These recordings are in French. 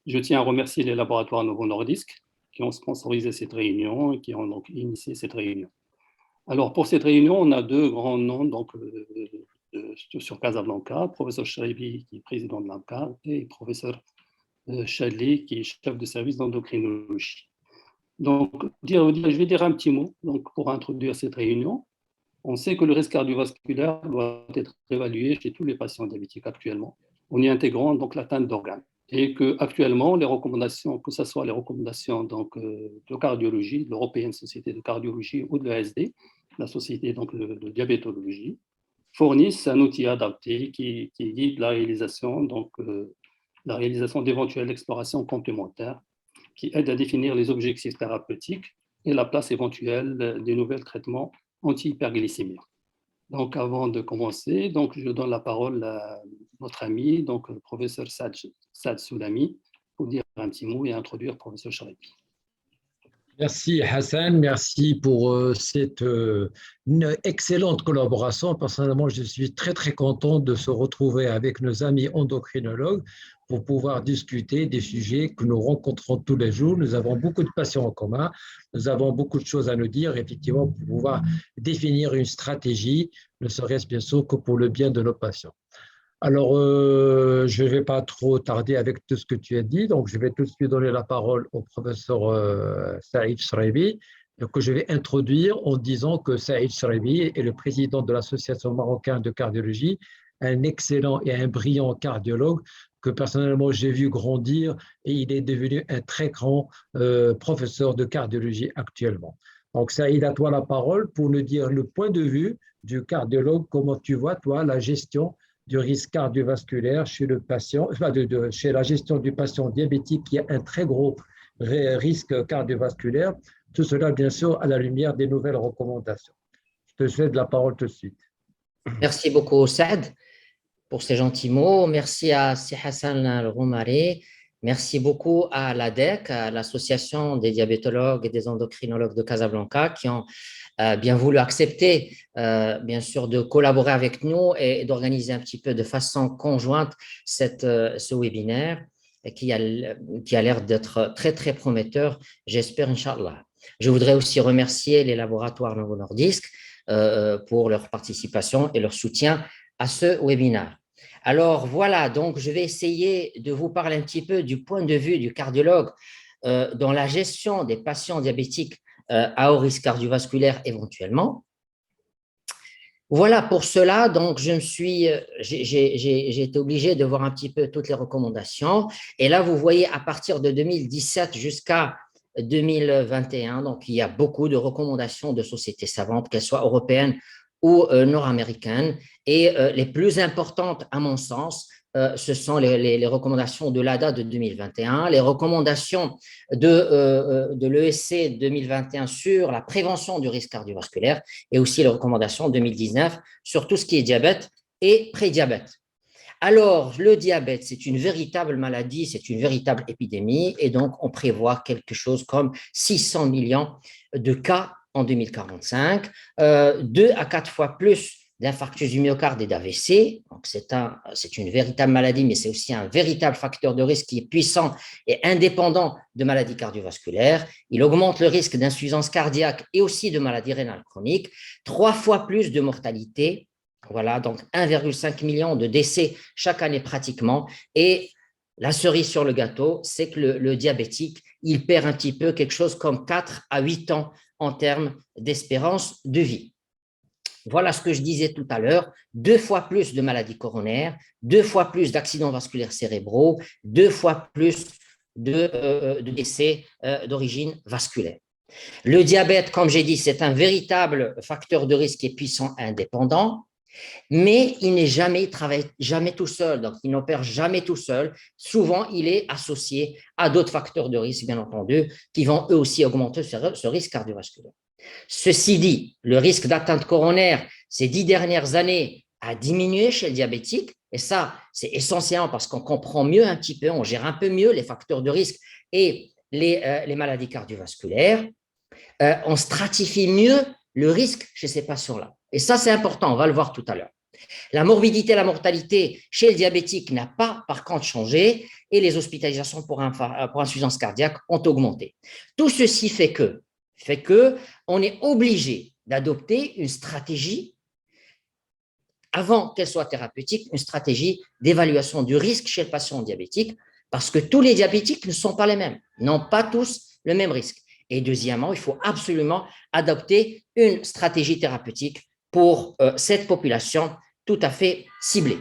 Je tiens à remercier les laboratoires Novo Nordisk qui ont sponsorisé cette réunion et qui ont donc initié cette réunion. Alors, pour cette réunion, on a deux grands noms donc, sur Casablanca, professeur Charibi, qui est président de l'AMCAR, et professeur Chadli, qui est chef de service d'endocrinologie. Donc, je vais dire un petit mot donc, pour introduire cette réunion. On sait que le risque cardiovasculaire doit être évalué chez tous les patients diabétiques actuellement, en y intégrant donc l'atteinte d'organes. Et qu'actuellement, les recommandations, que ce soit les recommandations donc, de cardiologie, de l'Européenne Société de Cardiologie ou de l'ASD, la Société donc, de diabétologie, fournissent un outil adapté qui guide la réalisation, la réalisation d'éventuelles explorations complémentaires qui aident à définir les objectifs thérapeutiques et la place éventuelle des nouveaux traitements anti-hyperglycémiques. Donc, avant de commencer, donc, je donne la parole à notre ami, donc, le professeur Saad Soulami, pour dire un petit mot et introduire le professeur Charibi. Merci Hassan, merci pour cette une excellente collaboration. Personnellement, je suis très très content de se retrouver avec nos amis endocrinologues pour pouvoir discuter des sujets que nous rencontrons tous les jours. Nous avons beaucoup de passions en commun, nous avons beaucoup de choses à nous dire, effectivement, pour pouvoir définir une stratégie, ne serait-ce bien sûr que pour le bien de nos patients. Alors, je ne vais pas trop tarder avec tout ce que tu as dit, donc je vais tout de suite donner la parole au professeur Saïd Charibi, que je vais introduire en disant que Saïd Charibi est le président de l'Association marocaine de cardiologie, un excellent et un brillant cardiologue que personnellement j'ai vu grandir et il est devenu un très grand professeur de cardiologie actuellement. Donc Saïd, à toi la parole pour nous dire le point de vue du cardiologue, comment tu vois toi la gestion du risque cardiovasculaire chez le patient, chez la gestion du patient diabétique qui a un très gros risque cardiovasculaire. Tout cela, bien sûr, à la lumière des nouvelles recommandations. Je te cède la parole tout de suite. Merci beaucoup, Saad, pour ces gentils mots. Merci à Si Hassan Al-Roumari. Merci beaucoup à l'ADEC, à l'Association des diabétologues et des endocrinologues de Casablanca, qui ont bien voulu accepter, bien sûr, de collaborer avec nous et d'organiser un petit peu de façon conjointe ce webinaire qui a l'air d'être très, très prometteur, j'espère, Inch'Allah. Je voudrais aussi remercier les laboratoires Novo Nordisk pour leur participation et leur soutien à ce webinaire. Alors voilà, donc je vais essayer de vous parler un petit peu du point de vue du cardiologue dans la gestion des patients diabétiques à haut risque cardiovasculaire éventuellement. Voilà, pour cela, donc j'ai été obligé de voir un petit peu toutes les recommandations. Et là, vous voyez, à partir de 2017 jusqu'à 2021, donc il y a beaucoup de recommandations de sociétés savantes, qu'elles soient européennes ou nord-américaines. Et les plus importantes, à mon sens, ce sont les recommandations de l'ADA de 2021, les recommandations de l'ESC 2021 sur la prévention du risque cardiovasculaire et aussi les recommandations 2019 sur tout ce qui est diabète et prédiabète. Alors, le diabète, c'est une véritable maladie, c'est une véritable épidémie et donc on prévoit quelque chose comme 600 millions de cas en 2045, 2 à 4 fois plus d'infarctus du myocarde et d'AVC. Donc, c'est une véritable maladie, mais c'est aussi un véritable facteur de risque qui est puissant et indépendant de maladies cardiovasculaires. Il augmente le risque d'insuffisance cardiaque et aussi de maladies rénales chroniques, 3 fois plus de mortalité. Voilà, donc 1,5 million de décès chaque année pratiquement. Et la cerise sur le gâteau, c'est que le diabétique, il perd un petit peu quelque chose comme 4 à 8 ans en termes d'espérance de vie. Voilà ce que je disais tout à l'heure, 2 fois plus de maladies coronaires, 2 fois plus d'accidents vasculaires cérébraux, 2 fois plus de décès d'origine vasculaire. Le diabète, comme j'ai dit, c'est un véritable facteur de risque et puissant indépendant, mais il n'est jamais tout seul, donc il n'opère jamais tout seul. Souvent, il est associé à d'autres facteurs de risque, bien entendu, qui vont eux aussi augmenter ce risque cardiovasculaire. Ceci dit, le risque d'atteinte coronaire ces 10 dernières années a diminué chez le diabétique, et ça, c'est essentiel parce qu'on comprend mieux un petit peu, on gère un peu mieux les facteurs de risque et les maladies cardiovasculaires. On stratifie mieux le risque chez ces patients-là. Et ça, c'est important, on va le voir tout à l'heure. La morbidité et la mortalité chez le diabétique n'a pas, par contre, changé et les hospitalisations pour insuffisance cardiaque ont augmenté. Tout ceci fait que on est obligé d'adopter une stratégie, avant qu'elle soit thérapeutique, une stratégie d'évaluation du risque chez le patient diabétique, parce que tous les diabétiques ne sont pas les mêmes, n'ont pas tous le même risque. Et deuxièmement, il faut absolument adopter une stratégie thérapeutique pour cette population tout à fait ciblée.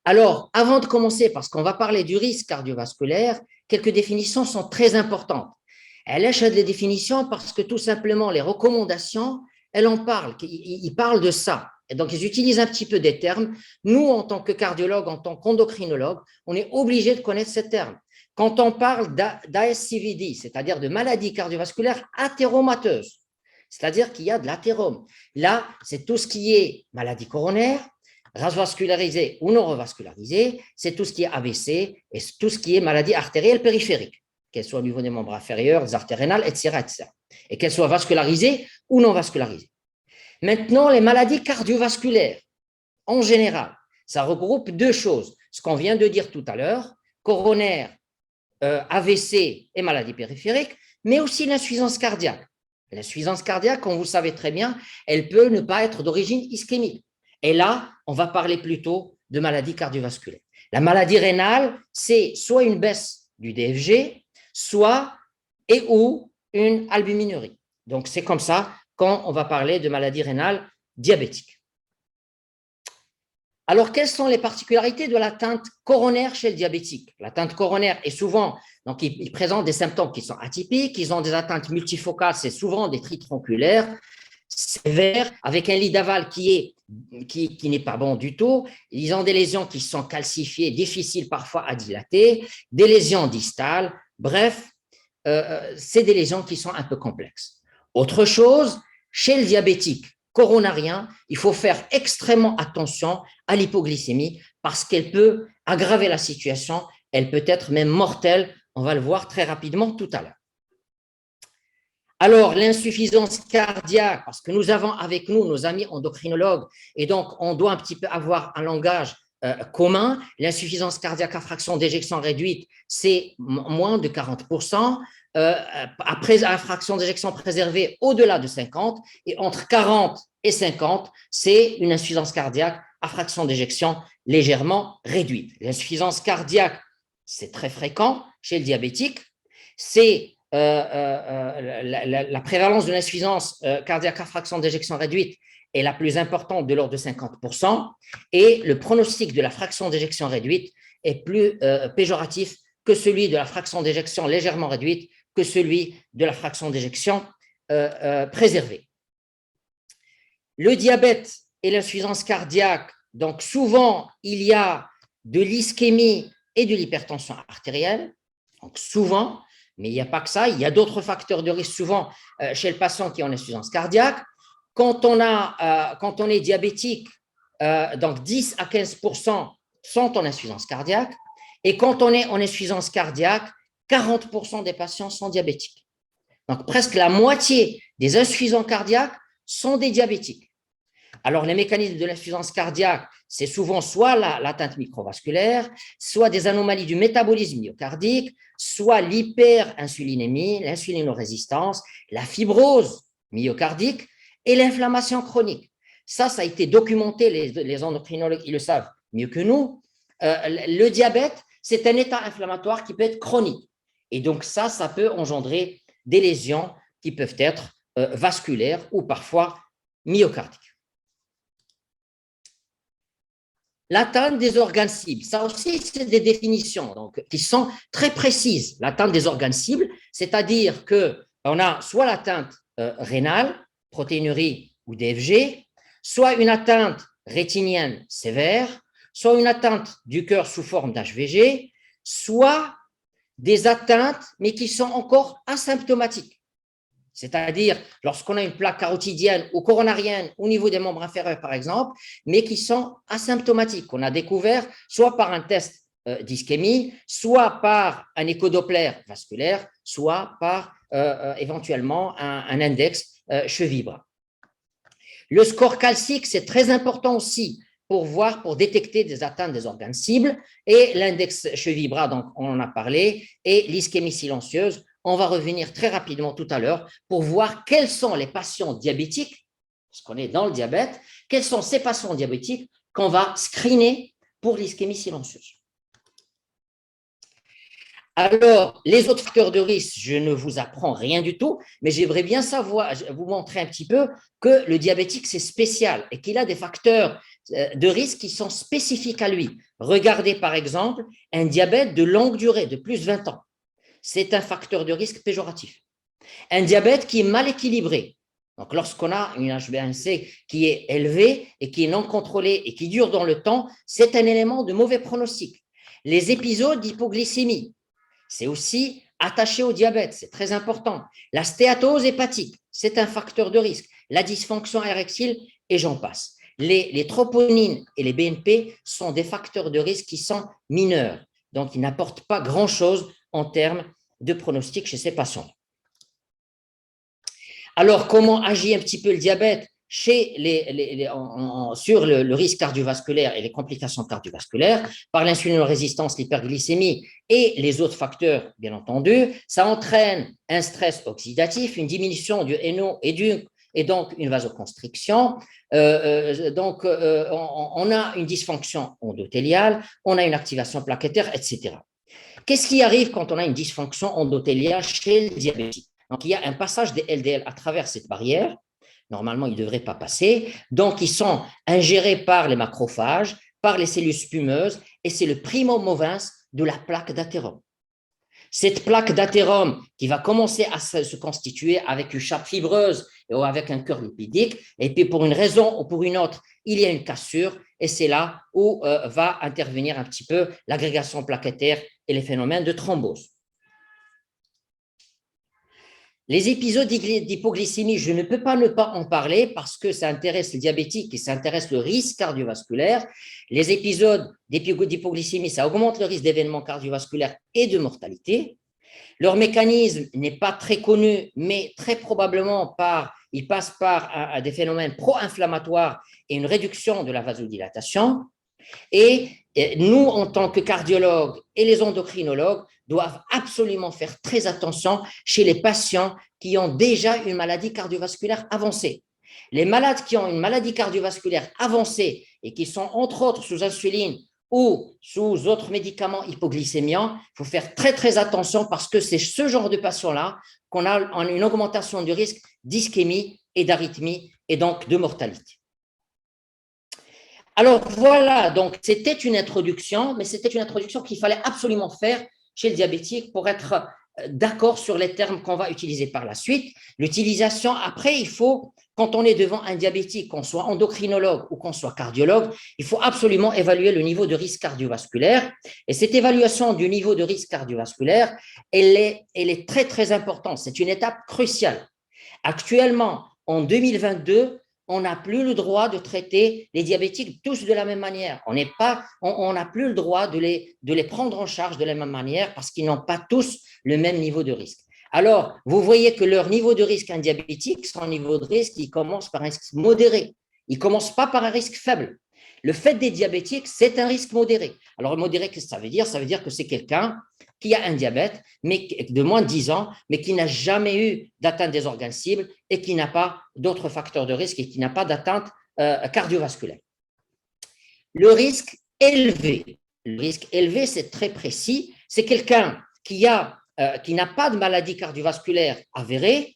Alors, avant de commencer, parce qu'on va parler du risque cardiovasculaire, quelques définitions sont très importantes. Elle achète les définitions parce que tout simplement, les recommandations, elles en parlent, ils parlent de ça. Et donc, ils utilisent un petit peu des termes. Nous, en tant que cardiologue, en tant qu'endocrinologue, on est obligé de connaître ces termes. Quand on parle d'ASCVD, c'est-à-dire de maladie cardiovasculaire athéromateuse, c'est-à-dire qu'il y a de l'athérome. Là, c'est tout ce qui est maladie coronaire, vascularisée ou non revascularisée, c'est tout ce qui est AVC et tout ce qui est maladie artérielle périphérique, qu'elle soit au niveau des membres inférieurs, des artères rénales, etc., etc. Et qu'elle soit vascularisée ou non vascularisée. Maintenant, les maladies cardiovasculaires, en général, ça regroupe deux choses. Ce qu'on vient de dire tout à l'heure, coronaire, AVC et maladie périphérique, mais aussi l'insuffisance cardiaque. L'insuffisance cardiaque, comme vous le savez très bien, elle peut ne pas être d'origine ischémique. Et là, on va parler plutôt de maladie cardiovasculaire. La maladie rénale, c'est soit une baisse du DFG, soit et ou une albuminurie. Donc, c'est comme ça quand on va parler de maladie rénale diabétique. Alors, quelles sont les particularités de l'atteinte coronaire chez le diabétique? L'atteinte coronaire est souvent, donc il présente des symptômes qui sont atypiques, ils ont des atteintes multifocales, c'est souvent des tritronculaires sévères, avec un lit d'aval qui n'est pas bon du tout. Ils ont des lésions qui sont calcifiées, difficiles parfois à dilater, des lésions distales, bref, c'est des lésions qui sont un peu complexes. Autre chose, chez le diabétique coronarien, il faut faire extrêmement attention à l'hypoglycémie parce qu'elle peut aggraver la situation, elle peut être même mortelle, on va le voir très rapidement tout à l'heure. Alors, l'insuffisance cardiaque, parce que nous avons avec nous nos amis endocrinologues, et donc on doit un petit peu avoir un langage commun. L'insuffisance cardiaque à fraction d'éjection réduite, c'est moins de 40%. Après à fraction d'éjection préservée, au-delà de 50, et entre 40 et 50, c'est une insuffisance cardiaque à fraction d'éjection légèrement réduite. L'insuffisance cardiaque, c'est très fréquent chez le diabétique, c'est la prévalence de l'insuffisance cardiaque à fraction d'éjection réduite est la plus importante, de l'ordre de 50%, et le pronostic de la fraction d'éjection réduite est plus péjoratif que celui de la fraction d'éjection légèrement réduite, que celui de la fraction d'éjection préservée. Le diabète et l'insuffisance cardiaque, donc souvent il y a de l'ischémie et de l'hypertension artérielle, donc souvent, mais il n'y a pas que ça, il y a d'autres facteurs de risque souvent chez le patient qui ont une insuffisance cardiaque. Quand on est diabétique, donc 10 à 15% sont en insuffisance cardiaque, et quand on est en insuffisance cardiaque, 40% des patients sont diabétiques. Donc, presque la moitié des insuffisants cardiaques sont des diabétiques. Alors, les mécanismes de l'insuffisance cardiaque, c'est souvent soit l'atteinte microvasculaire, soit des anomalies du métabolisme myocardique, soit l'hyperinsulinémie, l'insulinorésistance, la fibrose myocardique et l'inflammation chronique. Ça a été documenté, les endocrinologues, ils le savent mieux que nous. Le diabète, c'est un état inflammatoire qui peut être chronique. Et donc ça peut engendrer des lésions qui peuvent être vasculaires ou parfois myocardiques. L'atteinte des organes cibles, ça aussi, c'est des définitions donc, qui sont très précises. L'atteinte des organes cibles, c'est-à-dire qu'on a soit l'atteinte rénale, protéinurie ou DFG, soit une atteinte rétinienne sévère, soit une atteinte du cœur sous forme d'HVG, soit des atteintes, mais qui sont encore asymptomatiques. C'est-à-dire lorsqu'on a une plaque carotidienne ou coronarienne au niveau des membres inférieurs, par exemple, mais qui sont asymptomatiques, qu'on a découvert soit par un test d'ischémie, soit par un échodoppler vasculaire, soit par éventuellement un index cheville-bras. Le score calcique, c'est très important aussi pour détecter des atteintes des organes cibles. Et l'index cheville-bras, donc on en a parlé, et l'ischémie silencieuse. On va revenir très rapidement tout à l'heure pour voir quels sont les patients diabétiques, parce qu'on est dans le diabète, quels sont ces patients diabétiques qu'on va screener pour l'ischémie silencieuse. Alors, les autres facteurs de risque, je ne vous apprends rien du tout, mais j'aimerais bien vous montrer un petit peu que le diabétique, c'est spécial et qu'il a des facteurs de risque qui sont spécifiques à lui. Regardez par exemple un diabète de longue durée, de plus de 20 ans. C'est un facteur de risque péjoratif. Un diabète qui est mal équilibré. Donc, lorsqu'on a une HbA1c qui est élevée et qui est non contrôlée et qui dure dans le temps, c'est un élément de mauvais pronostic. Les épisodes d'hypoglycémie, c'est aussi attaché au diabète, c'est très important. La stéatose hépatique, c'est un facteur de risque. La dysfonction érectile, et j'en passe. Les troponines et les BNP sont des facteurs de risque qui sont mineurs. Donc, ils n'apportent pas grand-chose en termes de pronostic chez ces patients. Alors, comment agit un petit peu le diabète sur le risque cardiovasculaire et les complications cardiovasculaires? Par l'insulinórésistance, l'hyperglycémie et les autres facteurs, bien entendu, ça entraîne un stress oxydatif, une diminution du NO et donc une vasoconstriction. On a une dysfonction endothéliale, on a une activation plaquettaire, etc. Qu'est-ce qui arrive quand on a une dysfonction endothéliale chez le diabétique? Donc, il y a un passage des LDL à travers cette barrière. Normalement, ils ne devraient pas passer. Donc, ils sont ingérés par les macrophages, par les cellules spumeuses, et c'est le primo movens de la plaque d'athérome. Cette plaque d'athérome qui va commencer à se constituer avec une chape fibreuse ou avec un cœur lipidique, et puis pour une raison ou pour une autre, il y a une cassure, et c'est là où va intervenir un petit peu l'agrégation plaquettaire et les phénomènes de thrombose. Les épisodes d'hypoglycémie, je ne peux pas ne pas en parler parce que ça intéresse le diabétique et ça intéresse le risque cardiovasculaire. Les épisodes d'hypoglycémie, ça augmente le risque d'événements cardiovasculaires et de mortalité. Leur mécanisme n'est pas très connu, mais très probablement il passe par des phénomènes pro-inflammatoires et une réduction de la vasodilatation. Et nous, en tant que cardiologues et les endocrinologues, doivent absolument faire très attention chez les patients qui ont déjà une maladie cardiovasculaire avancée. Les malades qui ont une maladie cardiovasculaire avancée et qui sont entre autres sous insuline ou sous autres médicaments hypoglycémiants, il faut faire très très attention parce que c'est ce genre de patients-là qu'on a une augmentation du risque d'ischémie et d'arythmie et donc de mortalité. Alors voilà, donc c'était une introduction, mais c'était une introduction qu'il fallait absolument faire chez le diabétique pour être d'accord sur les termes qu'on va utiliser par la suite. L'utilisation, après, il faut, quand on est devant un diabétique, qu'on soit endocrinologue ou qu'on soit cardiologue, il faut absolument évaluer le niveau de risque cardiovasculaire. Et cette évaluation du niveau de risque cardiovasculaire, elle est très, très importante. C'est une étape cruciale. Actuellement, en 2022, on n'a plus le droit de traiter les diabétiques tous de la même manière. On n'a plus le droit de les prendre en charge de la même manière parce qu'ils n'ont pas tous le même niveau de risque. Alors, vous voyez que leur niveau de risque, un diabétique, son niveau de risque, il commence par un risque modéré. Il ne commence pas par un risque faible. Le fait des diabétiques, c'est un risque modéré. Alors, modéré, qu'est-ce que ça veut dire? Ça veut dire que c'est quelqu'un qui a un diabète mais de moins de 10 ans, mais qui n'a jamais eu d'atteinte des organes cibles et qui n'a pas d'autres facteurs de risque et qui n'a pas d'atteinte cardiovasculaire. Le risque élevé, c'est très précis. C'est quelqu'un qui n'a pas de maladie cardiovasculaire avérée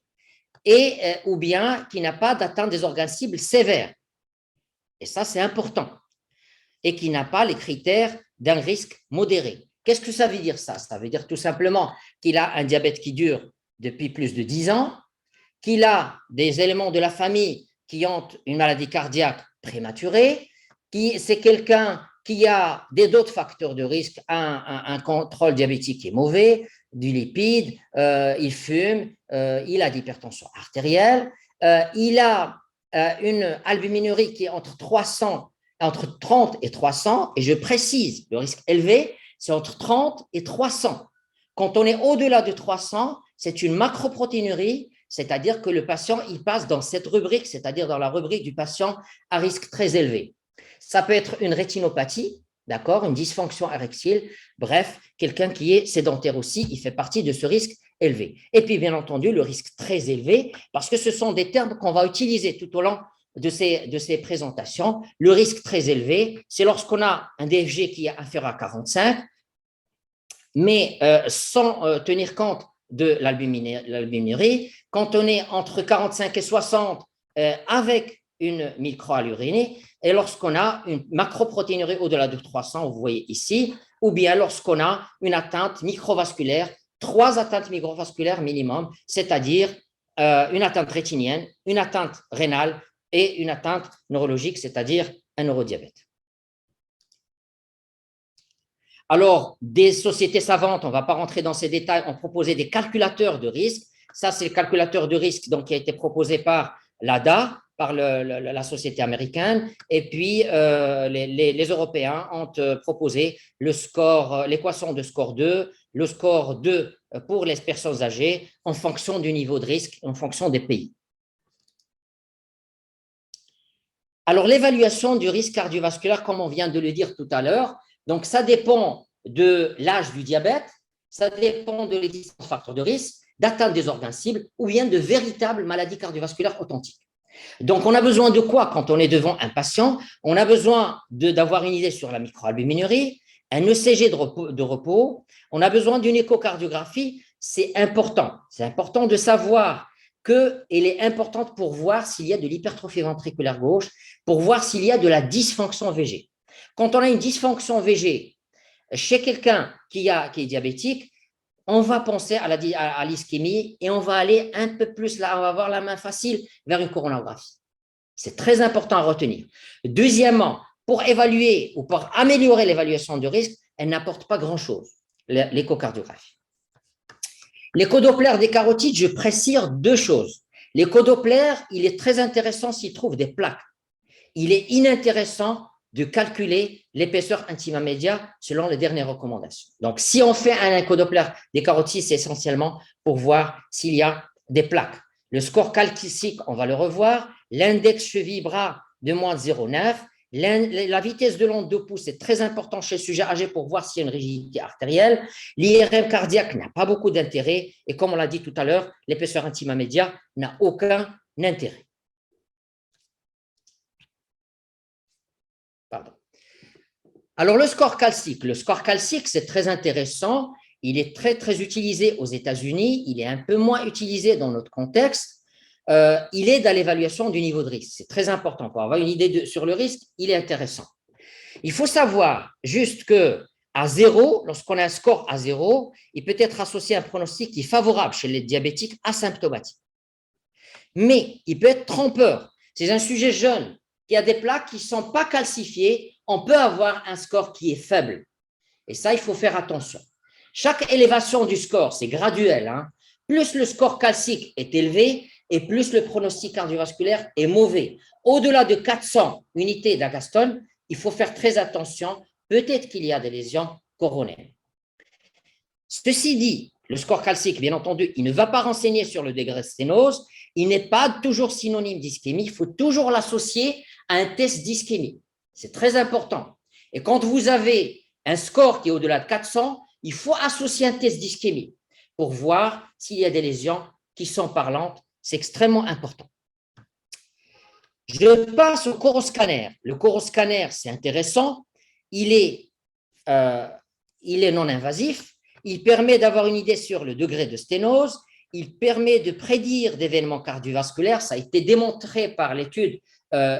ou bien qui n'a pas d'atteinte des organes cibles sévères. Et ça, c'est important. Et qui n'a pas les critères d'un risque modéré. Qu'est-ce que ça veut dire ça? Ça veut dire tout simplement qu'il a un diabète qui dure depuis plus de 10 ans, qu'il a des éléments de la famille qui ont une maladie cardiaque prématurée, c'est quelqu'un qui a d'autres facteurs de risque, un contrôle diabétique qui est mauvais, du lipide, il fume, il a de l'hypertension artérielle, il a une albuminurie qui est entre 30 et 300, et je précise, le risque élevé, c'est entre 30 et 300. Quand on est au-delà de 300, c'est une macroprotéinurie, c'est-à-dire que le patient il passe dans cette rubrique, c'est-à-dire dans la rubrique du patient à risque très élevé. Ça peut être une rétinopathie, d'accord, une dysfonction érectile, bref, quelqu'un qui est sédentaire aussi, il fait partie de ce risque élevé. Et puis, bien entendu, le risque très élevé, parce que ce sont des termes qu'on va utiliser tout au long de ces présentations. Le risque très élevé, c'est lorsqu'on a un DFG qui est inférieur à 45, mais sans tenir compte de l'albuminurie. Quand on est entre 45 et 60 avec une microalbuminurie, et lorsqu'on a une macroprotéinurie au-delà de 300, vous voyez ici, ou bien lorsqu'on a une atteinte microvasculaire, 3 atteintes microvasculaires minimum, c'est-à-dire une atteinte rétinienne, une atteinte rénale et une atteinte neurologique, c'est-à-dire un neurodiabète. Alors, des sociétés savantes, on ne va pas rentrer dans ces détails, ont proposé des calculateurs de risque. Ça, c'est le calculateur de risque donc, qui a été proposé par l'ADA, par la société américaine. Et puis, les Européens ont proposé l'équation de score 2, le score 2 pour les personnes âgées en fonction du niveau de risque, en fonction des pays. Alors, l'évaluation du risque cardiovasculaire, comme on vient de le dire tout à l'heure, donc ça dépend de l'âge du diabète, ça dépend de l'existence de facteurs de risque, d'atteinte des organes cibles ou bien de véritables maladies cardiovasculaires authentiques. Donc, on a besoin de quoi quand on est devant un patient? On a besoin d'avoir une idée sur la microalbuminurie, un ECG de repos, on a besoin d'une échocardiographie, c'est important. C'est important de savoir qu'elle est importante pour voir s'il y a de l'hypertrophie ventriculaire gauche, pour voir s'il y a de la dysfonction VG. Quand on a une dysfonction VG chez quelqu'un qui est diabétique, on va penser à l'ischémie et on va aller un peu plus là, on va avoir la main facile vers une coronarographie. C'est très important à retenir. Deuxièmement, pour évaluer ou pour améliorer l'évaluation du risque, elle n'apporte pas grand-chose, l'échocardiographie. L'échodoppler des carotides, je précise 2 choses. L'échodoppler, il est très intéressant s'il trouve des plaques. Il est inintéressant de calculer l'épaisseur intima média selon les dernières recommandations. Donc, si on fait un échodoppler des carotides, c'est essentiellement pour voir s'il y a des plaques. Le score calcique, on va le revoir. L'index cheville-bras de moins de 0,9. La vitesse de l'onde de pouce est très important chez le sujet âgé pour voir s'il y a une rigidité artérielle. L'IRM cardiaque n'a pas beaucoup d'intérêt. Et comme on l'a dit tout à l'heure, l'épaisseur intima média n'a aucun intérêt. Pardon. Alors, le score calcique, c'est très intéressant. Il est très, très utilisé aux États-Unis. Il est un peu moins utilisé dans notre contexte. Il aide à l'évaluation du niveau de risque. C'est très important. Pour avoir une idée sur le risque, il est intéressant. Il faut savoir juste qu'à 0, lorsqu'on a un score à 0, il peut être associé à un pronostic qui est favorable chez les diabétiques asymptomatiques. Mais il peut être trompeur. C'est un sujet jeune qui a des plaques qui ne sont pas calcifiées, on peut avoir un score qui est faible. Et ça, il faut faire attention. Chaque élévation du score, c'est graduel. Plus le score calcique est élevé et plus le pronostic cardiovasculaire est mauvais. Au-delà de 400 unités d'agastone, il faut faire très attention. Peut-être qu'il y a des lésions coronaires. Ceci dit, le score calcique, bien entendu, il ne va pas renseigner sur le degré de sténose. Il n'est pas toujours synonyme d'ischémie. Il faut toujours l'associer à un test d'ischémie. C'est très important. Et quand vous avez un score qui est au-delà de 400, il faut associer un test d'ischémie pour voir s'il y a des lésions qui sont parlantes. C'est extrêmement important. Je passe au coroscanner. Le coroscanner, c'est intéressant. Il est non invasif. Il permet d'avoir une idée sur le degré de sténose. Il permet de prédire d'événements cardiovasculaires. Ça a été démontré par l'étude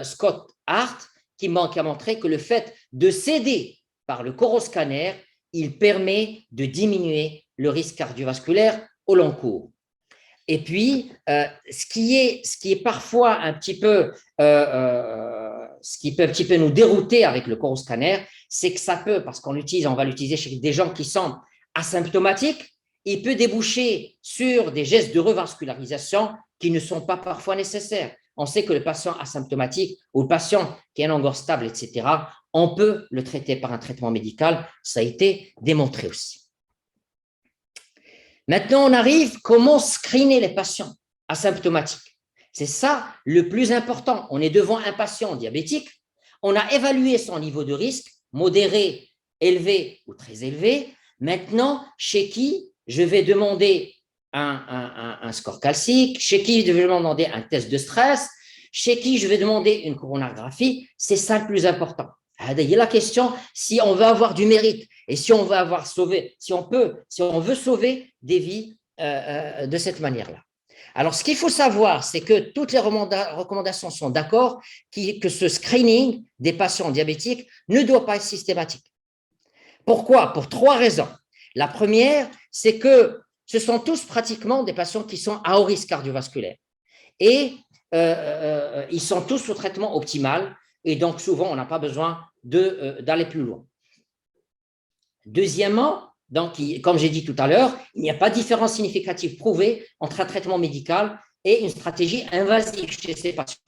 Scott Hart qui a montré que le fait de s'aider par le coroscanner, il permet de diminuer le risque cardiovasculaire au long cours. Et puis, ce qui est parfois un petit peu, ce qui peut un petit peu nous dérouter avec le coroscanner, c'est que ça peut, parce on va l'utiliser chez des gens qui sont asymptomatiques, il peut déboucher sur des gestes de revascularisation qui ne sont pas parfois nécessaires. On sait que le patient asymptomatique ou le patient qui a un angor stable, etc., on peut le traiter par un traitement médical. Ça a été démontré aussi. Maintenant, on arrive comment screener les patients. asymptomatique. C'est ça le plus important. On est devant un patient diabétique, on a évalué son niveau de risque, modéré, élevé ou très élevé. Maintenant, chez qui je vais demander un score calcique, chez qui je vais demander un test de stress, chez qui je vais demander une coronarographie, c'est ça le plus important. Il y a la question si on veut avoir du mérite et si on veut avoir sauvé, si on veut sauver des vies de cette manière-là. Alors, ce qu'il faut savoir, c'est que toutes les recommandations sont d'accord que ce screening des patients diabétiques ne doit pas être systématique. Pourquoi? Pour 3 raisons. La première, c'est que ce sont tous pratiquement des patients qui sont à haut risque cardiovasculaire. Et ils sont tous sous traitement optimal. Et donc, souvent, on n'a pas besoin d'aller plus loin. Deuxièmement, donc, comme j'ai dit tout à l'heure, il n'y a pas de différence significative prouvée entre un traitement médical et une stratégie invasive chez ces patients.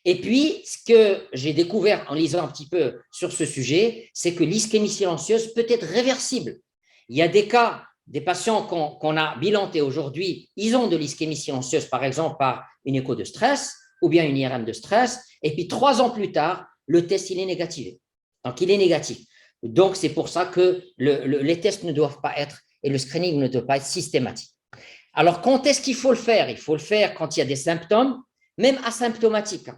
Et puis, ce que j'ai découvert en lisant un petit peu sur ce sujet, c'est que l'ischémie silencieuse peut être réversible. Il y a des cas, des patients qu'on a bilantés aujourd'hui, ils ont de l'ischémie silencieuse, par exemple, par une écho de stress ou bien une IRM de stress, et puis 3 ans plus tard, le test, il est négativé. Donc, il est négatif. Donc, c'est pour ça que les tests ne doivent pas être, et le screening ne doit pas être systématique. Alors, quand est-ce qu'il faut le faire? Il faut le faire quand il y a des symptômes, même asymptomatiques.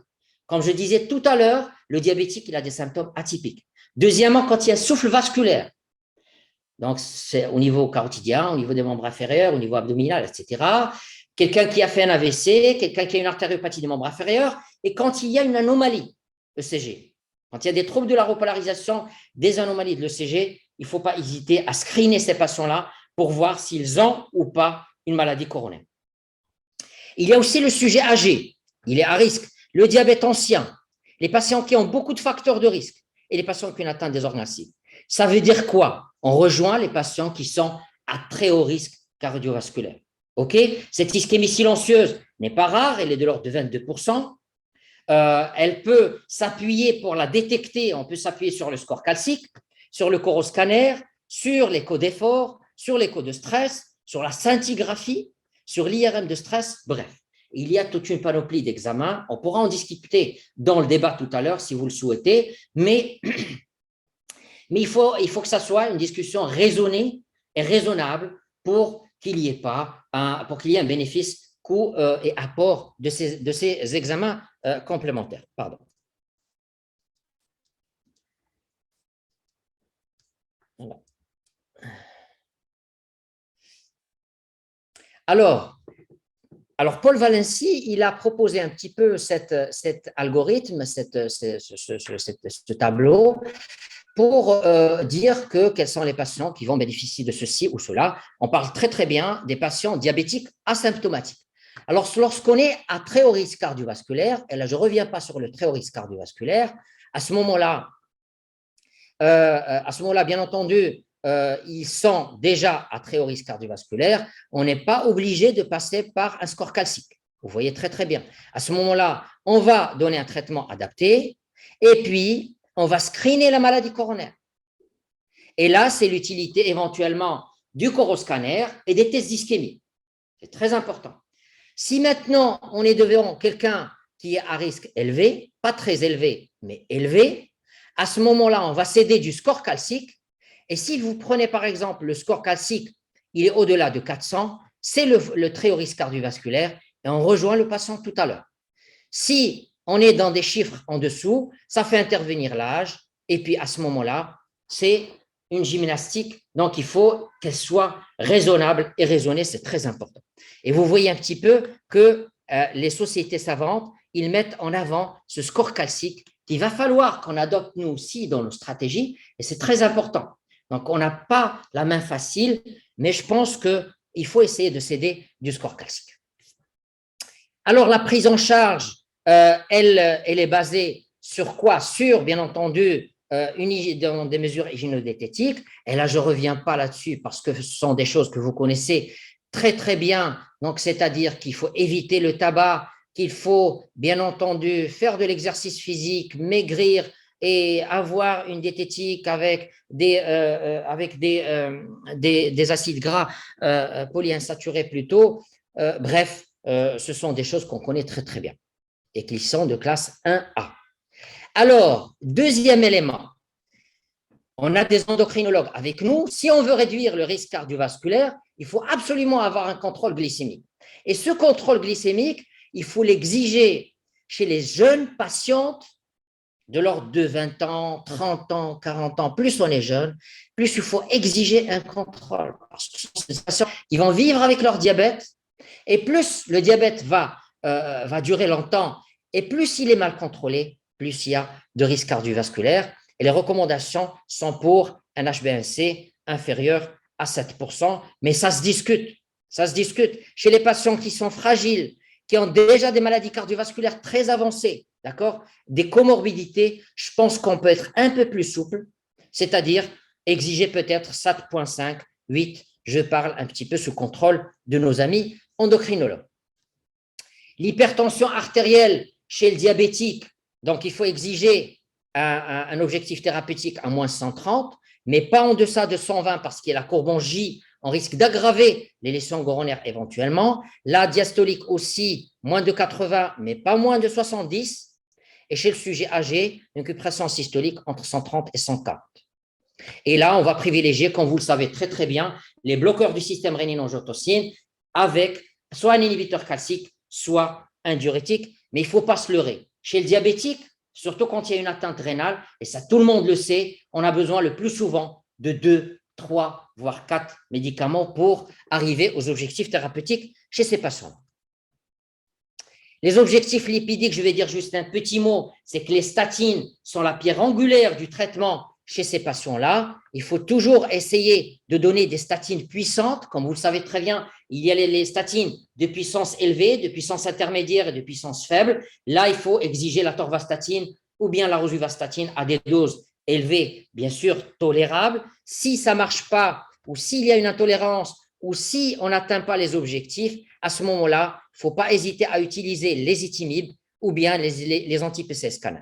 Comme je disais tout à l'heure, le diabétique, il a des symptômes atypiques. Deuxièmement, quand il y a un souffle vasculaire. Donc, c'est au niveau carotidien, au niveau des membres inférieurs, au niveau abdominal, etc. Quelqu'un qui a fait un AVC, quelqu'un qui a une artériopathie des membres inférieurs, et quand il y a une anomalie ECG. Quand il y a des troubles de la repolarisation, des anomalies de l'ECG, il ne faut pas hésiter à screener ces patients-là pour voir s'ils ont ou pas une maladie coronaire. Il y a aussi le sujet âgé, il est à risque. Le diabète ancien, les patients qui ont beaucoup de facteurs de risque et les patients qui ont une atteinte des organes cibles. Ça veut dire quoi? On rejoint les patients qui sont à très haut risque cardiovasculaire. Cette ischémie silencieuse n'est pas rare, elle est de l'ordre de 22%. Elle peut s'appuyer pour la détecter, on peut s'appuyer sur le score calcique, sur le coroscanner, sur l'écho d'effort, sur l'écho de stress, sur la scintigraphie, sur l'IRM de stress, bref. Il y a toute une panoplie d'examens, on pourra en discuter dans le débat tout à l'heure si vous le souhaitez, mais il faut que ça soit une discussion raisonnée et raisonnable pour qu'il y ait un bénéfice, coût et apport de ces examens complémentaires. Pardon. Voilà. Alors, Paul Valency, il a proposé un petit peu cet algorithme, ce tableau, pour dire quels sont les patients qui vont bénéficier de ceci ou cela. On parle très, très bien des patients diabétiques asymptomatiques. Alors, lorsqu'on est à très haut risque cardiovasculaire, et là, je ne reviens pas sur le très haut risque cardiovasculaire, à ce moment-là, bien entendu, ils sont déjà à très haut risque cardiovasculaire, on n'est pas obligé de passer par un score calcique. Vous voyez très, très bien. À ce moment-là, on va donner un traitement adapté et puis on va screener la maladie coronaire. Et là, c'est l'utilité éventuellement du coroscanner et des tests d'ischémie. C'est très important. Si maintenant, on est devant quelqu'un qui est à risque élevé, pas très élevé, mais élevé, à ce moment-là, on va s'aider du score calcique. Et si vous prenez par exemple le score calcique, il est au-delà de 400, c'est le très haut risque cardiovasculaire et on rejoint le patient tout à l'heure. Si on est dans des chiffres en dessous, ça fait intervenir l'âge et puis à ce moment-là, c'est une gymnastique, donc il faut qu'elle soit raisonnable et raisonnée, c'est très important. Et vous voyez un petit peu que les sociétés savantes, ils mettent en avant ce score calcique qu'il va falloir qu'on adopte nous aussi dans nos stratégies et c'est très important. Donc, on n'a pas la main facile, mais je pense qu'il faut essayer de s'aider du score calcique. Alors, la prise en charge, elle est basée sur quoi? Sur, bien entendu, des mesures hygiéno-diététiques. Et là, je ne reviens pas là-dessus parce que ce sont des choses que vous connaissez très, très bien. Donc, c'est-à-dire qu'il faut éviter le tabac, qu'il faut, bien entendu, faire de l'exercice physique, maigrir, et avoir une diététique avec des acides gras polyinsaturés plutôt. Bref, ce sont des choses qu'on connaît très très bien et qui sont de classe 1A. Alors, deuxième élément, on a des endocrinologues avec nous. Si on veut réduire le risque cardiovasculaire, il faut absolument avoir un contrôle glycémique. Et ce contrôle glycémique, il faut l'exiger chez les jeunes patientes de l'ordre de 20 ans, 30 ans, 40 ans. Plus on est jeune, plus il faut exiger un contrôle. Parce que ces patients, ils vont vivre avec leur diabète et plus le diabète va durer longtemps et plus il est mal contrôlé, plus il y a de risques cardiovasculaires. Et les recommandations sont pour un HbA1c inférieur à 7%, mais ça se discute. Ça se discute. Chez les patients qui sont fragiles, qui ont déjà des maladies cardiovasculaires très avancées, d'accord, des comorbidités, je pense qu'on peut être un peu plus souple, c'est-à-dire exiger peut-être 7,5, 8. Je parle un petit peu sous contrôle de nos amis endocrinologues. L'hypertension artérielle chez le diabétique, donc il faut exiger un objectif thérapeutique à moins 130, mais pas en deçà de 120 parce qu'il y a la courbe en J, on risque d'aggraver les lésions coronaires éventuellement. La diastolique aussi, moins de 80, mais pas moins de 70. Et chez le sujet âgé, une pression systolique entre 130 et 140. Et là, on va privilégier, comme vous le savez très très bien, les bloqueurs du système rénine-angiotensine avec soit un inhibiteur calcique, soit un diurétique. Mais il ne faut pas se leurrer. Chez le diabétique, surtout quand il y a une atteinte rénale, et ça tout le monde le sait, on a besoin le plus souvent de 2, 3, voire 4 médicaments pour arriver aux objectifs thérapeutiques chez ces patients. Les objectifs lipidiques, je vais dire juste un petit mot, c'est que les statines sont la pierre angulaire du traitement chez ces patients-là. Il faut toujours essayer de donner des statines puissantes. Comme vous le savez très bien, il y a les statines de puissance élevée, de puissance intermédiaire et de puissance faible. Là, il faut exiger la torvastatine ou bien la rosuvastatine à des doses élevées, bien sûr, tolérables. Si ça ne marche pas ou s'il y a une intolérance ou si on n'atteint pas les objectifs, à ce moment-là, il ne faut pas hésiter à utiliser les itimib ou bien les anti-PCSK9.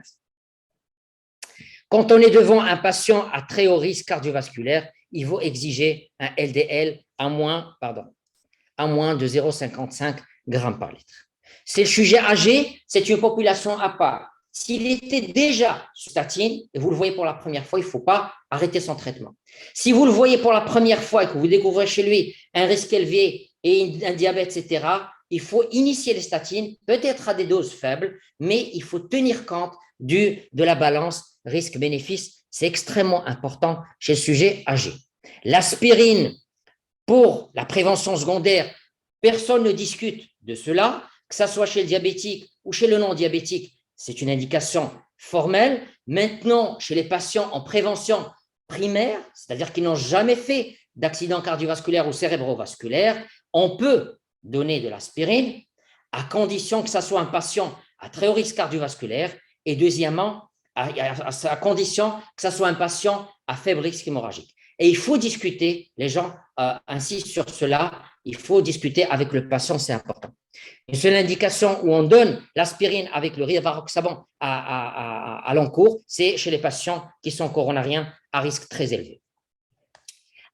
Quand on est devant un patient à très haut risque cardiovasculaire, il faut exiger un LDL à moins de 0,55 grammes par litre. C'est le sujet âgé, c'est une population à part. S'il était déjà sous statine, et vous le voyez pour la première fois, il ne faut pas arrêter son traitement. Si vous le voyez pour la première fois et que vous découvrez chez lui un risque élevé et un diabète, etc., il faut initier les statines, peut-être à des doses faibles, mais il faut tenir compte de la balance risque-bénéfice. C'est extrêmement important chez le sujet âgé. L'aspirine, pour la prévention secondaire, personne ne discute de cela, que ce soit chez le diabétique ou chez le non-diabétique, c'est une indication formelle. Maintenant, chez les patients en prévention primaire, c'est-à-dire qui n'ont jamais fait d'accident cardiovasculaire ou cérébrovasculaire, on peut donner de l'aspirine à condition que ce soit un patient à très haut risque cardiovasculaire et deuxièmement, à condition que ce soit un patient à faible risque hémorragique. Et il faut discuter, les gens insistent sur cela, il faut discuter avec le patient, c'est important. Une seule indication où on donne l'aspirine avec le rivaroxaban à l'encours, c'est chez les patients qui sont coronariens à risque très élevé.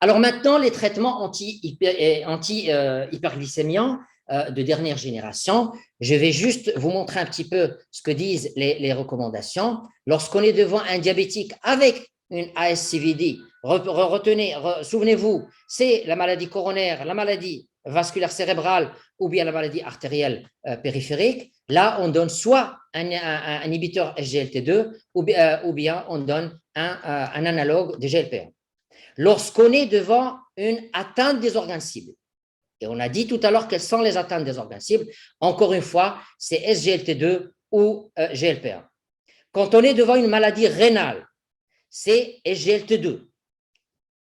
Alors maintenant, les traitements anti-hyperglycémiants de dernière génération, je vais juste vous montrer un petit peu ce que disent les recommandations. Lorsqu'on est devant un diabétique avec une ASCVD, retenez, souvenez-vous, c'est la maladie coronaire, la maladie vasculaire cérébrale ou bien la maladie artérielle périphérique. Là, on donne soit un inhibiteur SGLT2 ou bien on donne un analogue de GLP1. Lorsqu'on est devant une atteinte des organes cibles, et on a dit tout à l'heure quelles sont les atteintes des organes cibles, encore une fois, c'est SGLT2 ou GLP1. Quand on est devant une maladie rénale, c'est SGLT2.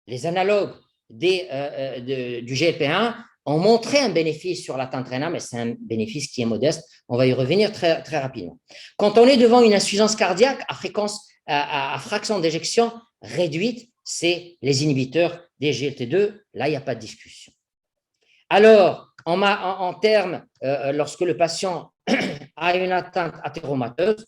Les analogues du GLP1 ont montré un bénéfice sur l'atteinte rénale, mais c'est un bénéfice qui est modeste. On va y revenir très, très rapidement. Quand on est devant une insuffisance cardiaque à fraction d'éjection réduite, c'est les inhibiteurs des GLT2. Là, il n'y a pas de discussion. Alors, en termes, lorsque le patient a une atteinte athéromateuse,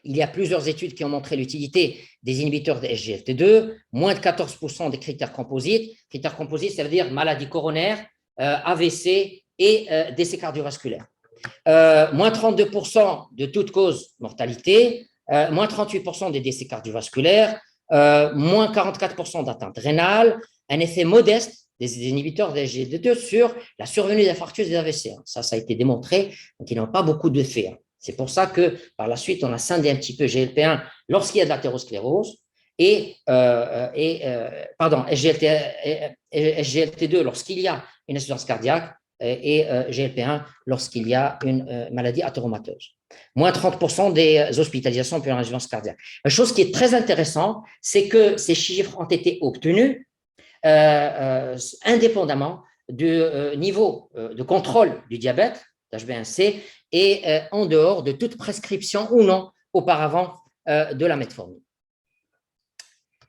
il y a plusieurs études qui ont montré l'utilité des inhibiteurs de SGLT2, moins de 14% des critères composites. Critères composites, ça veut dire maladie coronaire, AVC et décès cardiovasculaires. Moins 32% de toute cause mortalité, moins 38% des décès cardiovasculaires, moins 44% d'atteinte rénale, un effet modeste des inhibiteurs des SGLT2 sur la survenue d'infarctus et des AVC. Ça a été démontré, donc ils n'ont pas beaucoup d'effets. C'est pour ça que par la suite, on a scindé un petit peu GLP1 lorsqu'il y a de l'athérosclérose SGLT2 lorsqu'il y a une insuffisance cardiaque et GLP1 lorsqu'il y a une maladie athéromateuse. Moins 30% des hospitalisations pour une insuffisance cardiaque. La chose qui est très intéressante, c'est que ces chiffres ont été obtenus indépendamment du niveau de contrôle du diabète, d'HbA1c, et en dehors de toute prescription ou non auparavant de la metformine.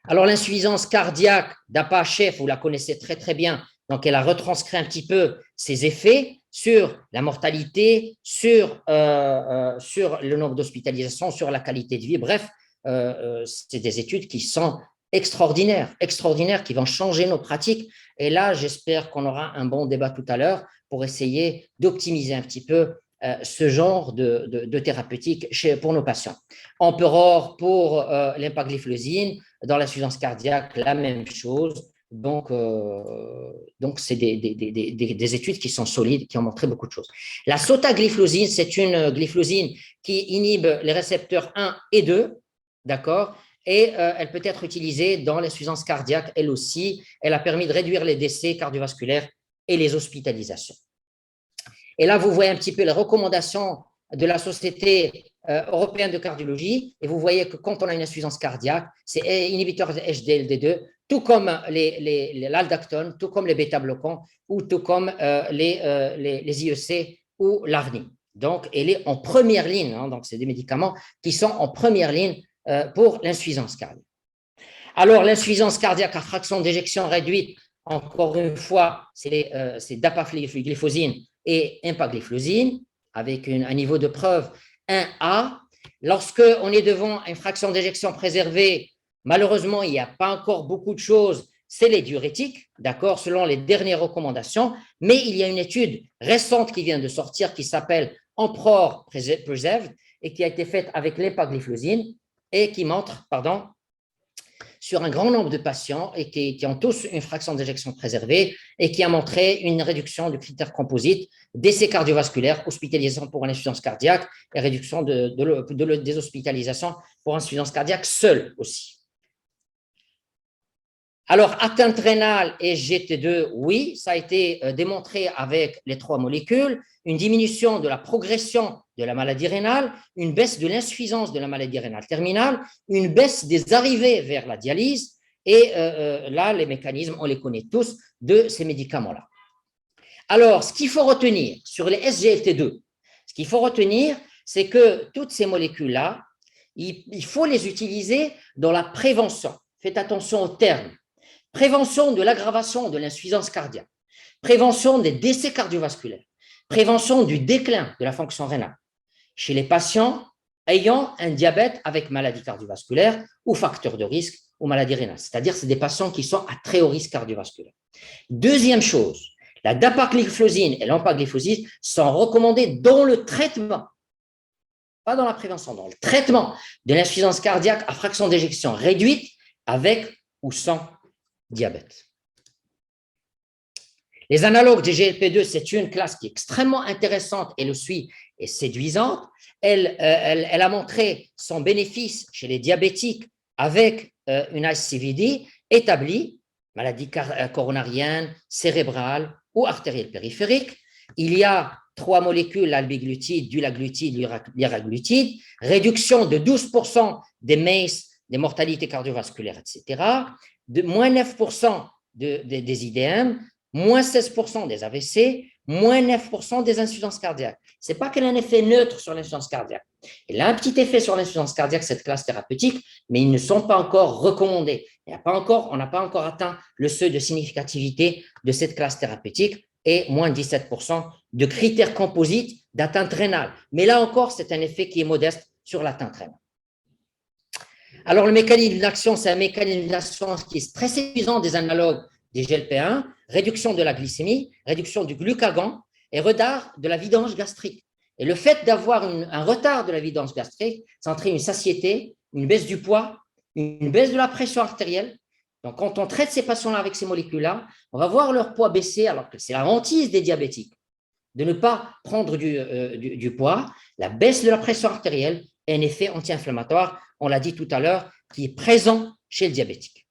Alors, l'insuffisance cardiaque d'APA-HF, vous la connaissez très très bien, donc elle a retranscrit un petit peu ses effets sur la mortalité, sur le nombre d'hospitalisations, sur la qualité de vie. Bref, c'est des études qui sont extraordinaires, qui vont changer nos pratiques. Et là, j'espère qu'on aura un bon débat tout à l'heure pour essayer d'optimiser un petit peu ce genre de thérapeutique pour nos patients. Emperor pour l'empagliflozine, dans l'insuffisance cardiaque, la même chose. Donc c'est des études qui sont solides, qui ont montré beaucoup de choses. La sotagliflozine, c'est une glyphosine qui inhibe les récepteurs 1 et 2, d'accord, et elle peut être utilisée dans l'insuffisance cardiaque, elle aussi. Elle a permis de réduire les décès cardiovasculaires et les hospitalisations. Et là, vous voyez un petit peu les recommandations de la Société européenne de cardiologie, et vous voyez que quand on a une insuffisance cardiaque, c'est inhibiteur de HDLD2, tout comme l'aldactone, tout comme les bêta-bloquants, ou tout comme les IEC ou l'ARNI. Donc, elle est en première ligne, hein, donc c'est des médicaments qui sont en première ligne pour l'insuffisance cardiaque. Alors, l'insuffisance cardiaque à fraction d'éjection réduite, encore une fois, c'est dapagliflozine et empagliflozine, avec un niveau de preuve 1A. Lorsqu'on est devant une fraction d'éjection préservée, malheureusement, il n'y a pas encore beaucoup de choses, c'est les diurétiques, d'accord, selon les dernières recommandations, mais il y a une étude récente qui vient de sortir qui s'appelle Emperor Preserved et qui a été faite avec l'empagliflozine et qui montre, sur un grand nombre de patients et qui ont tous une fraction d'éjection préservée et qui a montré une réduction du critère composite, décès cardiovasculaire, hospitalisation pour une insuffisance cardiaque et réduction des hospitalisations pour insuffisance cardiaque seule aussi. Alors, atteinte rénale et GT2, oui, ça a été démontré avec les 3 molécules, une diminution de la progression de la maladie rénale, une baisse de l'insuffisance de la maladie rénale terminale, une baisse des arrivées vers la dialyse, et là, les mécanismes, on les connaît tous, de ces médicaments-là. Alors, ce qu'il faut retenir sur les SGLT2, ce qu'il faut retenir, c'est que toutes ces molécules-là, il faut les utiliser dans la prévention. Faites attention aux termes. Prévention de l'aggravation de l'insuffisance cardiaque, prévention des décès cardiovasculaires, prévention du déclin de la fonction rénale chez les patients ayant un diabète avec maladie cardiovasculaire ou facteur de risque ou maladie rénale, c'est-à-dire c'est des patients qui sont à très haut risque cardiovasculaire. Deuxième chose, la dapagliflozine et l'empagliflozine sont recommandées dans le traitement, pas dans la prévention, dans le traitement de l'insuffisance cardiaque à fraction d'éjection réduite avec ou sans diabète. Les analogues des GLP2, c'est une classe qui est extrêmement intéressante et le suit est séduisante. Elle a montré son bénéfice chez les diabétiques avec une ASCVD établie, maladie coronarienne, cérébrale ou artérielle périphérique. Il y a 3 molécules, l'albiglutide, dulaglutide, liraglutide, réduction de 12% des MACE, des mortalités cardiovasculaires, etc., de moins 9% des IDM, moins 16% des AVC, moins 9% des insuffisances cardiaques. Ce n'est pas qu'elle a un effet neutre sur l'insuffisance cardiaque. Elle a un petit effet sur l'insuffisance cardiaque, cette classe thérapeutique, mais ils ne sont pas encore recommandés. On n'a pas encore atteint le seuil de significativité de cette classe thérapeutique et moins 17% de critères composites d'atteinte rénale. Mais là encore, c'est un effet qui est modeste sur l'atteinte rénale. Alors, le mécanisme d'action, c'est un mécanisme d'action qui est très séduisant des analogues des GLP1, réduction de la glycémie, réduction du glucagon et retard de la vidange gastrique. Et le fait d'avoir un retard de la vidange gastrique, ça entraîne une satiété, une baisse du poids, une baisse de la pression artérielle. Donc, quand on traite ces patients-là avec ces molécules-là, on va voir leur poids baisser, alors que c'est la hantise des diabétiques, de ne pas prendre du poids. La baisse de la pression artérielle est un effet anti-inflammatoire, on l'a dit tout à l'heure, qui est présent chez le diabétique.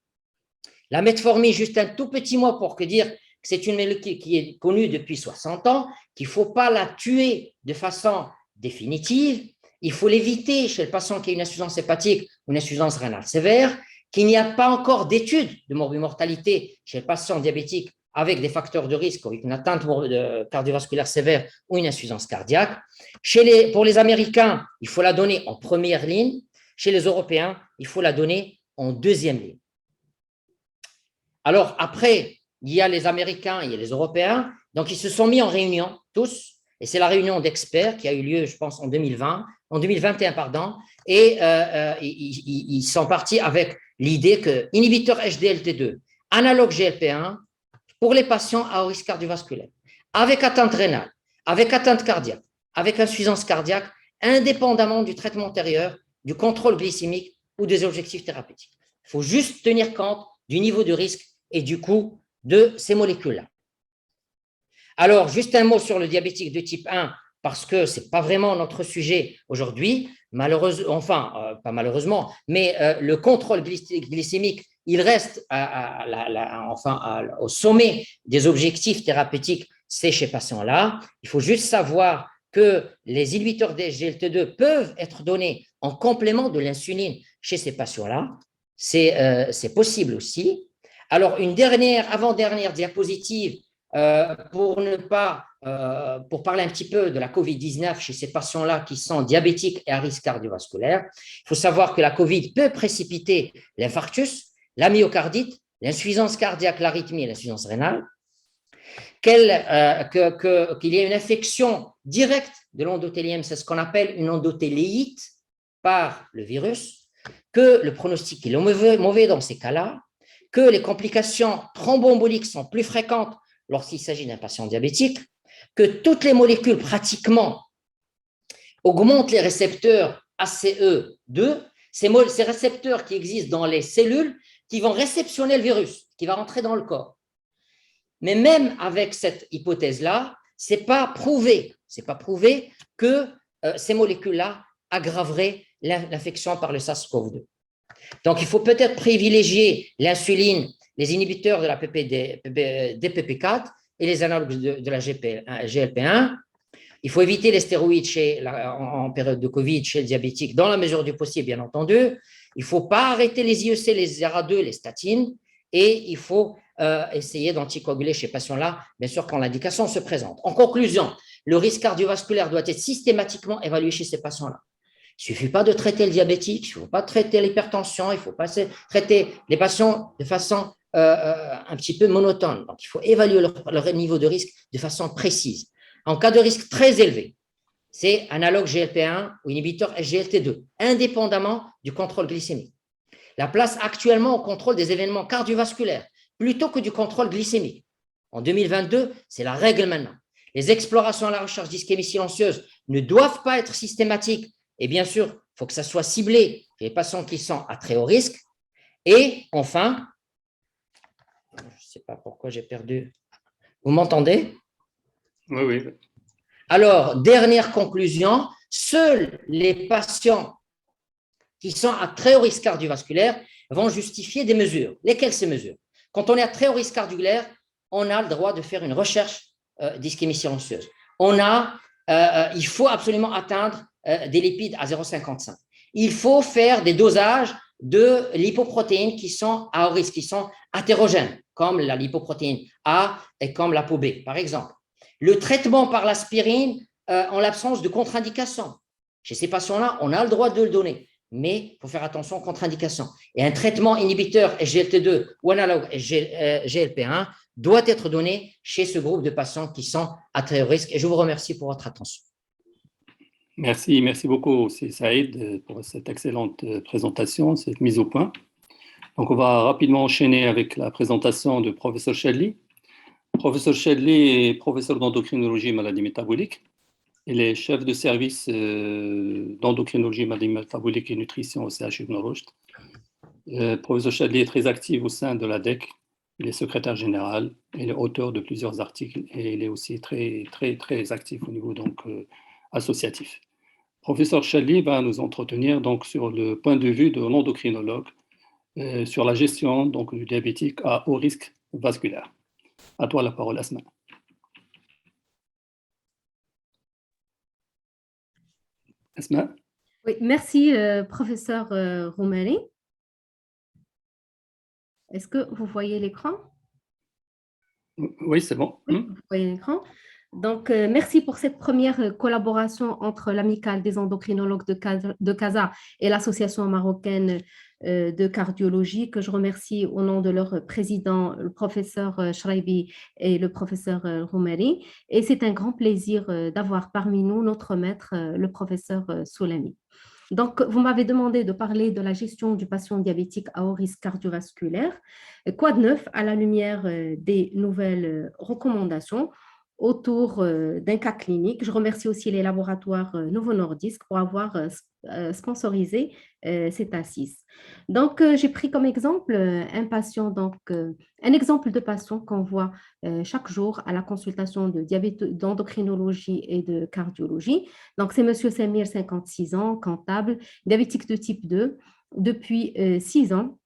La metformine, juste un tout petit mot pour dire que c'est une molécule qui est connue depuis 60 ans, qu'il ne faut pas la tuer de façon définitive. Il faut l'éviter chez le patient qui a une insuffisance hépatique ou une insuffisance rénale sévère, qu'il n'y a pas encore d'études de morbimortalité chez le patient diabétique avec des facteurs de risque, avec une atteinte cardiovasculaire sévère ou une insuffisance cardiaque. Pour les Américains, il faut la donner en première ligne. Chez les Européens, il faut la donner en deuxième ligne. Alors, après, il y a les Américains, il y a les Européens. Donc, ils se sont mis en réunion, tous, et c'est la réunion d'experts qui a eu lieu, je pense, en 2021, pardon, et ils sont partis avec l'idée que inhibiteur SGLT2, analogue GLP1, pour les patients à haut risque cardiovasculaire, avec atteinte rénale, avec atteinte cardiaque, avec insuffisance cardiaque, indépendamment du traitement antérieur, du contrôle glycémique ou des objectifs thérapeutiques. Il faut juste tenir compte du niveau de risque et du coût de ces molécules-là. Alors, juste un mot sur le diabétique de type 1, parce que ce n'est pas vraiment notre sujet aujourd'hui, malheureusement, enfin, pas malheureusement, mais le contrôle glycémique, il reste au sommet des objectifs thérapeutiques, c'est chez ces patients-là. Il faut juste savoir que les inhibiteurs des SGLT2 peuvent être donnés en complément de l'insuline chez ces patients-là. C'est possible aussi. Alors, une avant-dernière diapositive pour parler un petit peu de la COVID-19 chez ces patients-là qui sont diabétiques et à risque cardiovasculaire. Il faut savoir que la COVID peut précipiter l'infarctus, la myocardite, l'insuffisance cardiaque, l'arythmie et l'insuffisance rénale, qu'il y a une infection directe de l'endothélium, c'est ce qu'on appelle une endothéléite par le virus, que le pronostic est mauvais dans ces cas-là, que les complications thromboemboliques sont plus fréquentes lorsqu'il s'agit d'un patient diabétique, que toutes les molécules pratiquement augmentent les récepteurs ACE2, ces récepteurs qui existent dans les cellules qui vont réceptionner le virus, qui va rentrer dans le corps. Mais même avec cette hypothèse-là, ce n'est pas prouvé que ces molécules-là aggraveraient l'infection par le SARS-CoV-2. Donc, il faut peut-être privilégier l'insuline, les inhibiteurs de la DPP4 et les analogues de la GLP1. Il faut éviter les stéroïdes en période de Covid chez le diabétique, dans la mesure du possible, bien entendu. Il ne faut pas arrêter les IEC, les ARA2, les statines, et il faut essayer d'anticoaguler chez ces patients-là, bien sûr, quand l'indication se présente. En conclusion, le risque cardiovasculaire doit être systématiquement évalué chez ces patients-là. Il ne suffit pas de traiter le diabétique, il ne faut pas traiter l'hypertension, il ne faut pas traiter les patients de façon un petit peu monotone. Donc, il faut évaluer leur niveau de risque de façon précise. En cas de risque très élevé, c'est analogue GLP1 ou inhibiteur SGLT2, indépendamment du contrôle glycémique. La place actuellement au contrôle des événements cardiovasculaires plutôt que du contrôle glycémique. En 2022, c'est la règle maintenant. Les explorations à la recherche d'ischémie silencieuse ne doivent pas être systématiques. Et bien sûr, il faut que ça soit ciblé chez les patients qui sont à très haut risque. Et enfin, je ne sais pas pourquoi j'ai perdu. Vous m'entendez? Oui, oui. Alors, dernière conclusion, seuls les patients qui sont à très haut risque cardiovasculaire vont justifier des mesures. Lesquelles ces mesures? Quand on est à très haut risque cardiovasculaire, on a le droit de faire une recherche d'ischémie silencieuse. Il faut absolument atteindre des lipides à 0,55. Il faut faire des dosages de lipoprotéines qui sont à haut risque, qui sont hétérogènes, comme la lipoprotéine A et comme l'ApoB, par exemple. Le traitement par l'aspirine en l'absence de contre-indication. Chez ces patients-là, on a le droit de le donner, mais il faut faire attention aux contre-indications. Et un traitement inhibiteur SGLT2 ou analogue GLP1 doit être donné chez ce groupe de patients qui sont à très haut risque. Et je vous remercie pour votre attention. Merci beaucoup, Saïd, pour cette excellente présentation, cette mise au point. Donc, on va rapidement enchaîner avec la présentation du professeur Chadli. Professeur Chadli est professeur d'endocrinologie et maladies métaboliques. Il est chef de service d'endocrinologie, maladies métaboliques et nutrition au CHU de Norost. Professeur Chadli est très actif au sein de l'ADEC. Il est secrétaire général, il est auteur de plusieurs articles et il est aussi très, très, très actif au niveau donc, associatif. Professeur Chadli va nous entretenir donc, sur le point de vue de l'endocrinologue sur la gestion donc, du diabétique à haut risque vasculaire. À toi la parole, Asma. Asma. Oui, merci, professeur Roumari. Est-ce que vous voyez l'écran? Oui, c'est bon. Oui, vous voyez l'écran. Donc, merci pour cette première collaboration entre l'Amicale des endocrinologues de Casa et l'Association marocaine de cardiologie, que je remercie au nom de leur président, le professeur Shraibi et le professeur Roumari. Et c'est un grand plaisir d'avoir parmi nous notre maître, le professeur Soulami. Donc, vous m'avez demandé de parler de la gestion du patient diabétique à haut risque cardiovasculaire. Quoi de neuf à la lumière des nouvelles recommandations autour d'un cas clinique? Je remercie aussi les laboratoires Novo Nordisk pour avoir sponsorisé cette assise. Donc, j'ai pris comme exemple un patient, un exemple de patient qu'on voit chaque jour à la consultation de d'endocrinologie et de cardiologie. Donc, c'est M. Samir, 56 ans, comptable, diabétique de type 2 depuis 6 ans.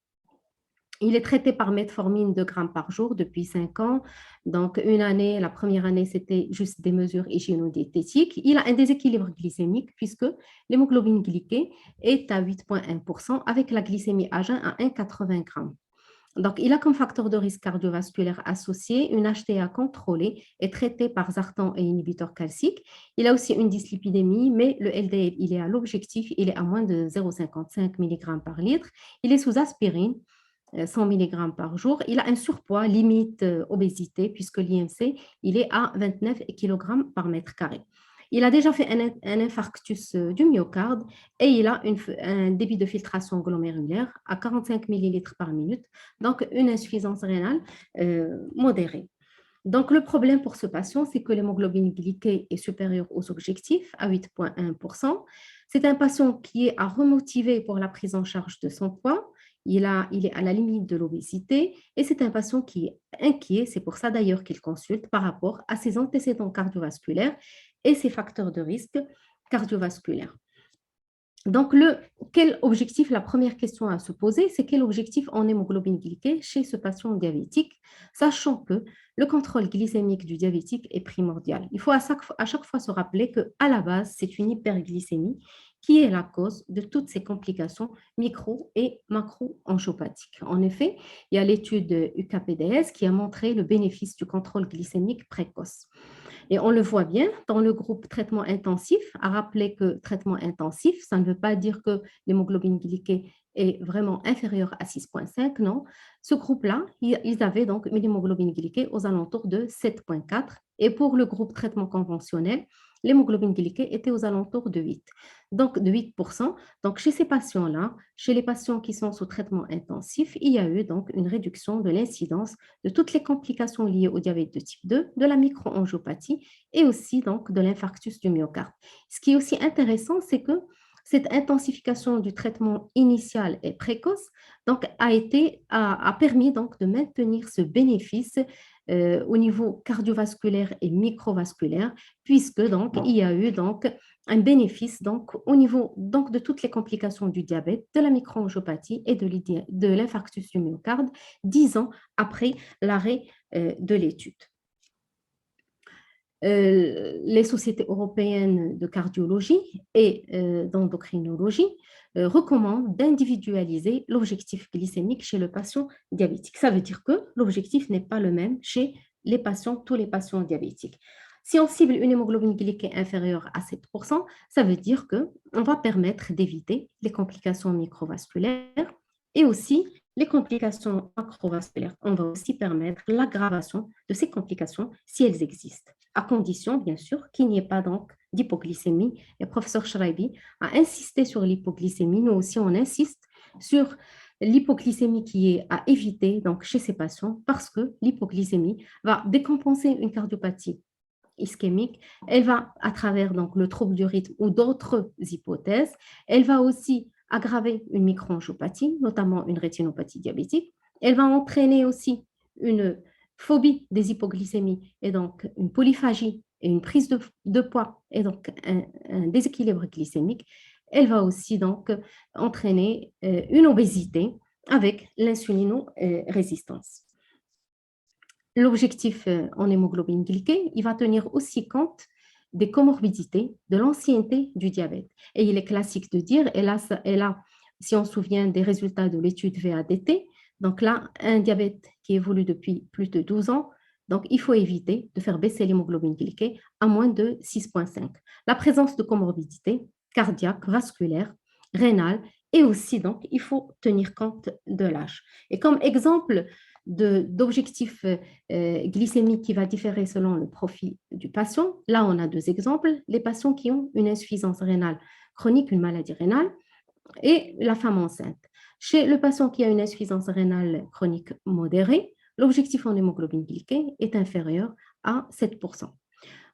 Il est traité par metformine 2 grammes par jour depuis 5 ans. Donc, une année, la première année, c'était juste des mesures hygiéno-diététiques. Il a un déséquilibre glycémique puisque l'hémoglobine glyquée est à 8,1% avec la glycémie à jeun à 1,80 g. Donc, il a comme facteur de risque cardiovasculaire associé une HTA contrôlée et traitée par Zartan et inhibiteur calcique. Il a aussi une dyslipidémie, mais le LDL, il est à l'objectif, il est à moins de 0,55 mg par litre. Il est sous aspirine, 100 mg par jour. Il a un surpoids limite obésité puisque l'IMC, il est à 29 kg par mètre carré. Il a déjà fait un infarctus du myocarde et il a un débit de filtration glomérulaire à 45 ml par minute, donc une insuffisance rénale modérée. Donc, le problème pour ce patient, c'est que l'hémoglobine glyquée est supérieure aux objectifs à 8,1%. C'est un patient qui est à remotiver pour la prise en charge de son poids. Il est à la limite de l'obésité et c'est un patient qui est inquiet. C'est pour ça d'ailleurs qu'il consulte par rapport à ses antécédents cardiovasculaires et ses facteurs de risque cardiovasculaires. Donc, quel objectif, la première question à se poser, c'est quel objectif en hémoglobine glyquée chez ce patient diabétique, sachant que le contrôle glycémique du diabétique est primordial. Il faut à chaque fois se rappeler qu'à la base, c'est une hyperglycémie qui est la cause de toutes ces complications micro- et macro-angiopathiques. En effet, il y a l'étude UKPDS qui a montré le bénéfice du contrôle glycémique précoce. Et on le voit bien dans le groupe traitement intensif, à rappeler que traitement intensif, ça ne veut pas dire que l'hémoglobine glyquée est vraiment inférieure à 6,5, non. Ce groupe-là, ils avaient donc une hémoglobine glyquée aux alentours de 7,4 et pour le groupe traitement conventionnel, l'hémoglobine glyquée était aux alentours de 8, donc de 8%. Donc, chez ces patients-là, chez les patients qui sont sous traitement intensif, il y a eu donc une réduction de l'incidence de toutes les complications liées au diabète de type 2, de la microangiopathie et aussi donc de l'infarctus du myocarde. Ce qui est aussi intéressant, c'est que cette intensification du traitement initial et précoce donc, a permis donc, de maintenir ce bénéfice au niveau cardiovasculaire et microvasculaire, puisque donc, il y a eu donc, un bénéfice donc, au niveau donc, de toutes les complications du diabète, de la microangiopathie et de l'infarctus du myocarde 10 ans après l'arrêt de l'étude. Les sociétés européennes de cardiologie et d'endocrinologie recommandent d'individualiser l'objectif glycémique chez le patient diabétique. Ça veut dire que l'objectif n'est pas le même chez les patients, tous les patients diabétiques. Si on cible une hémoglobine glyquée inférieure à 7%, ça veut dire qu'on va permettre d'éviter les complications microvasculaires et aussi les complications macrovasculaires. On va aussi permettre l'aggravation de ces complications si elles existent, à condition, bien sûr, qu'il n'y ait pas donc d'hypoglycémie. Le professeur Shraibi a insisté sur l'hypoglycémie. Nous aussi, on insiste sur l'hypoglycémie qui est à éviter donc, chez ces patients parce que l'hypoglycémie va décompenser une cardiopathie ischémique. Elle va, à travers donc, le trouble du rythme ou d'autres hypothèses, elle va aussi aggraver une microangiopathie, notamment une rétinopathie diabétique. Elle va entraîner aussi une phobie des hypoglycémies et donc une polyphagie et une prise de poids et donc un déséquilibre glycémique. Elle va aussi donc entraîner une obésité avec l'insulinorésistance. L'objectif en hémoglobine glyquée, il va tenir aussi compte des comorbidités, de l'ancienneté du diabète. Et il est classique de dire, et là, si on se souvient des résultats de l'étude VADT, donc là, un diabète qui évolue depuis plus de 12 ans, donc il faut éviter de faire baisser l'hémoglobine glyquée à moins de 6,5. La présence de comorbidités cardiaques, vasculaires, rénales, et aussi, donc, il faut tenir compte de l'âge. Et comme exemple d'objectif glycémique qui va différer selon le profil du patient, là, on a deux exemples. Les patients qui ont une insuffisance rénale chronique, une maladie rénale, et la femme enceinte. Chez le patient qui a une insuffisance rénale chronique modérée, l'objectif en hémoglobine glyquée est inférieur à 7%.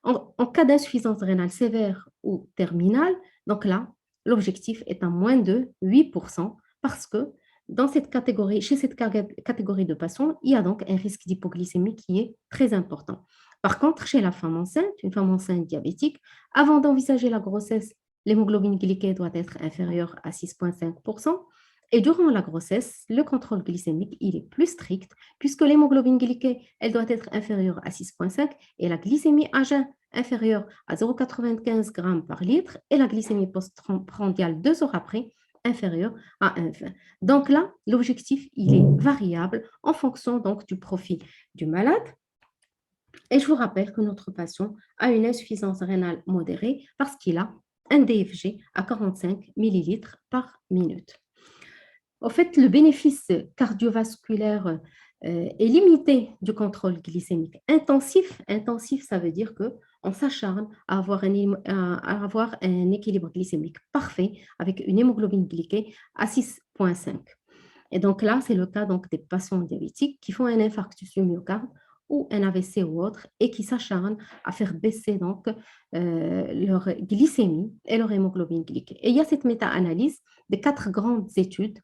En cas d'insuffisance rénale sévère ou terminale, donc là, l'objectif est à moins de 8% parce que dans cette catégorie, chez cette catégorie de patients, il y a donc un risque d'hypoglycémie qui est très important. Par contre, chez la femme enceinte, une femme enceinte diabétique, avant d'envisager la grossesse, l'hémoglobine glyquée doit être inférieure à 6,5%. Et durant la grossesse, le contrôle glycémique, il est plus strict puisque l'hémoglobine glyquée, elle doit être inférieure à 6,5 et la glycémie à jeun inférieure à 0,95 g par litre et la glycémie postprandiale 2 heures après inférieure à 1,20. Donc là, l'objectif, il est variable en fonction donc du profil du malade. Et je vous rappelle que notre patient a une insuffisance rénale modérée parce qu'il a un DFG à 45 ml par minute. En fait, le bénéfice cardiovasculaire est limité du contrôle glycémique. Intensif, ça veut dire qu'on s'acharne à avoir un équilibre glycémique parfait avec une hémoglobine glyquée à 6,5. Et donc là, c'est le cas donc, des patients diabétiques qui font un infarctus du myocarde ou un AVC ou autre et qui s'acharnent à faire baisser donc, leur glycémie et leur hémoglobine glyquée. Et il y a cette méta-analyse des 4 grandes études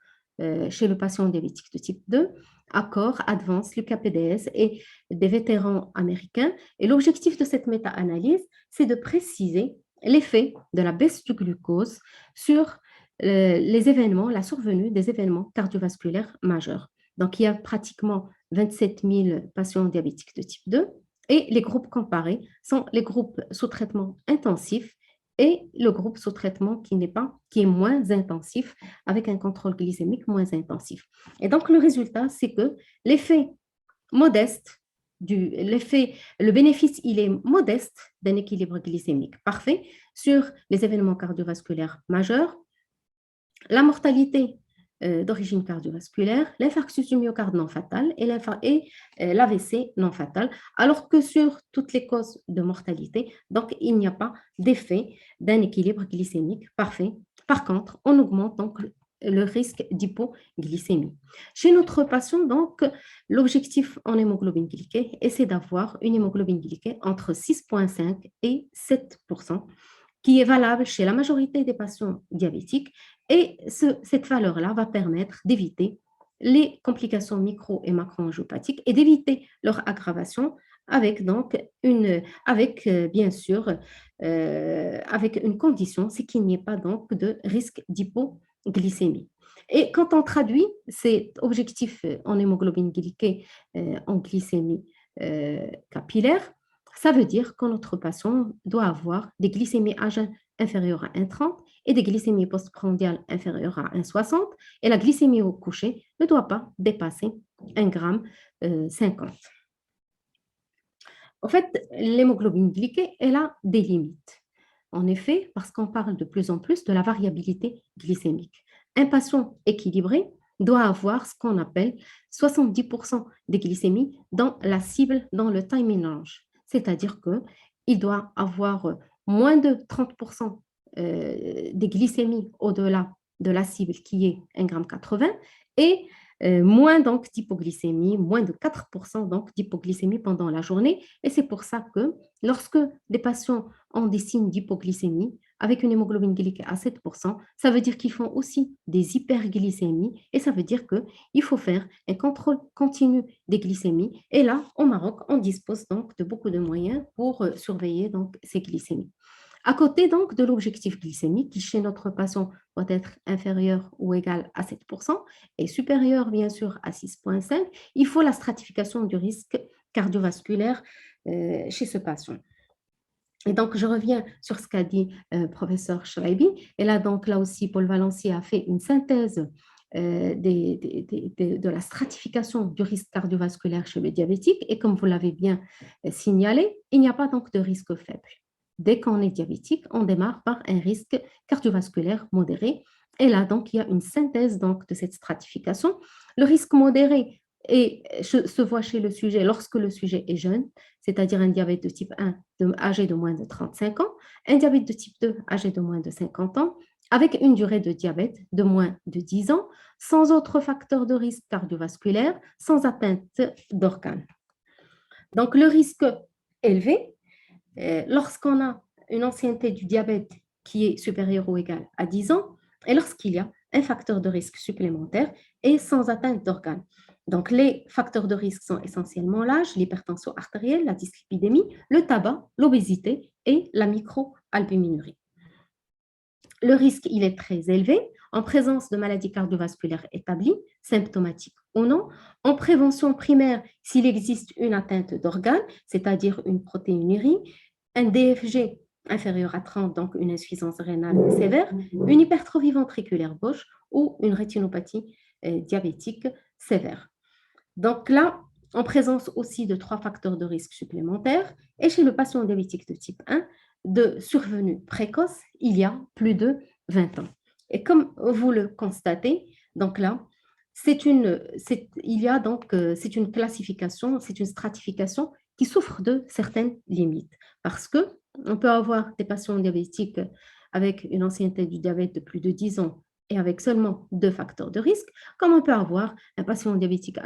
chez le patient diabétique de type 2, Accor, Advance, LUCA-PDS et des vétérans américains. Et l'objectif de cette méta-analyse, c'est de préciser l'effet de la baisse du glucose sur les événements, la survenue des événements cardiovasculaires majeurs. Donc, il y a pratiquement 27 000 patients diabétiques de type 2 et les groupes comparés sont les groupes sous traitement intensif et le groupe sous traitement qui est moins intensif, avec un contrôle glycémique moins intensif. Et donc, le résultat, c'est que l'effet modeste, le bénéfice, il est modeste d'un équilibre glycémique parfait sur les événements cardiovasculaires majeurs, la mortalité d'origine cardiovasculaire, l'infarctus du myocarde non fatal et l'AVC non fatal, alors que sur toutes les causes de mortalité, donc il n'y a pas d'effet d'un équilibre glycémique parfait. Par contre, on augmente donc le risque d'hypoglycémie. Chez notre patient, donc, l'objectif en hémoglobine glyquée, c'est d'avoir une hémoglobine glyquée entre 6,5 et 7%, qui est valable chez la majorité des patients diabétiques. Et cette valeur-là va permettre d'éviter les complications micro- et macroangiopathiques et d'éviter leur aggravation avec bien sûr, avec une condition, c'est qu'il n'y ait pas donc de risque d'hypoglycémie. Et quand on traduit cet objectif en hémoglobine glyquée en glycémie capillaire, ça veut dire que notre patient doit avoir des glycémies à jeun inférieures à 1,30 et des glycémies postprandiales inférieures à 1,60 et la glycémie au coucher ne doit pas dépasser 1,50 g. En fait, l'hémoglobine glyquée, elle a des limites. En effet, parce qu'on parle de plus en plus de la variabilité glycémique. Un patient équilibré doit avoir ce qu'on appelle 70% des glycémies dans la cible, dans le timing range. C'est-à-dire qu'il doit avoir moins de 30% des glycémies au-delà de la cible qui est 1,80 g et moins donc d'hypoglycémie, moins de 4% donc d'hypoglycémie pendant la journée. Et c'est pour ça que lorsque des patients ont des signes d'hypoglycémie avec une hémoglobine glycée à 7%, ça veut dire qu'ils font aussi des hyperglycémies et ça veut dire qu'il faut faire un contrôle continu des glycémies. Et là, au Maroc, on dispose donc de beaucoup de moyens pour surveiller donc ces glycémies. À côté donc de l'objectif glycémique qui chez notre patient doit être inférieur ou égal à 7% et supérieur bien sûr à 6,5, il faut la stratification du risque cardiovasculaire chez ce patient. Et donc, je reviens sur ce qu'a dit professeur Shraibi. Et là, donc, là aussi, Paul Valency a fait une synthèse de la stratification du risque cardiovasculaire chez le diabétique. Et comme vous l'avez bien signalé, il n'y a pas donc de risque faible. Dès qu'on est diabétique, on démarre par un risque cardiovasculaire modéré. Et là, donc, il y a une synthèse donc, de cette stratification. Le risque modéré se voit chez le sujet lorsque le sujet est jeune, c'est-à-dire un diabète de type 1 âgé de moins de 35 ans, un diabète de type 2 âgé de moins de 50 ans, avec une durée de diabète de moins de 10 ans, sans autre facteur de risque cardiovasculaire, sans atteinte d'organes. Donc, le risque élevé, lorsqu'on a une ancienneté du diabète qui est supérieure ou égale à 10 ans, et lorsqu'il y a un facteur de risque supplémentaire et sans atteinte d'organes. Donc, les facteurs de risque sont essentiellement l'âge, l'hypertension artérielle, la dyslipidémie, le tabac, l'obésité et la microalbuminurie. Le risque, il est très élevé en présence de maladies cardiovasculaires établies, symptomatiques ou non, en prévention primaire s'il existe une atteinte d'organes, c'est-à-dire une protéinurie, un DFG inférieur à 30, donc une insuffisance rénale sévère, une hypertrophie ventriculaire gauche ou une rétinopathie diabétique sévère. Donc là, en présence aussi de 3 facteurs de risque supplémentaires, et chez le patient diabétique de type 1, de survenue précoce, il y a plus de 20 ans. Et comme vous le constatez, donc là, c'est une classification, c'est une stratification qui souffre de certaines limites. Parce qu'on peut avoir des patients diabétiques avec une ancienneté du diabète de plus de 10 ans et avec seulement 2 facteurs de risque, comme on peut avoir un patient diabétique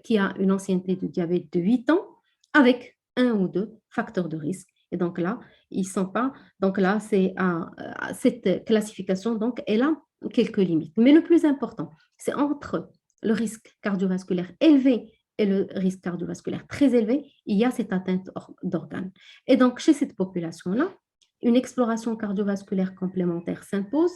qui a une ancienneté de diabète de 8 ans avec 1 ou 2 facteurs de risque. Et donc là, ils sont pas. Donc là, cette classification, donc, elle a quelques limites. Mais le plus important, c'est entre le risque cardiovasculaire élevé et le risque cardiovasculaire très élevé, il y a cette atteinte d'organes. Et donc, chez cette population-là, une exploration cardiovasculaire complémentaire s'impose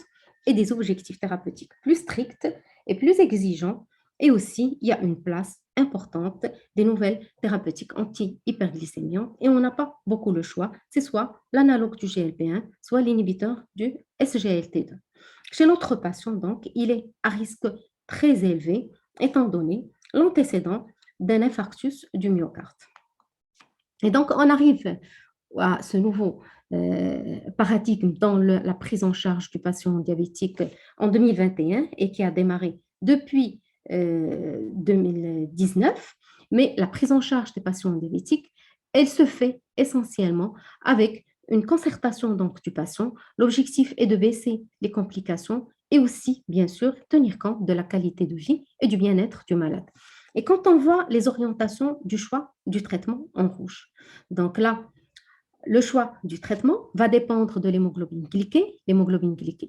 et des objectifs thérapeutiques plus stricts et plus exigeants. Et aussi, il y a une place importante des nouvelles thérapeutiques anti-hyperglycémiants et on n'a pas beaucoup le choix. C'est soit l'analogue du GLP-1, soit l'inhibiteur du SGLT2. Chez notre patient, donc, il est à risque très élevé étant donné l'antécédent d'un infarctus du myocarde. Et donc, on arrive à ce nouveau paradigme dans la prise en charge du patient diabétique en 2021 et qui a démarré depuis 2019, mais la prise en charge des patients diabétiques, elle se fait essentiellement avec une concertation donc du patient. L'objectif est de baisser les complications et aussi, bien sûr, tenir compte de la qualité de vie et du bien-être du malade. Et quand on voit les orientations du choix du traitement en rouge, donc là, le choix du traitement va dépendre de l'hémoglobine glyquée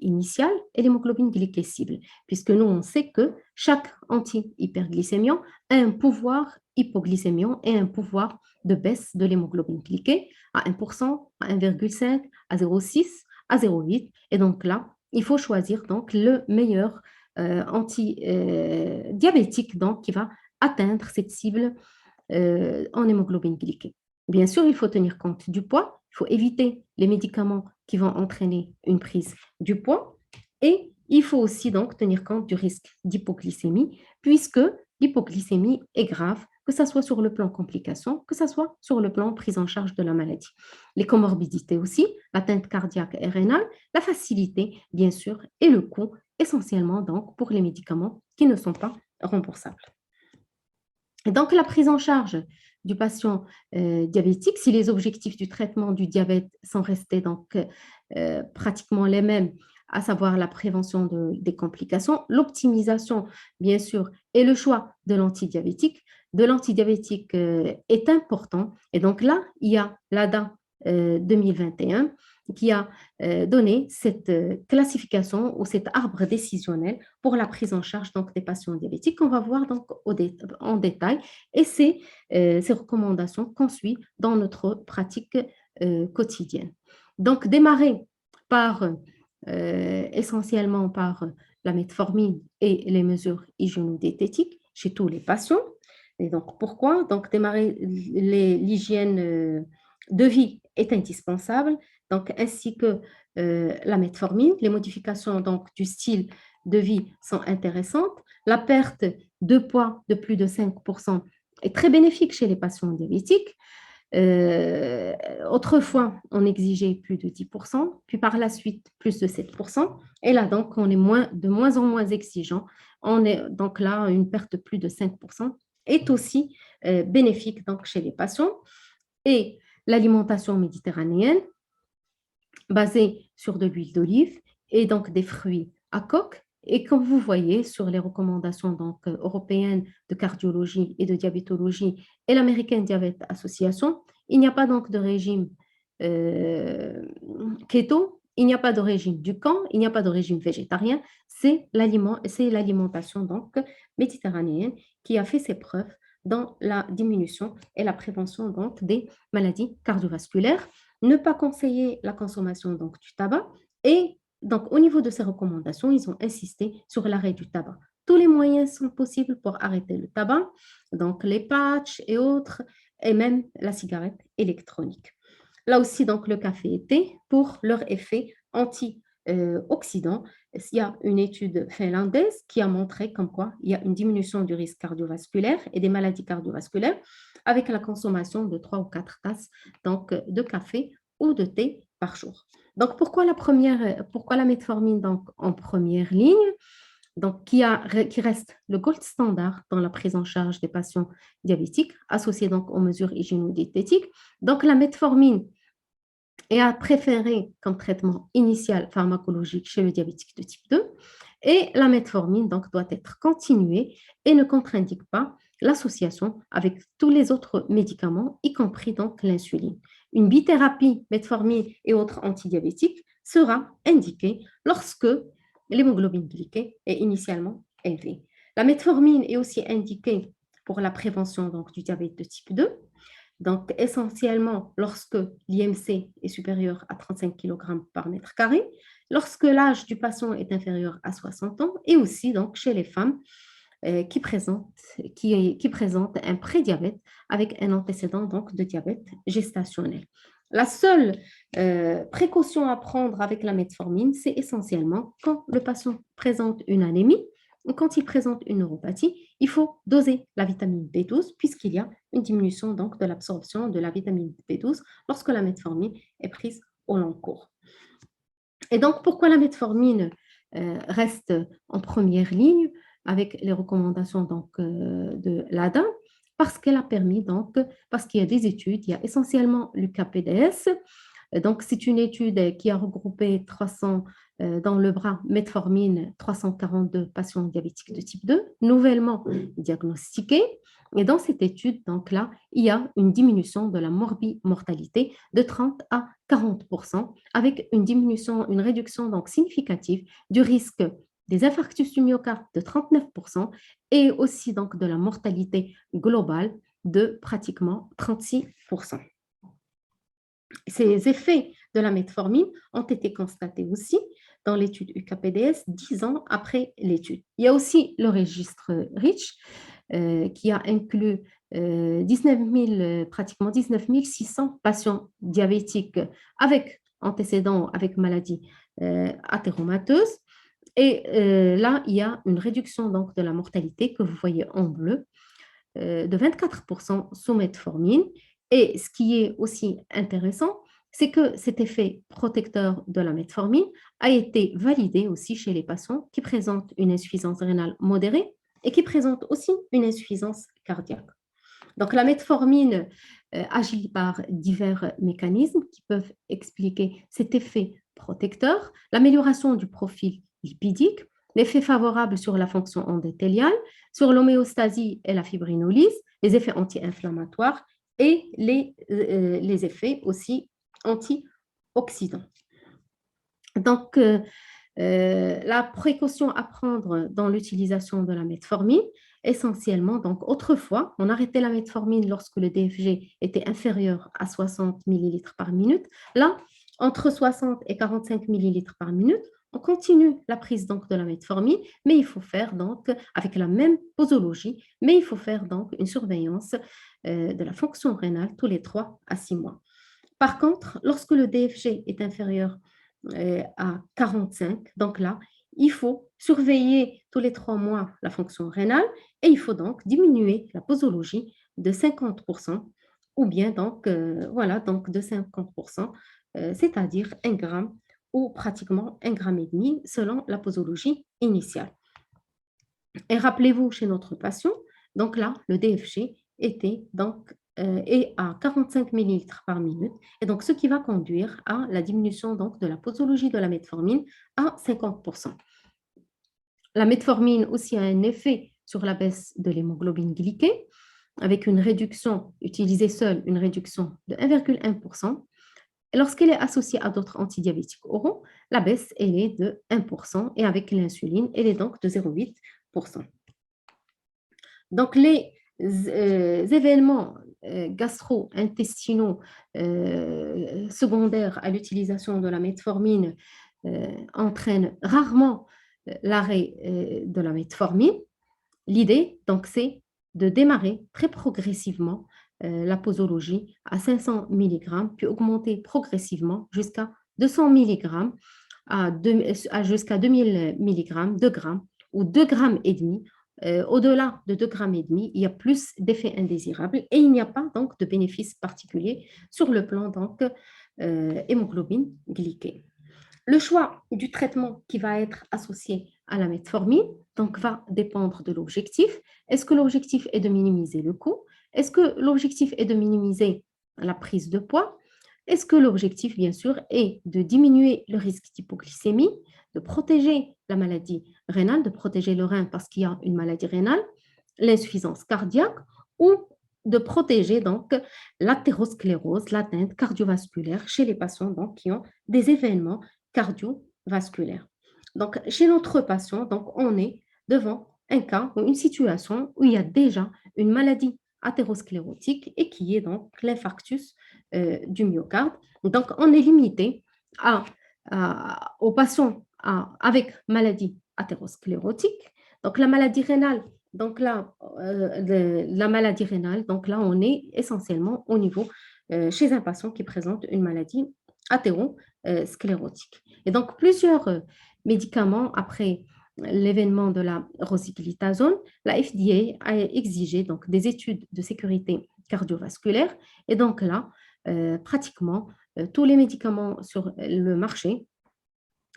initiale et l'hémoglobine glyquée cible, puisque nous, on sait que chaque anti-hyperglycémiant a un pouvoir hypoglycémiant et un pouvoir de baisse de l'hémoglobine glyquée à 1%, à 1,5, à 0,6, à 0,8. Et donc là, il faut choisir donc le meilleur anti-diabétique qui va atteindre cette cible en hémoglobine glyquée. Bien sûr, il faut tenir compte du poids, il faut éviter les médicaments qui vont entraîner une prise du poids et il faut aussi donc tenir compte du risque d'hypoglycémie puisque l'hypoglycémie est grave, que ce soit sur le plan complications, que ce soit sur le plan prise en charge de la maladie. Les comorbidités aussi, l'atteinte cardiaque et rénale, la facilité bien sûr et le coût essentiellement donc pour les médicaments qui ne sont pas remboursables. Et donc la prise en charge du patient diabétique, si les objectifs du traitement du diabète sont restés donc pratiquement les mêmes à savoir la prévention des complications, l'optimisation, bien sûr, et le choix de l'antidiabétique. De l'antidiabétique est important. Et donc là, il y a l'ADA 2021 qui a donné cette classification ou cet arbre décisionnel pour la prise en charge donc, des patients diabétiques qu'on va voir donc, en détail. Et c'est ces recommandations qu'on suit dans notre pratique quotidienne. Donc, démarrer par essentiellement par la metformine et les mesures hygiéno-diététiques chez tous les patients. Et donc, pourquoi? Donc, démarrer l'hygiène de vie est indispensable, donc, ainsi que la metformine. Les modifications donc, du style de vie sont intéressantes. La perte de poids de plus de 5% est très bénéfique chez les patients diabétiques. Autrefois, on exigeait plus de 10%, puis par la suite, plus de 7%. Et là, donc, on est de moins en moins exigeant. On est donc là, une perte de plus de 5% est aussi bénéfique donc, chez les patients. Et l'alimentation méditerranéenne, basée sur de l'huile d'olive et donc des fruits à coque. Et comme vous voyez sur les recommandations donc, européennes de cardiologie et de diabétologie et l'American Diabetes Association, il n'y a pas donc de régime keto, il n'y a pas de régime du camp, il n'y a pas de régime végétarien, c'est l'alimentation donc méditerranéenne qui a fait ses preuves dans la diminution et la prévention donc, des maladies cardiovasculaires. Ne pas conseiller la consommation donc, du tabac et donc, au niveau de ces recommandations, ils ont insisté sur l'arrêt du tabac. Tous les moyens sont possibles pour arrêter le tabac, donc les patchs et autres, et même la cigarette électronique. Là aussi, donc, le café et thé pour leur effet antioxydant. Il y a une étude finlandaise qui a montré comme quoi il y a une diminution du risque cardiovasculaire et des maladies cardiovasculaires avec la consommation de 3 ou 4 tasses donc, de café ou de thé par jour. Donc, pourquoi la metformine donc, en première ligne, donc, qui reste le gold standard dans la prise en charge des patients diabétiques, associé donc aux mesures hygiéno-diététiques. Donc, la metformine est à préférer comme traitement initial pharmacologique chez le diabétique de type 2. Et la metformine donc, doit être continuée et ne contre-indique pas l'association avec tous les autres médicaments, y compris donc l'insuline. Une bithérapie, metformine et autres antidiabétiques sera indiquée lorsque l'hémoglobine glyquée est initialement élevée. La metformine est aussi indiquée pour la prévention donc, du diabète de type 2, donc essentiellement lorsque l'IMC est supérieur à 35 kg par mètre carré, lorsque l'âge du patient est inférieur à 60 ans et aussi donc, chez les femmes qui présentent un prédiabète avec un antécédent donc, de diabète gestationnel. La seule précaution à prendre avec la metformine, c'est essentiellement quand le patient présente une anémie ou quand il présente une neuropathie, il faut doser la vitamine B12 puisqu'il y a une diminution donc, de l'absorption de la vitamine B12 lorsque la metformine est prise au long cours. Et donc, pourquoi la metformine reste en première ligne avec les recommandations donc, de l'ADA? Parce qu'elle a permis, donc, parce qu'il y a des études, il y a essentiellement l'UKPDS. Donc, c'est une étude qui a regroupé 300 dans le bras metformine 342 patients diabétiques de type 2, nouvellement diagnostiqués. Et dans cette étude, donc là, il y a une diminution de la morbimortalité de 30 à 40%, avec une réduction donc significative du risque des infarctus du myocarde de 39% et aussi donc de la mortalité globale de pratiquement 36%. Ces effets de la metformine ont été constatés aussi dans l'étude UKPDS 10 ans après l'étude. Il y a aussi le registre REACH qui a inclus pratiquement 19 600 patients diabétiques avec antécédents, avec maladies athéromateuses. Et là, il y a une réduction donc, de la mortalité que vous voyez en bleu de 24% sous metformine. Et ce qui est aussi intéressant, c'est que cet effet protecteur de la metformine a été validé aussi chez les patients qui présentent une insuffisance rénale modérée et qui présentent aussi une insuffisance cardiaque. Donc, la metformine agit par divers mécanismes qui peuvent expliquer cet effet protecteur, l'amélioration du profil lipidique, l'effet favorable sur la fonction endothéliale, sur l'homéostasie et la fibrinolyse, les effets anti-inflammatoires et les effets aussi antioxydants. Donc, la précaution à prendre dans l'utilisation de la metformine, essentiellement, donc autrefois, on arrêtait la metformine lorsque le DFG était inférieur à 60 ml par minute. Là, entre 60 et 45 ml par minute, on continue la prise donc de la metformine, mais il faut faire donc avec la même posologie, mais il faut faire donc une surveillance de la fonction rénale tous les 3 à 6 mois. Par contre, lorsque le DFG est inférieur à 45, donc là, il faut surveiller tous les 3 mois la fonction rénale et il faut donc diminuer la posologie de 50% ou bien donc, voilà, donc de 50%, c'est-à-dire 1 gramme ou pratiquement 1,5 gramme selon la posologie initiale. Et rappelez-vous, chez notre patient, donc là, le DFG était donc est à 45 ml par minute, et donc ce qui va conduire à la diminution donc, de la posologie de la metformine à 50%. La metformine aussi a un effet sur la baisse de l'hémoglobine glyquée, avec une réduction, utilisée seule, une réduction de 1,1%. Lorsqu'elle est associée à d'autres antidiabétiques oraux, la baisse elle est de 1% et avec l'insuline, elle est donc de 0,8%. Donc, les événements gastro-intestinaux secondaires à l'utilisation de la metformine entraînent rarement l'arrêt de la metformine. L'idée, donc, c'est de démarrer très progressivement la posologie à 500 mg, puis augmenter progressivement jusqu'à 200 mg, jusqu'à 2000 mg, 2 grammes ou 2,5 grammes. Au-delà de 2,5 grammes, il y a plus d'effets indésirables et il n'y a pas donc de bénéfice particulier sur le plan donc hémoglobine glyquée. Le choix du traitement qui va être associé à la metformine donc, va dépendre de l'objectif. Est-ce que l'objectif est de minimiser le coût? Est-ce que l'objectif est de minimiser la prise de poids? Est-ce que l'objectif, bien sûr, est de diminuer le risque d'hypoglycémie, de protéger la maladie rénale, de protéger le rein parce qu'il y a une maladie rénale, l'insuffisance cardiaque ou de protéger donc l'athérosclérose, l'atteinte cardiovasculaire chez les patients donc, qui ont des événements cardiovasculaires. Donc, chez notre patient, donc, on est devant un cas ou une situation où il y a déjà une maladie athérosclérotique et qui est donc l'infarctus du myocarde. Donc, on est limité aux patients avec maladie athérosclérotique. Donc, la maladie rénale, donc là, on est essentiellement au niveau chez un patient qui présente une maladie athérosclérotique. Et donc, plusieurs médicaments après l'événement de la rosiglitazone, la FDA a exigé donc, des études de sécurité cardiovasculaire. Et donc là, pratiquement tous les médicaments sur le marché,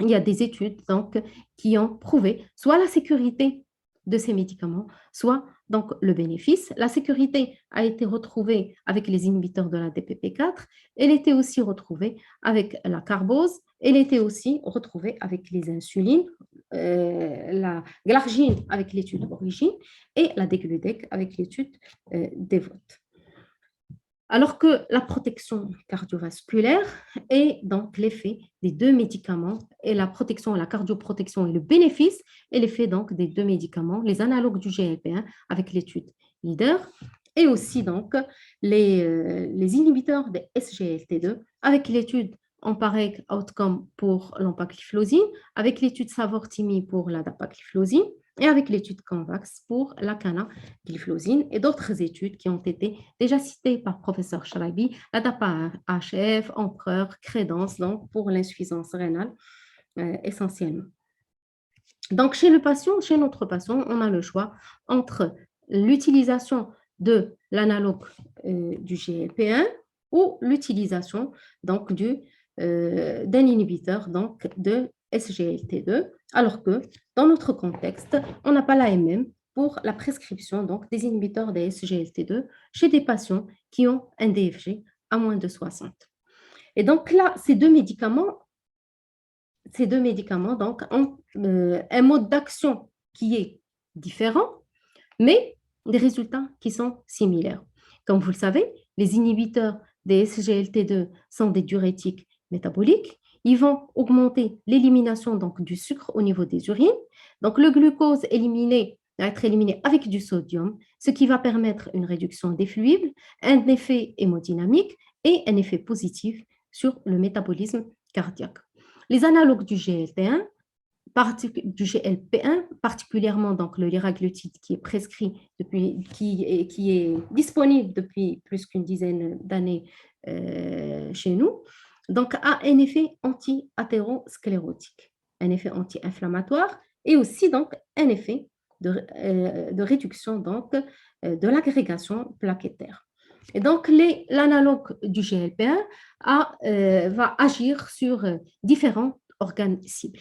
il y a des études donc, qui ont prouvé soit la sécurité de ces médicaments, soit donc le bénéfice. La sécurité a été retrouvée avec les inhibiteurs de la DPP4, elle était aussi retrouvée avec la carbose, elle était aussi retrouvée avec les insulines, la glargine avec l'étude Origine et la degludec avec l'étude Devote. Alors que la protection cardiovasculaire est donc l'effet des deux médicaments et la protection, la cardioprotection et le bénéfice est l'effet donc des deux médicaments, les analogues du GLP-1 avec l'étude LEADER et aussi donc les inhibiteurs des SGLT2 avec l'étude EMPA-REG Outcome pour l'empagliflozine, avec l'étude Savortimi pour la dapagliflozine et avec l'étude Convax pour la canagliflozine et d'autres études qui ont été déjà citées par professeur Chalabi, la DAPA-HF, Empereur, Crédence, donc pour l'insuffisance rénale essentiellement. Donc chez notre patient, on a le choix entre l'utilisation de l'analogue du GLP-1 ou l'utilisation donc d'un inhibiteur donc de SGLT2, alors que dans notre contexte, on n'a pas l'AMM pour la prescription donc, des inhibiteurs des SGLT2 chez des patients qui ont un DFG à moins de 60. Et donc là, ces deux médicaments ces deux médicaments donc, ont un mode d'action qui est différent, mais des résultats qui sont similaires. Comme vous le savez, les inhibiteurs des SGLT2 sont des diurétiques métaboliques. Ils vont augmenter l'élimination donc, du sucre au niveau des urines. Donc, le glucose éliminé va être éliminé avec du sodium, ce qui va permettre une réduction des fluides, un effet hémodynamique et un effet positif sur le métabolisme cardiaque. Les analogues du GLP1, particulièrement donc le liraglutide qui est prescrit depuis, qui est disponible depuis plus qu'une dizaine d'années chez nous, donc a un effet anti-athérosclérotique, un effet anti-inflammatoire et aussi donc un effet de réduction donc, de l'agrégation plaquettaire. Et donc, l'analogue du GLP1 va agir sur différents organes cibles.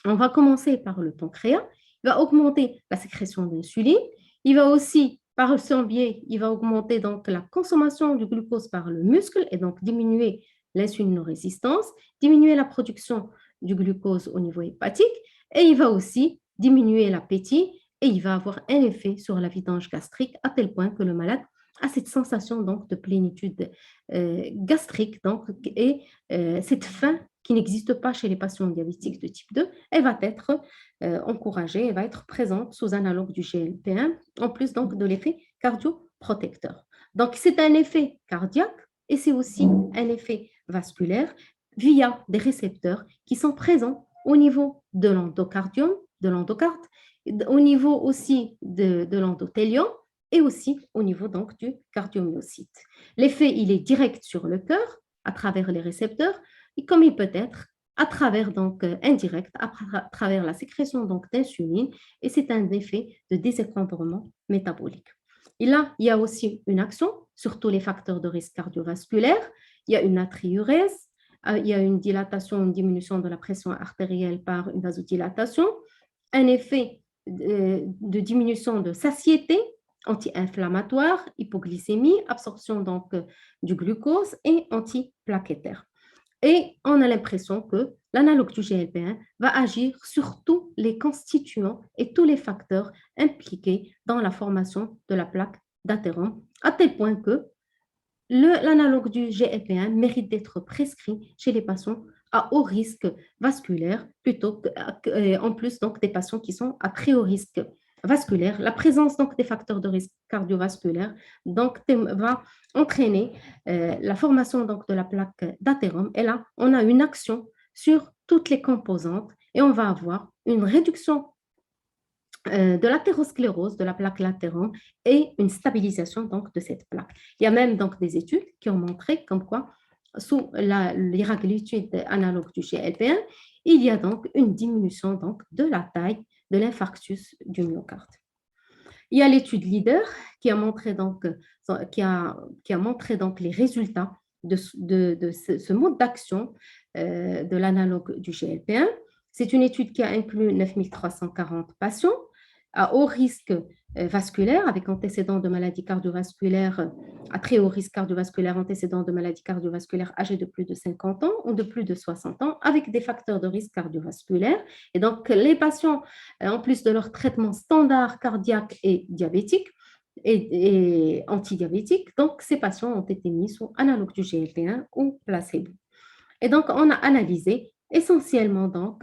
On va commencer par le pancréas. Il va augmenter la sécrétion d'insuline. Il va aussi, par son biais, il va augmenter donc la consommation du glucose par le muscle et donc diminuer l'insulinorésistance, diminuer la production du glucose au niveau hépatique et il va aussi diminuer l'appétit et il va avoir un effet sur la vidange gastrique à tel point que le malade a cette sensation donc, de plénitude gastrique donc, et cette faim qui n'existe pas chez les patients diabétiques de type 2, elle va être encouragée, elle va être présente sous analogue du GLP1, en plus donc de l'effet cardioprotecteur. Donc, c'est un effet cardiaque et c'est aussi un effet vasculaire via des récepteurs qui sont présents au niveau de l'endocardium, de l'endocarde, au niveau aussi de l'endothélium et aussi au niveau donc du cardiomyocyte. L'effet, il est direct sur le cœur à travers les récepteurs, et comme il peut être à travers donc indirect, à travers la sécrétion donc d'insuline, et c'est un effet de désencombrement métabolique. Et là, il y a aussi une action sur tous les facteurs de risque cardiovasculaire. Il y a une natriurèse, il y a une dilatation, une diminution de la pression artérielle par une vasodilatation, un effet de diminution de satiété, anti-inflammatoire, hypoglycémie, absorption donc du glucose et antiplaquettaire. Et on a l'impression que l'analogue du GLP1 va agir sur tous les constituants et tous les facteurs impliqués dans la formation de la plaque d'athérome, à tel point que l'analogue du GLP1 mérite d'être prescrit chez les patients à haut risque vasculaire, plutôt qu'en plus donc, des patients qui sont à très haut risque vasculaire. La présence donc, des facteurs de risque cardiovasculaire donc, va entraîner la formation donc, de la plaque d'athérome. Et là, on a une action sur toutes les composantes et on va avoir une réduction de l'athérosclérose, de la plaque l'athérome et une stabilisation donc, de cette plaque. Il y a même donc, des études qui ont montré comme quoi sous l'iraglutide analogue du GLP1, il y a donc une diminution donc, de la taille de l'infarctus du myocarde. Il y a l'étude LEADER qui a montré donc, les résultats de ce mode d'action de l'analogue du GLP1. C'est une étude qui a inclus 9340 patients à haut risque vasculaire avec antécédents de maladies cardiovasculaires, à très haut risque cardiovasculaire, antécédents de maladies cardiovasculaires âgés de plus de 50 ans ou de plus de 60 ans avec des facteurs de risque cardiovasculaire. Et donc, les patients, en plus de leur traitement standard cardiaque et diabétique, et antidiabétique, donc ces patients ont été mis sous analogue du GLP1 ou placebo. Et donc, on a analysé essentiellement donc,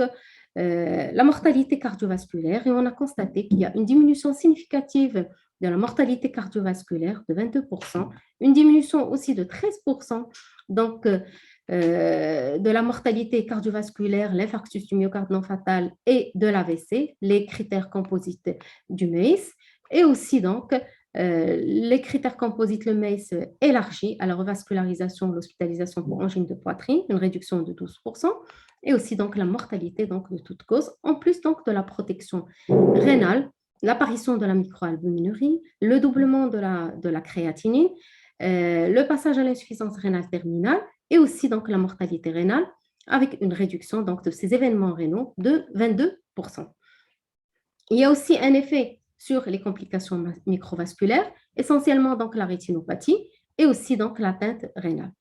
la mortalité cardiovasculaire et on a constaté qu'il y a une diminution significative de la mortalité cardiovasculaire de 22%, une diminution aussi de 13% donc, de la mortalité cardiovasculaire, l'infarctus du myocarde non fatal et de l'AVC, les critères composites du MACE, et aussi donc les critères composites, le MACE élargi à la revascularisation, l'hospitalisation pour angine de poitrine, une réduction de 12%, et aussi donc la mortalité donc, de toute cause, en plus donc de la protection rénale, l'apparition de la microalbuminurie, le doublement de la créatinine, le passage à l'insuffisance rénale terminale, et aussi donc la mortalité rénale, avec une réduction donc, de ces événements rénaux de 22%. Il y a aussi un effet sur les complications microvasculaires, essentiellement donc la rétinopathie et aussi donc l'atteinte rénale.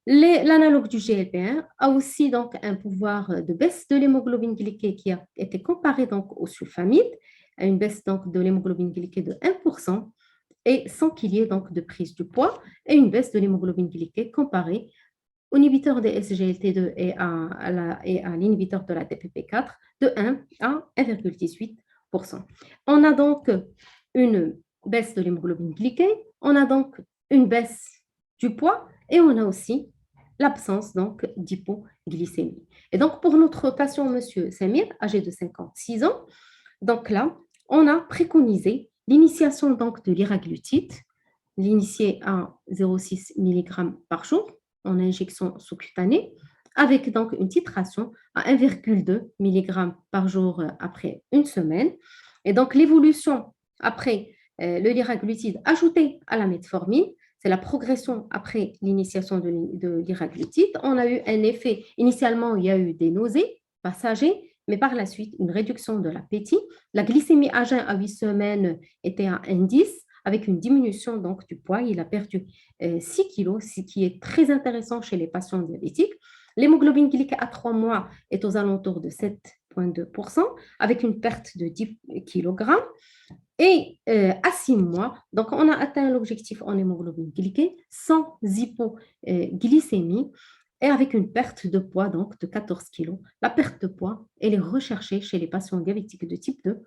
L'analogue du GLP-1 a aussi donc un pouvoir de baisse de l'hémoglobine glyquée qui a été comparé donc au sulfamide, à une baisse donc de l'hémoglobine glyquée de 1% et sans qu'il y ait donc de prise du poids, et une baisse de l'hémoglobine glyquée comparée au inhibiteur des SGLT2 et à l'inhibiteur de la DPP4 de 1 à 1,18%. On a donc une baisse de l'hémoglobine glyquée, on a donc une baisse du poids et on a aussi l'absence donc d'hypoglycémie. Et donc pour notre patient monsieur Samir, âgé de 56 ans, donc là, on a préconisé l'initiation donc de liraglutide, l'initier à 0,6 mg par jour en injection sous-cutanée, avec donc une titration à 1,2 mg par jour après une semaine. Et donc l'évolution après le liraglutide ajouté à la metformine, c'est la progression après l'initiation de liraglutide. On a eu un effet, initialement il y a eu des nausées passagers, mais par la suite une réduction de l'appétit. La glycémie à jeun à 8 semaines était à 1,10 avec une diminution donc du poids. Il a perdu 6 kilos, ce qui est très intéressant chez les patients diabétiques. L'hémoglobine glycée à 3 mois est aux alentours de 7,2% avec une perte de 10 kg. Et à 6 mois, donc on a atteint l'objectif en hémoglobine glycée sans hypoglycémie et avec une perte de poids donc de 14 kg. La perte de poids, elle est recherchée chez les patients diabétiques de type 2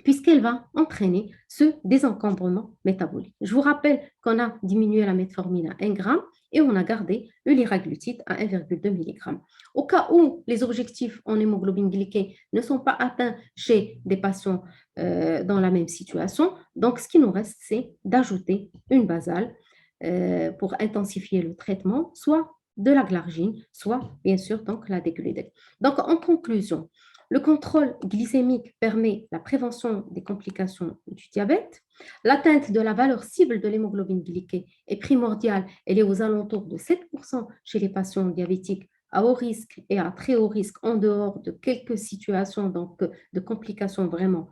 puisqu'elle va entraîner ce désencombrement métabolique. Je vous rappelle qu'on a diminué la metformine à 1 g et on a gardé le liraglutide à 1,2 mg. Au cas où les objectifs en hémoglobine glycée ne sont pas atteints chez des patients dans la même situation, donc ce qui nous reste, c'est d'ajouter une basale pour intensifier le traitement, soit de la glargine, soit bien sûr donc la dégludec. Donc en conclusion, le contrôle glycémique permet la prévention des complications du diabète. L'atteinte de la valeur cible de l'hémoglobine glycée est primordiale. Elle est aux alentours de 7% chez les patients diabétiques à haut risque et à très haut risque en dehors de quelques situations donc, de complications vraiment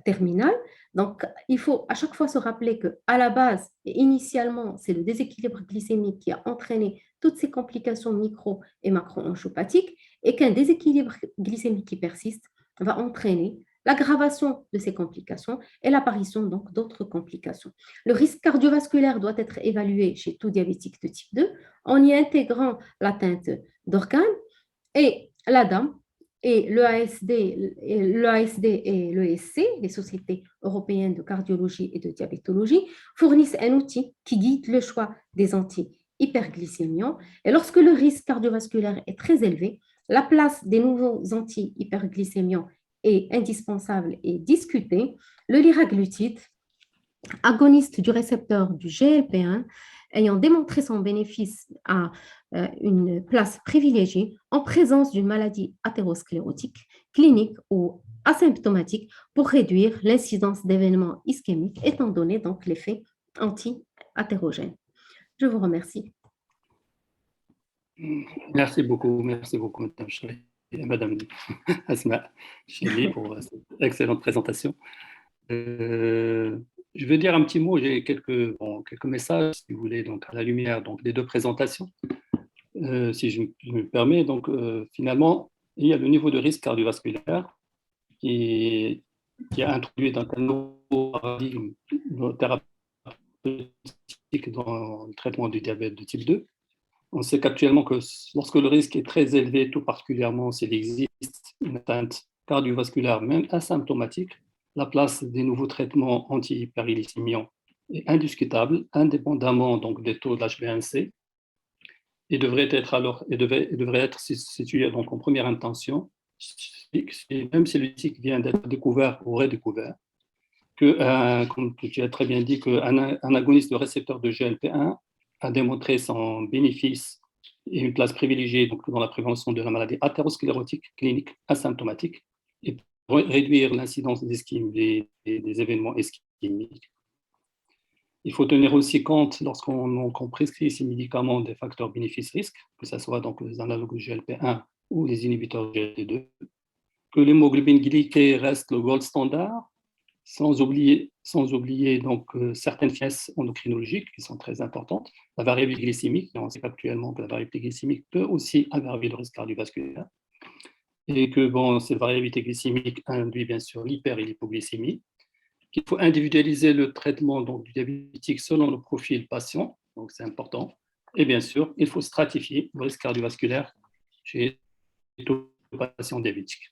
terminales. Donc, il faut à chaque fois se rappeler qu'à la base, et initialement, c'est le déséquilibre glycémique qui a entraîné toutes ces complications micro- et macro-angiopathiques et qu'un déséquilibre glycémique qui persiste va entraîner l'aggravation de ces complications et l'apparition donc d'autres complications. Le risque cardiovasculaire doit être évalué chez tout diabétique de type 2 en y intégrant l'atteinte d'organes et l'ADAM et l'EASD et l'ESC, les sociétés européennes de cardiologie et de diabétologie, fournissent un outil qui guide le choix des anti-hyperglycémiants. Et lorsque le risque cardiovasculaire est très élevé, la place des nouveaux anti-hyperglycémiants est indispensable et discutée. Le liraglutide, agoniste du récepteur du GLP-1, ayant démontré son bénéfice à une place privilégiée en présence d'une maladie athérosclérotique clinique ou asymptomatique pour réduire l'incidence d'événements ischémiques, étant donné donc l'effet anti-athérogène. Je vous remercie. Merci beaucoup, Madame Chali et Madame Asma Chali pour cette excellente présentation. Je vais dire un petit mot, j'ai quelques messages, si vous voulez, donc à la lumière donc, des deux présentations, si je me permets. Donc, finalement, il y a le niveau de risque cardiovasculaire qui a introduit dans un nouveau paradigme thérapeutique dans le traitement du diabète de type 2. On sait qu'actuellement, que lorsque le risque est très élevé, tout particulièrement s'il existe une atteinte cardiovasculaire, même asymptomatique, la place des nouveaux traitements anti-hyperglycémiants est indiscutable, indépendamment donc, des taux d'HbA1c, et devrait être situé donc, en première intention, même si le tic vient d'être découvert ou redécouvert, comme tu as très bien dit, qu'un agoniste de récepteur de GLP-1 a démontré son bénéfice et une place privilégiée donc, dans la prévention de la maladie athérosclérotique clinique asymptomatique et pour réduire l'incidence des événements ischémiques. Il faut tenir aussi compte, lorsqu'on prescrit ces médicaments, des facteurs bénéfices-risques, que ce soit donc les analogues GLP-1 ou les inhibiteurs GLP-2, que l'hémoglobine glycée reste le gold standard. sans oublier donc certaines finesses endocrinologiques qui sont très importantes. La variabilité glycémique, on sait actuellement que la variabilité glycémique peut aussi aggraver le risque cardiovasculaire et que bon, cette variabilité glycémique induit bien sûr l'hyper et l'hypoglycémie, qu'il faut individualiser le traitement donc, du diabétique selon le profil patient, donc c'est important, et bien sûr, il faut stratifier le risque cardiovasculaire chez tous les patients diabétiques.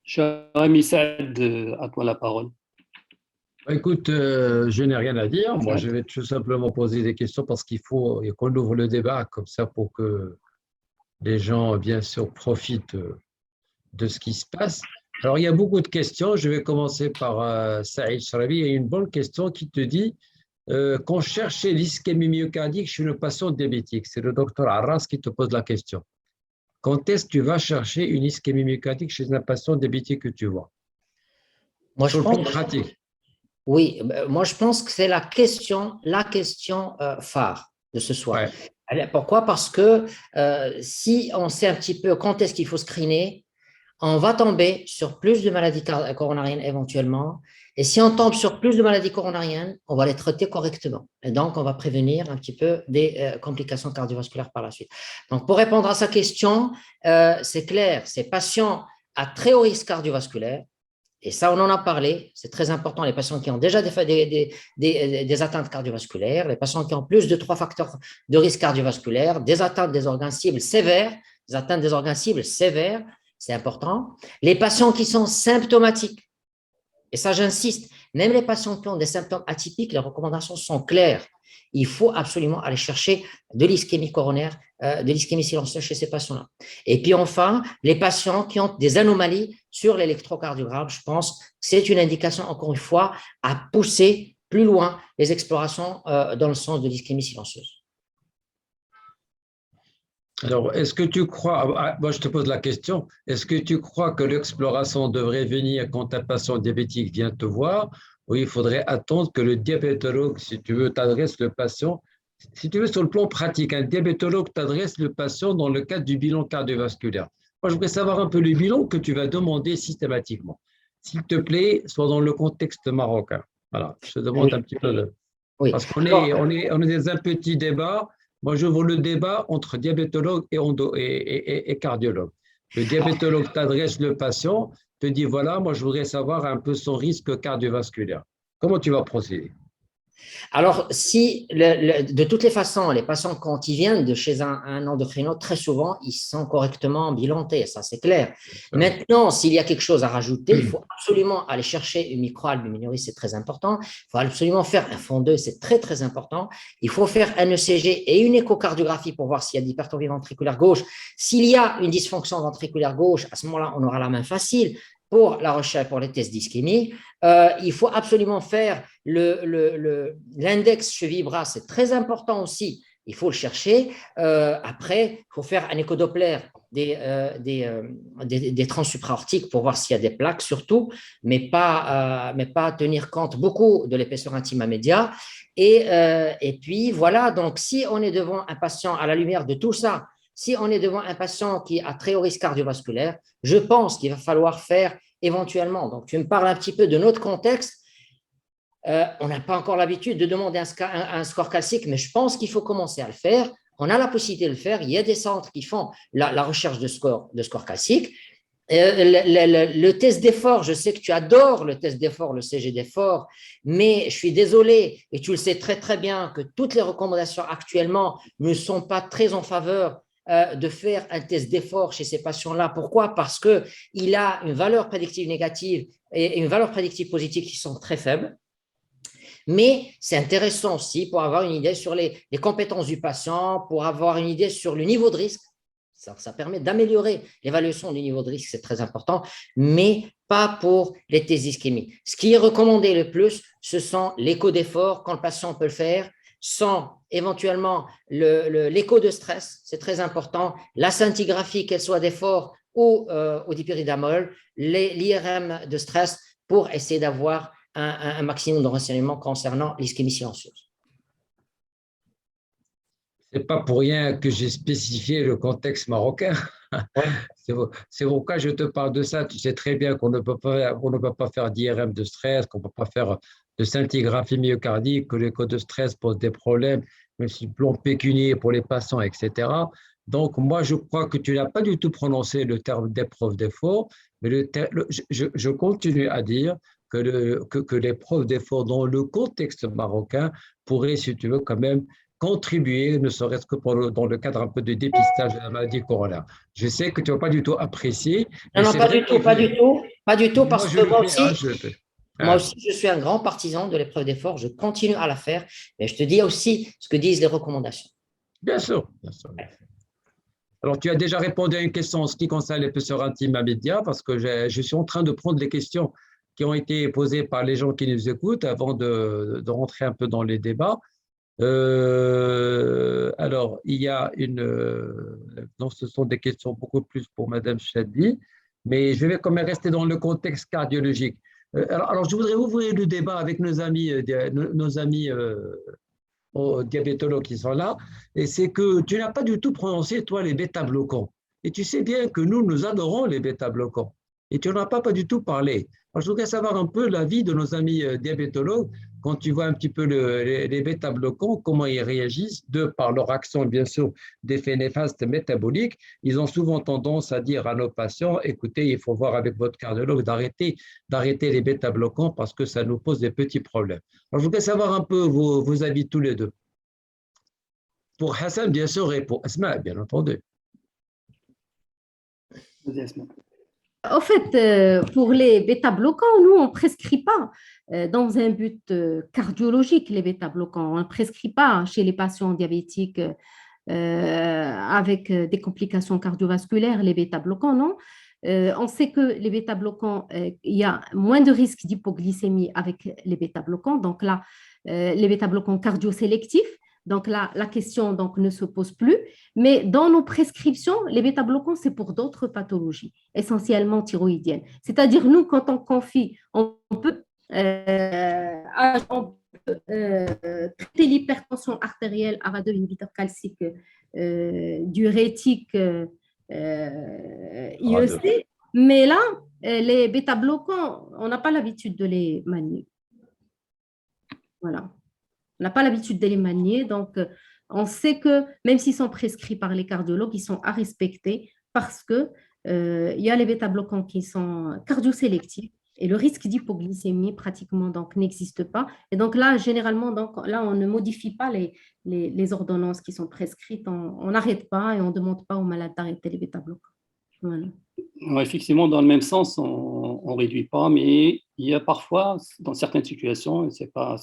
Cher ami Saad, à toi la parole. Écoute, je n'ai rien à dire. Moi, je vais tout simplement poser des questions parce qu'il faut qu'on ouvre le débat comme ça pour que les gens, bien sûr, profitent de ce qui se passe. Alors, il y a beaucoup de questions. Je vais commencer par Saïd Charabi. Il y a une bonne question qui te dit qu'on cherchait l'ischémie myocardique chez le patient diabétique. C'est le docteur Arras qui te pose la question. Quand est-ce que tu vas chercher une ischémie myocardique chez un patient diabétique que tu vois? Moi, sur le plan pratique. Oui, moi je pense que c'est la question phare de ce soir. Ouais. Pourquoi? Parce que si on sait un petit peu quand est-ce qu'il faut screener, on va tomber sur plus de maladies coronariennes éventuellement. Et si on tombe sur plus de maladies coronariennes, on va les traiter correctement. Et donc, on va prévenir un petit peu des complications cardiovasculaires par la suite. Donc, pour répondre à sa question, c'est clair, ces patients à très haut risque cardiovasculaire, et ça, on en a parlé, c'est très important, les patients qui ont déjà des atteintes cardiovasculaires, les patients qui ont plus de 3 facteurs de risque cardiovasculaire, des atteintes des organes cibles sévères, c'est important. Les patients qui sont symptomatiques, et ça j'insiste, même les patients qui ont des symptômes atypiques, les recommandations sont claires. Il faut absolument aller chercher de l'ischémie coronaire, de l'ischémie silencieuse chez ces patients-là. Et puis enfin, les patients qui ont des anomalies sur l'électrocardiogramme, je pense que c'est une indication, encore une fois, à pousser plus loin les explorations dans le sens de l'ischémie silencieuse. Alors, est-ce que tu crois, moi je te pose la question, est-ce que tu crois que l'exploration devrait venir quand un patient diabétique vient te voir, ou il faudrait attendre que le diabétologue, si tu veux, t'adresse le patient, si tu veux, sur le plan pratique, un diabétologue t'adresse le patient dans le cadre du bilan cardiovasculaire. Moi, je voudrais savoir un peu le bilan que tu vas demander systématiquement. S'il te plaît, soit dans le contexte marocain. Voilà, je te demande un petit peu parce qu'on est dans un petit débat. Moi, j'ouvre le débat entre diabétologue et cardiologue. Le diabétologue t'adresse le patient, te dit, voilà, moi, je voudrais savoir un peu son risque cardiovasculaire. Comment tu vas procéder? Alors, si de toutes les façons, les patients, quand ils viennent de chez un endocrinologue, très souvent, ils sont correctement bilantés, ça c'est clair. Maintenant, s'il y a quelque chose à rajouter, il faut absolument aller chercher une microalbuminurie, c'est très important. Il faut absolument faire un fond 2, c'est très, très important. Il faut faire un ECG et une échocardiographie pour voir s'il y a d'hypertrophie ventriculaire gauche. S'il y a une dysfonction ventriculaire gauche, à ce moment-là, on aura la main facile pour la recherche, pour les tests d'ischémie. Il faut absolument faire l'index cheville-bras, c'est très important aussi, il faut le chercher. Après, il faut faire un échodoppler des troncs supraortiques pour voir s'il y a des plaques surtout, mais pas tenir compte beaucoup de l'épaisseur intime média. Et puis voilà, donc si on est devant un patient à la lumière de tout ça, si on est devant un patient qui a très haut risque cardiovasculaire, je pense qu'il va falloir faire éventuellement. Donc, tu me parles un petit peu de notre contexte. On n'a pas encore l'habitude de demander un score calcique, mais je pense qu'il faut commencer à le faire. On a la possibilité de le faire. Il y a des centres qui font la recherche de score calcique. Le test d'effort, je sais que tu adores le test d'effort, le CG d'effort, mais je suis désolé, et tu le sais très très bien, que toutes les recommandations actuellement ne sont pas très en faveur de faire un test d'effort chez ces patients-là. Pourquoi? Parce qu'il a une valeur prédictive négative et une valeur prédictive positive qui sont très faibles. Mais c'est intéressant aussi pour avoir une idée sur les compétences du patient, pour avoir une idée sur le niveau de risque. Ça permet d'améliorer l'évaluation du niveau de risque, c'est très important, mais pas pour les tests d'ischémie. Ce qui est recommandé le plus, ce sont l'écho d'effort quand le patient peut le faire, sans éventuellement l'écho de stress, c'est très important, la scintigraphie, qu'elle soit d'effort ou dipyridamol, l'IRM de stress pour essayer d'avoir un maximum de renseignements concernant l'ischémie silencieuse. C'est pas pour rien que j'ai spécifié le contexte marocain. Ouais. C'est pourquoi je te parle de ça. Tu sais très bien on ne peut pas faire d'IRM de stress, qu'on ne peut pas faire de scintigraphie myocardique, que les codes de stress posent des problèmes, même si le plan pécunier pour les patients, etc. Donc, moi, je crois que tu n'as pas du tout prononcé le terme d'épreuve d'effort, mais je continue à dire que l'épreuve d'effort dans le contexte marocain pourrait, si tu veux, quand même contribuer, ne serait-ce que dans le cadre un peu de dépistage de la maladie coronaire. Je sais que tu n'as pas du tout apprécié, Non, mais non, c'est pas vrai du tout, que pas du tout, pas du tout, moi, parce je que le fais. Hein, je le fais. moi Hein. aussi, je suis un grand partisan de l'épreuve d'effort. Je continue à la faire, mais je te dis aussi ce que disent les recommandations. Bien sûr, bien sûr. Alors, tu as déjà répondu à une question en ce qui concerne les l'épaisseur intime à médias, parce que je suis en train de prendre les questions qui ont été posées par les gens qui nous écoutent avant de rentrer un peu dans les débats. Alors, il y a non, ce sont des questions beaucoup plus pour Madame Chadli, mais je vais quand même rester dans le contexte cardiologique. Alors, je voudrais ouvrir le débat avec nos amis, diabétologues qui sont là, et c'est que tu n'as pas du tout prononcé, toi, les bêta-bloquants. Et tu sais bien que nous adorons les bêta-bloquants. Et tu n'en as pas du tout parlé. Alors, je voudrais savoir un peu l'avis de nos amis diabétologues quand tu vois un petit peu les bêta-bloquants, comment ils réagissent, de par leur action, bien sûr, d'effets néfastes métaboliques. Ils ont souvent tendance à dire à nos patients, écoutez, il faut voir avec votre cardiologue d'arrêter les bêta-bloquants parce que ça nous pose des petits problèmes. Alors, je voudrais savoir un peu vos avis tous les deux. Pour Hassan, bien sûr, et pour Asma, bien entendu. En fait, pour les bêta-bloquants, nous, on ne prescrit pas dans un but cardiologique les bêta-bloquants. On ne prescrit pas chez les patients diabétiques avec des complications cardiovasculaires les bêta-bloquants, non. On sait que les bêta-bloquants, il y a moins de risques d'hypoglycémie avec les bêta-bloquants. Donc là, les bêta-bloquants cardiosélectifs. Donc là, la question donc, ne se pose plus. Mais dans nos prescriptions, les bêta-bloquants, c'est pour d'autres pathologies, essentiellement thyroïdiennes. C'est-à-dire, nous, quand on confie, on peut traiter l'hypertension artérielle à radio inhibiteur calcique diurétique IEC, mais là, les bêta-bloquants, on n'a pas l'habitude de les manier. Voilà. On n'a pas l'habitude de les manier, donc on sait que même s'ils sont prescrits par les cardiologues, ils sont à respecter parce que il y a les bêta-bloquants qui sont cardiosélectifs et le risque d'hypoglycémie pratiquement donc n'existe pas. Et donc là, généralement, donc, là, on ne modifie pas les ordonnances qui sont prescrites, on n'arrête pas et on ne demande pas aux malades d'arrêter les bêta-bloquants. Voilà. Effectivement, dans le même sens, on ne réduit pas, mais il y a parfois, dans certaines situations, ce n'est pas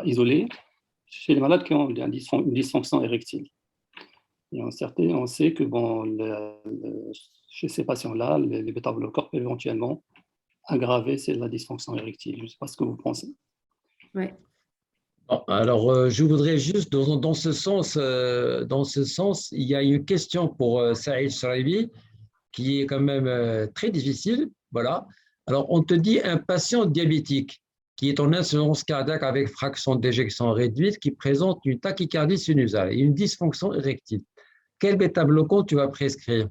isolé, chez les malades qui ont une dysfonction érectile. Et on sait que chez ces patients-là, les bêta-bloquants peuvent éventuellement aggraver la dysfonction érectile. Je ne sais pas ce que vous pensez. Oui. Alors, je voudrais juste, dans ce sens, il y a une question pour Saïd Shraibi qui est quand même très difficile. Voilà. Alors, on te dit un patient diabétique qui est en insuffisance cardiaque avec fraction d'éjection réduite, qui présente une tachycardie sinusale et une dysfonction érectile. Quel bêta-bloquant tu vas prescrire?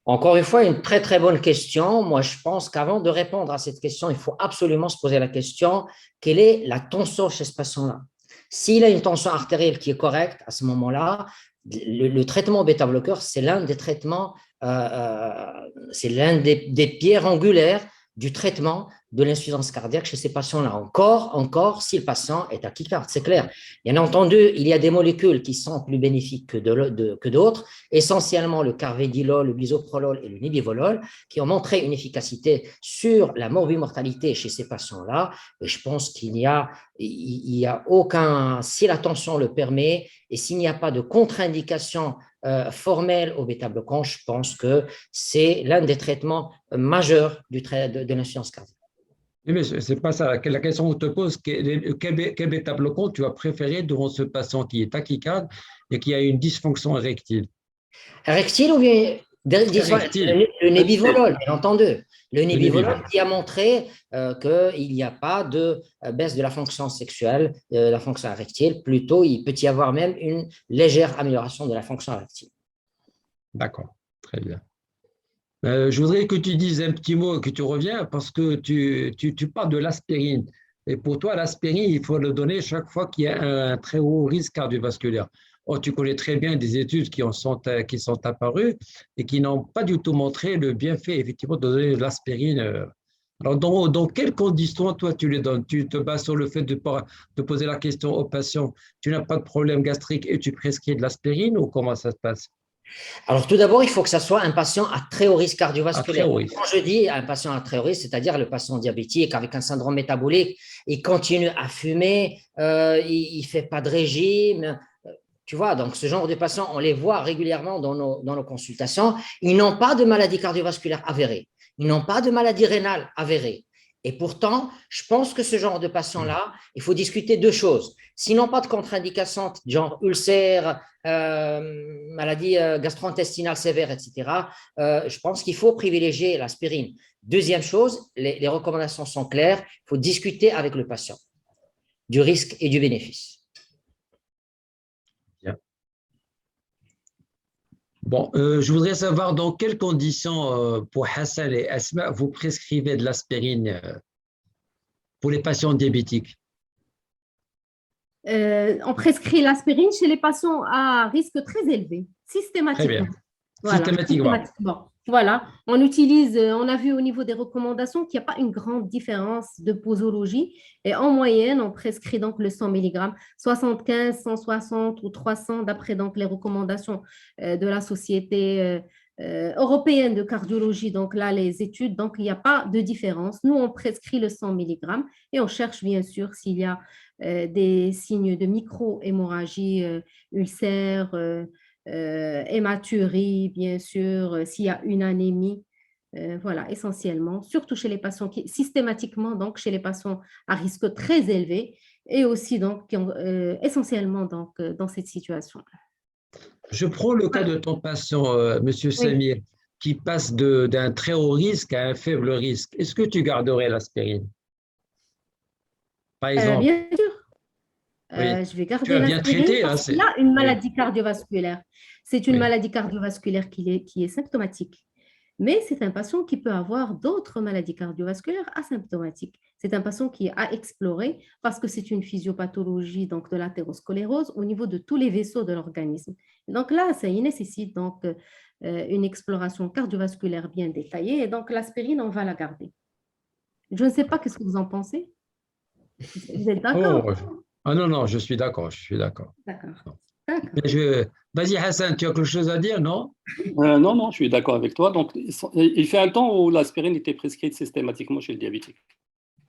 Encore une fois, une très très bonne question. Moi, je pense qu'avant de répondre à cette question, il faut absolument se poser la question, quelle est la tension chez ce patient-là? S'il a une tension artérielle qui est correcte, à ce moment-là, le traitement bêta-bloqueur, c'est l'un des traitements, c'est l'un des pierres angulaires du traitement de l'insuffisance cardiaque chez ces patients-là. Encore, si le patient est tachycarde, c'est clair. Bien entendu, il y a des molécules qui sont plus bénéfiques que d'autres, essentiellement le carvedilol, le bisoprolol et le nibivolol, qui ont montré une efficacité sur la morbimortalité chez ces patients-là. Et je pense qu'il n'y a aucun, si la tension le permet et s'il n'y a pas de contre-indication formelle au bêta-bloquant, je pense que c'est l'un des traitements majeurs de l'insuffisance cardiaque. Mais ce n'est pas ça. La question qu'on te pose, quel bêta-bloquant tu as préféré devant ce patient qui est tachycarde et qui a une dysfonction érectile? Érectile ou bien Le Nebivolol, bien entendu. Le Nebivolol Nebivolol. qui a montré qu'il n'y a pas de baisse de la fonction sexuelle, de la fonction érectile. Plutôt, il peut y avoir même une légère amélioration de la fonction érectile. D'accord, très bien. Je voudrais que tu dises un petit mot, que tu reviens, parce que tu parles de l'aspirine. Et pour toi, l'aspirine, il faut le donner chaque fois qu'il y a un très haut risque cardiovasculaire. Or, tu connais très bien des études qui sont apparues et qui n'ont pas du tout montré le bienfait, effectivement, de donner de l'aspirine. Alors, dans quelles conditions, toi, tu les donnes? Tu te bases sur le fait de poser la question aux patients, tu n'as pas de problème gastrique et tu prescris de l'aspirine ou comment ça se passe? Alors, tout d'abord, il faut que ça soit un patient à très haut risque À très cardiovasculaire. haut risque. Quand je dis un patient à très haut risque, c'est-à-dire le patient diabétique avec un syndrome métabolique, il continue à fumer, il ne fait pas de régime. Tu vois, donc ce genre de patients, on les voit régulièrement dans nos consultations. Ils n'ont pas de maladie cardiovasculaire avérée. Ils n'ont pas de maladie rénale avérée. Et pourtant, je pense que ce genre de patients-là, il faut discuter deux choses. S'ils n'ont pas de contre-indications, genre ulcère, maladie gastro-intestinale sévère, etc., je pense qu'il faut privilégier l'aspirine. Deuxième chose, les recommandations sont claires. Il faut discuter avec le patient du risque et du bénéfice. Bon, je voudrais savoir dans quelles conditions, pour Hassan et Asma, vous prescrivez de l'aspirine pour les patients diabétiques. On prescrit l'aspirine chez les patients à risque très élevé, Très systématiquement. bien. Voilà, Systématiquement. Voilà, on utilise, on a vu au niveau des recommandations qu'il n'y a pas une grande différence de posologie. Et en moyenne, on prescrit donc le 100 mg, 75, 160 ou 300 d'après donc les recommandations de la Société européenne de cardiologie. Donc là, les études, donc il n'y a pas de différence. Nous, on prescrit le 100 mg et on cherche bien sûr s'il y a des signes de micro-hémorragie, ulcère, hématurie, bien sûr, s'il y a une anémie, voilà, essentiellement, surtout chez les patients qui, systématiquement, donc chez les patients à risque très élevé et aussi donc qui ont, essentiellement donc dans cette situation. Je prends le cas de ton patient, Monsieur Oui. Samir, qui passe d'un très haut risque à un faible risque. Est-ce que tu garderais l'aspirine? Par exemple, Bien sûr, oui, je vais tu garder as bien l'aspirine traité, hein, parce qu'il a une oui, maladie cardiovasculaire. C'est une oui. maladie cardiovasculaire qui est symptomatique. Mais c'est un patient qui peut avoir d'autres maladies cardiovasculaires asymptomatiques. C'est un patient qui est à explorer parce que c'est une physiopathologie donc de l'athérosclérose au niveau de tous les vaisseaux de l'organisme. Donc là, ça y nécessite donc une exploration cardiovasculaire bien détaillée et donc l'aspirine, on va la garder. Je ne sais pas qu'est-ce que vous en pensez. Vous êtes Oh, d'accord? ah non, non, je suis d'accord, je suis d'accord. D'accord. Mais vas-y, Hassan, tu as quelque chose à dire, non? Non, non, je suis d'accord avec toi. Donc, il fait un temps où l'aspirine était prescrite systématiquement chez le diabétique.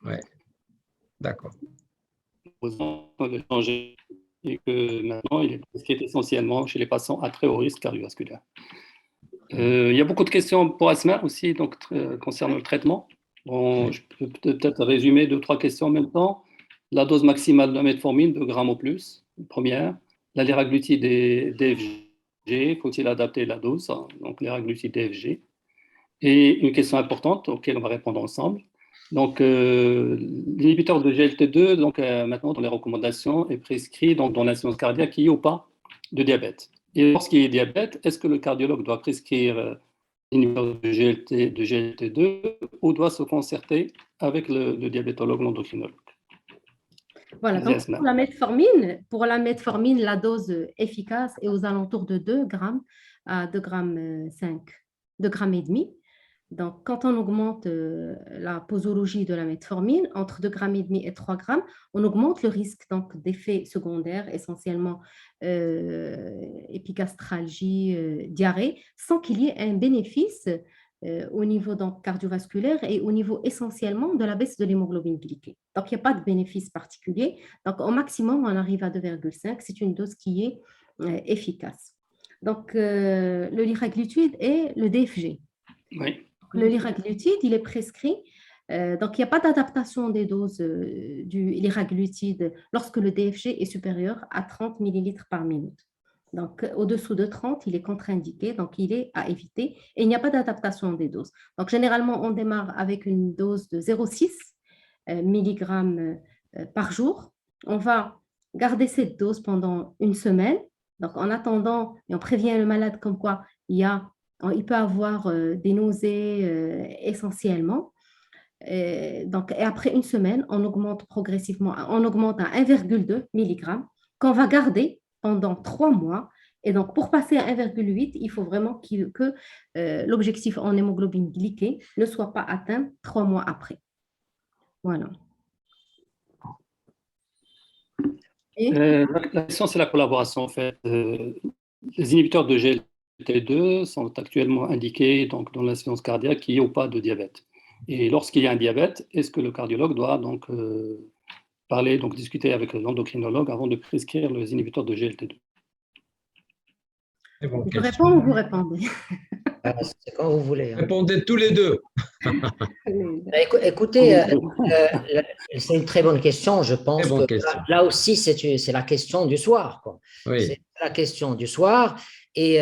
Oui, d'accord. De changer et que maintenant, il est prescrit essentiellement chez les patients à très haut risque cardiovasculaire. Il y a beaucoup de questions pour Asma aussi donc, concernant le traitement. Bon, je peux peut-être résumer deux, trois questions en même temps. La dose maximale de la metformine, 2 grammes au plus, première. La liraglutide et DFG, faut-il adapter la dose? Donc, liraglutide DFG. Et une question importante auquel on va répondre ensemble. Donc, l'inhibiteur de GLT2, donc, maintenant, dans les recommandations, est prescrit donc, dans l'insuffisance cardiaque qui est ou pas de diabète. Et lorsqu'il y a diabète, est-ce que le cardiologue doit prescrire l'inhibiteur de GLT2 ou doit se concerter avec le diabétologue, l'endocrinologue? Voilà, donc pour la metformine, la dose efficace est aux alentours de 2 grammes à 2 grammes 5, 2 grammes et demi. Donc, quand on augmente la posologie de la metformine, entre 2 grammes et demi et 3 grammes, on augmente le risque donc d'effets secondaires, essentiellement épigastralgie, diarrhée, sans qu'il y ait un bénéfice au niveau donc, cardiovasculaire et au niveau essentiellement de la baisse de l'hémoglobine glyquée. Donc, il n'y a pas de bénéfice particulier. Donc, au maximum, on arrive à 2,5. C'est une dose qui est efficace. Donc, le liraglutide et le DFG. Oui. Le liraglutide, il est prescrit. Donc, il n'y a pas d'adaptation des doses du liraglutide lorsque le DFG est supérieur à 30 millilitres par minute. Donc, au-dessous de 30, il est contre-indiqué, donc il est à éviter et il n'y a pas d'adaptation des doses. Donc, généralement, on démarre avec une dose de 0,6 mg par jour. On va garder cette dose pendant une semaine. Donc, en attendant, et on prévient le malade comme quoi il peut avoir des nausées essentiellement. Donc, et après une semaine, on augmente progressivement, on augmente à 1,2 mg qu'on va garder pendant 3 mois. Et donc, pour passer à 1,8, il faut vraiment que l'objectif en hémoglobine glyquée ne soit pas atteint 3 mois après. Voilà. La question, c'est la collaboration. En fait, les inhibiteurs de GLT2 sont actuellement indiqués donc, dans l'insuffisance cardiaque qui est ou pas de diabète. Et lorsqu'il y a un diabète, est-ce que le cardiologue doit donc discuter avec l'endocrinologue avant de prescrire les inhibiteurs de GLT2? Je réponds ou vous répondez? C'est quand vous voulez. Répondez tous les deux. Écoutez, c'est une très bonne question. Je pense que là aussi, c'est la question du soir, quoi. Oui. C'est la question du soir. Et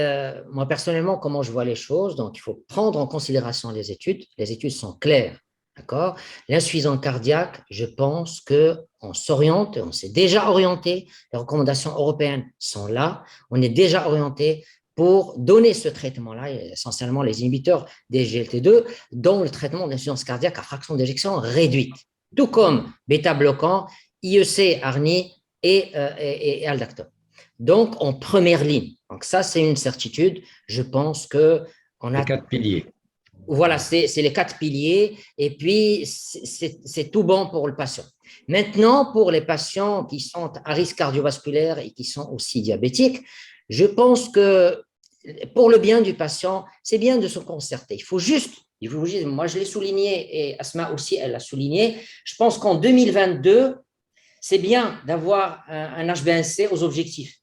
moi, personnellement, comment je vois les choses, donc il faut prendre en considération les études. Les études sont claires, d'accord? L'insuffisance cardiaque, je pense qu'on s'oriente, on s'est déjà orienté. Les recommandations européennes sont là. On est déjà orienté pour donner ce traitement-là, essentiellement les inhibiteurs des GLT2, dont le traitement d'insuffisance cardiaque à fraction d'éjection réduite, tout comme bêta-bloquant, IEC, ARNI et Aldactone. Donc, en première ligne. Donc, ça, c'est une certitude. Je pense qu'on a… Les 4 piliers. Voilà, c'est les 4 piliers. Et puis, c'est tout bon pour le patient. Maintenant, pour les patients qui sont à risque cardiovasculaire et qui sont aussi diabétiques, je pense que pour le bien du patient, c'est bien de se concerter. Il faut juste, moi je l'ai souligné et Asma aussi, elle l'a souligné, je pense qu'en 2022, c'est bien d'avoir un HbA1c aux objectifs,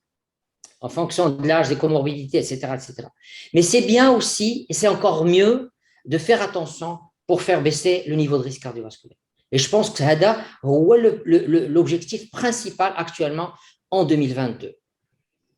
en fonction de l'âge, des comorbidités, etc., etc. Mais c'est bien aussi, et c'est encore mieux, de faire attention pour faire baisser le niveau de risque cardiovasculaire. Et je pense que c'est l'objectif principal actuellement en 2022.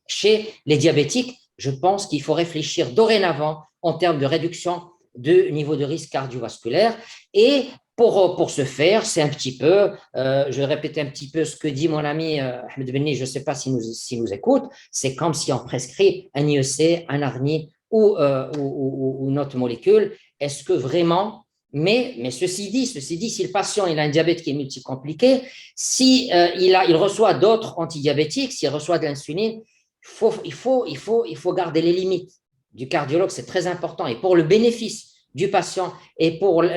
Chez les diabétiques, je pense qu'il faut réfléchir dorénavant en termes de réduction du niveau de risque cardiovasculaire. Et pour ce faire, c'est un petit peu, je vais répéter un petit peu ce que dit mon ami Ahmed Benni, je ne sais pas s'il nous écoute, c'est comme si on prescrit un IEC, un ARNI ou une autre molécule. Est-ce que vraiment… Mais ceci dit, si le patient il a un diabète qui est multicompliqué, si il reçoit d'autres antidiabétiques, s'il reçoit de l'insuline, il faut garder les limites du cardiologue, c'est très important. Et pour le bénéfice du patient et pour un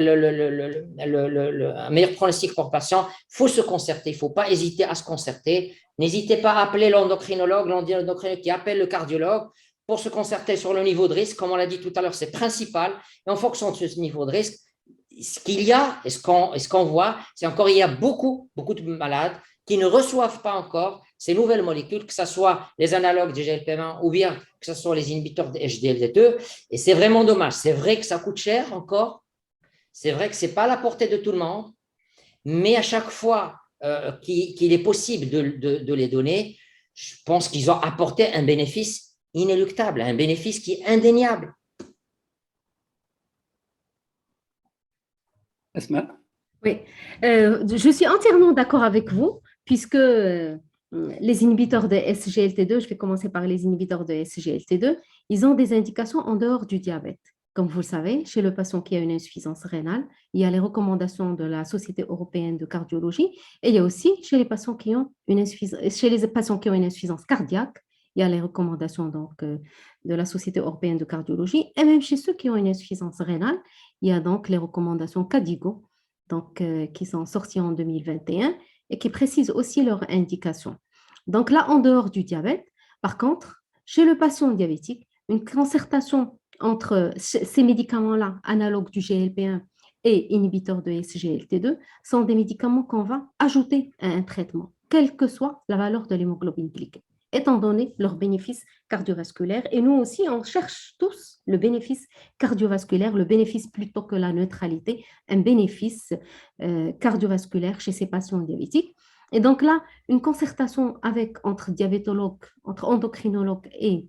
meilleur pronostic pour le patient, il faut se concerter, il ne faut pas hésiter à se concerter. N'hésitez pas à appeler l'endocrinologue qui appelle le cardiologue pour se concerter sur le niveau de risque. Comme on l'a dit tout à l'heure, c'est principal. Et en fonction de ce niveau de risque, ce qu'il y a et ce qu'on voit, c'est encore il y a beaucoup de malades qui ne reçoivent pas encore ces nouvelles molécules, que ce soit les analogues du GLP-1 ou bien que ce soit les inhibiteurs de HDL2. Et c'est vraiment dommage. C'est vrai que ça coûte cher encore. C'est vrai que ce n'est pas à la portée de tout le monde. Mais à chaque fois qu'il est possible de les donner, je pense qu'ils ont apporté un bénéfice inéluctable, un bénéfice qui est indéniable. Asma? Oui, je suis entièrement d'accord avec vous, puisque les inhibiteurs de SGLT2, je vais commencer par les inhibiteurs de SGLT2, ils ont des indications en dehors du diabète. Comme vous le savez, chez le patient qui a une insuffisance rénale, il y a les recommandations de la Société européenne de cardiologie et il y a aussi chez les patients qui ont une insuffisance cardiaque, il y a les recommandations donc, de la Société européenne de cardiologie et même chez ceux qui ont une insuffisance rénale, il y a donc les recommandations KDIGO donc, qui sont sorties en 2021 et qui précisent aussi leurs indications. Donc là, en dehors du diabète, par contre, chez le patient diabétique, une concertation entre ces médicaments-là, analogues du GLP-1 et inhibiteurs de SGLT2, sont des médicaments qu'on va ajouter à un traitement, quelle que soit la valeur de l'hémoglobine glyquée, étant donné leurs bénéfices cardiovasculaires. Et nous aussi, on cherche tous le bénéfice cardiovasculaire, le bénéfice plutôt que la neutralité, un bénéfice cardiovasculaire chez ces patients diabétiques. Et donc là, une concertation entre diabétologues, entre endocrinologues et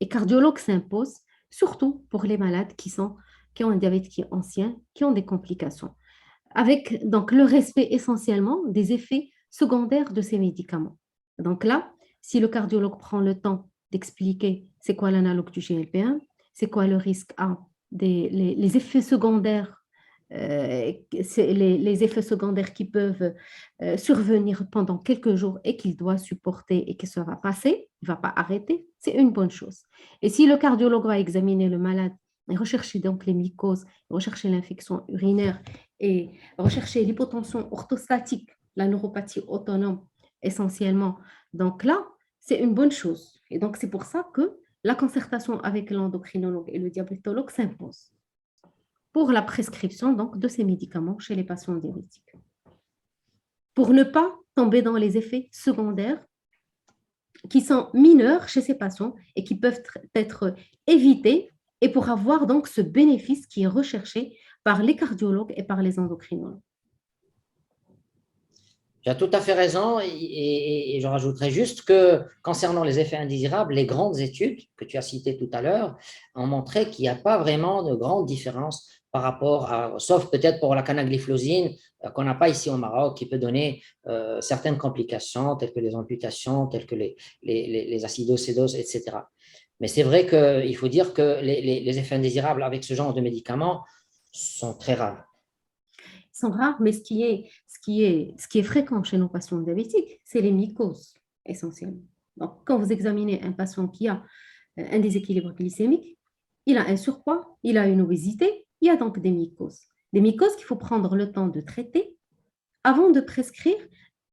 cardiologues s'impose, surtout pour les malades qui ont un diabète qui est ancien, qui ont des complications, avec donc le respect essentiellement des effets secondaires de ces médicaments. Donc là, si le cardiologue prend le temps d'expliquer c'est quoi l'analogue du GLP-1, c'est quoi le risque A, les effets secondaires, les effets secondaires qui peuvent survenir pendant quelques jours et qu'il doit supporter et que ça va passer, il ne va pas arrêter, c'est une bonne chose. Et si le cardiologue va examiner le malade et rechercher donc les mycoses, rechercher l'infection urinaire et rechercher l'hypotension orthostatique, la neuropathie autonome essentiellement, donc là, c'est une bonne chose. Et donc, c'est pour ça que la concertation avec l'endocrinologue et le diabétologue s'impose pour la prescription donc, de ces médicaments chez les patients diabétiques. Pour ne pas tomber dans les effets secondaires qui sont mineurs chez ces patients et qui peuvent être évités et pour avoir donc ce bénéfice qui est recherché par les cardiologues et par les endocrinologues. Tu as tout à fait raison et je rajouterais juste que concernant les effets indésirables, les grandes études que tu as citées tout à l'heure ont montré qu'il n'y a pas vraiment de grande différence par rapport à, sauf peut-être pour la canagliflozine qu'on n'a pas ici au Maroc, qui peut donner certaines complications telles que les amputations, telles que les acidocédoses, etc. Mais c'est vrai qu'il faut dire que les effets indésirables avec ce genre de médicaments sont très rares. Ils sont rares, mais ce qui est fréquent chez nos patients diabétiques, c'est les mycoses, essentiellement. Donc, quand vous examinez un patient qui a un déséquilibre glycémique, il a un surpoids, il a une obésité, il y a donc des mycoses. Des mycoses qu'il faut prendre le temps de traiter avant de prescrire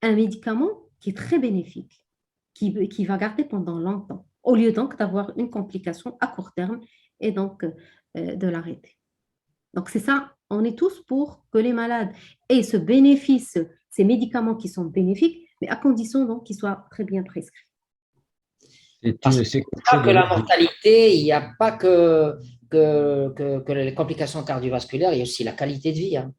un médicament qui est très bénéfique, qui va garder pendant longtemps, au lieu donc d'avoir une complication à court terme et donc de l'arrêter. Donc, c'est ça, on est tous pour que les malades aient ce bénéfice, ces médicaments qui sont bénéfiques, mais à condition donc qu'ils soient très bien prescrits. C'est pas que la mortalité, il n'y a pas que les complications cardiovasculaires, il y a aussi la qualité de vie. Hein.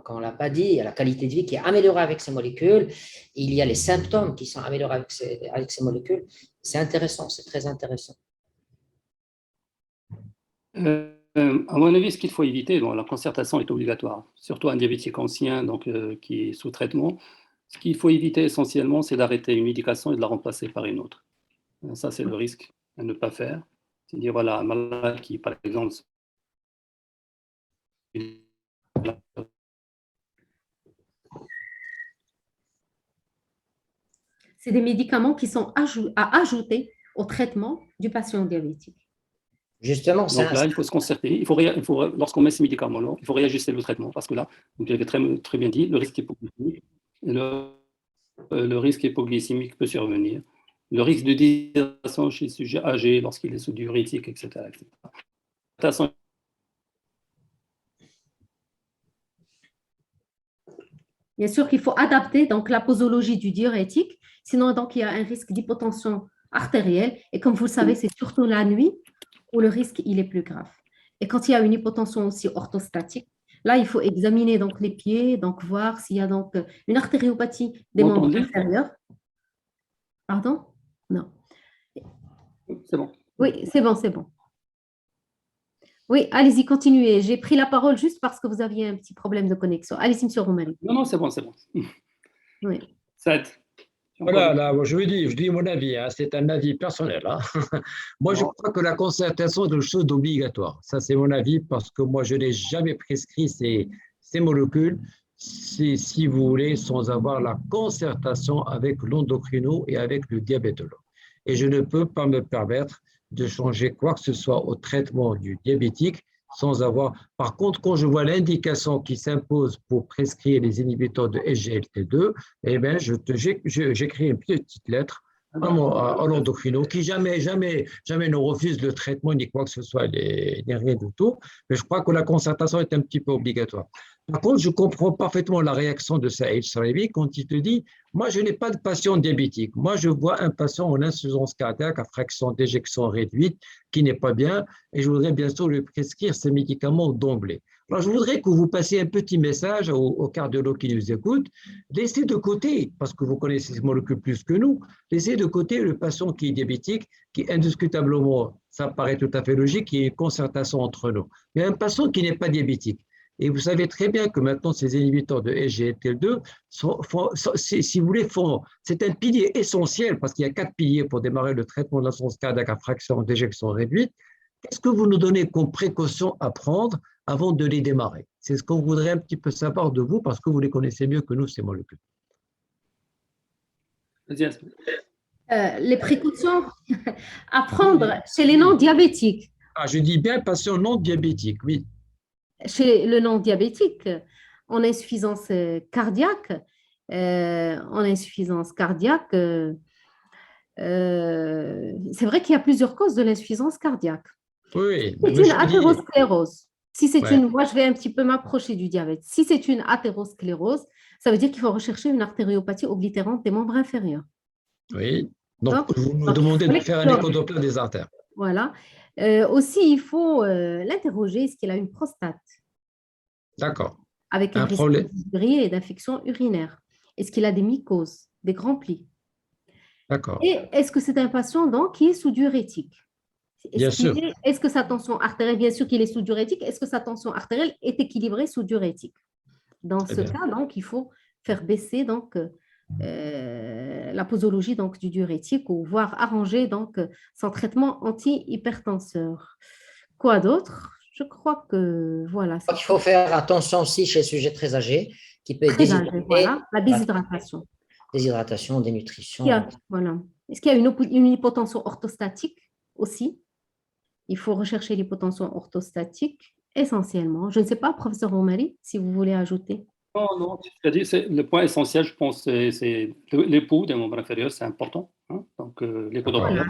Quand on ne l'a pas dit, il y a la qualité de vie qui est améliorée avec ces molécules, il y a les symptômes qui sont améliorés avec ces molécules. C'est intéressant, c'est très intéressant. À mon avis, ce qu'il faut éviter, bon, la concertation est obligatoire, surtout un diabétique ancien donc, qui est sous traitement. Ce qu'il faut éviter essentiellement, c'est d'arrêter une médication et de la remplacer par une autre. Ça, c'est le risque à ne pas faire. C'est-à-dire, voilà, un malade qui, par exemple, c'est des médicaments qui sont à ajouter au traitement du patient diabétique. Justement, donc là, il faut se concerter. Lorsqu'on met ces médicaments-là, il faut réajuster le traitement parce que là, vous l'avez très bien dit, le risque hypoglycémique, le risque hypoglycémique peut survenir. Le risque de déshydratation chez le sujet âgé lorsqu'il est sous diurétique, etc. Bien sûr qu'il faut adapter donc, la posologie du diurétique, sinon donc, il y a un risque d'hypotension artérielle. Et comme vous le savez, c'est surtout la nuit où le risque il est plus grave. Et quand il y a une hypotension aussi orthostatique, là, il faut examiner donc, les pieds, donc voir s'il y a donc, une artériopathie des membres inférieurs. Pardon? Non. C'est bon. Oui, c'est bon, c'est bon. Oui, allez-y, continuez. J'ai pris la parole juste parce que vous aviez un petit problème de connexion. Allez-y, M. Romali. Non, c'est bon. Oui. Voilà, là, je dis mon avis, hein, c'est un avis personnel. Hein. Moi, je crois que la concertation est une chose d'obligatoire. Ça, c'est mon avis parce que moi, je n'ai jamais prescrit ces molécules, si vous voulez, sans avoir la concertation avec l'endocrino et avec le diabétologue. Et je ne peux pas me permettre de changer quoi que ce soit au traitement du diabétique sans avoir… Par contre, quand je vois l'indication qui s'impose pour prescrire les inhibiteurs de SGLT2, eh bien, j'écris une petite lettre à l'endocrino qui jamais ne refuse le traitement ni quoi que ce soit, ni rien du tout. Mais je crois que la concertation est un petit peu obligatoire. Par contre, je comprends parfaitement la réaction de Saïd Sarabi quand il te dit « Moi, je n'ai pas de patient diabétique. Moi, je vois un patient en insuffisance cardiaque à fraction d'éjection réduite qui n'est pas bien et je voudrais bien sûr lui prescrire ces médicaments d'emblée. » Alors, je voudrais que vous passiez un petit message aux cardiologues qui nous écoutent. Laissez de côté, parce que vous connaissez ces molécules plus que nous, laissez de côté le patient qui est diabétique, qui indiscutablement, ça paraît tout à fait logique, qu'il y ait une concertation entre nous. Il y a un patient qui n'est pas diabétique. Et vous savez très bien que maintenant, ces inhibiteurs de SGLT2, si vous voulez, c'est un pilier essentiel, parce qu'il y a 4 piliers pour démarrer le traitement de l'insuffisance cardiaque à fraction d'éjection réduite. Qu'est-ce que vous nous donnez comme précaution à prendre avant de les démarrer? C'est ce qu'on voudrait un petit peu savoir de vous, parce que vous les connaissez mieux que nous, ces molécules. Les précautions à prendre chez les non-diabétiques. Ah, je dis bien patient non diabétique, oui. Chez le non-diabétique, en insuffisance cardiaque, c'est vrai qu'il y a plusieurs causes de l'insuffisance cardiaque. Oui, C'est une athérosclérose. Si c'est Ouais. moi, je vais un petit peu m'approcher du diabète. Si c'est une athérosclérose, ça veut dire qu'il faut rechercher une artériopathie oblitérante des membres inférieurs. Oui. Donc, vous nous Donc, demandez il faut de faire un échodoppler des artères. Voilà. Aussi, il faut l'interroger, est-ce qu'il a une prostate D'accord. avec un risque problème. d'urie et d'infection urinaire? Est-ce qu'il a des mycoses, des grands plis? D'accord. Et est-ce que c'est un patient donc qui est sous diurétique? Bien sûr. Est-ce que sa tension artérielle, bien sûr qu'il est sous diurétique, est-ce que sa tension artérielle est équilibrée sous diurétique? Dans ce cas, donc, il faut faire baisser donc, la posologie donc, du diurétique ou voire arranger donc, son traitement anti-hypertenseur. Quoi d'autre? Je crois que voilà. Il faut faire attention aussi chez les sujets très âgés qui peut être voilà, la déshydratation. Déshydratation, dénutrition. Voilà. Est-ce qu'il y a une hypotension orthostatique aussi? Il faut rechercher l'hypotension orthostatique essentiellement. Je ne sais pas, professeur Romari, si vous voulez ajouter. Non, c'est le point essentiel, je pense, c'est l'époux des membres inférieurs, c'est important. Hein? Donc, Voilà,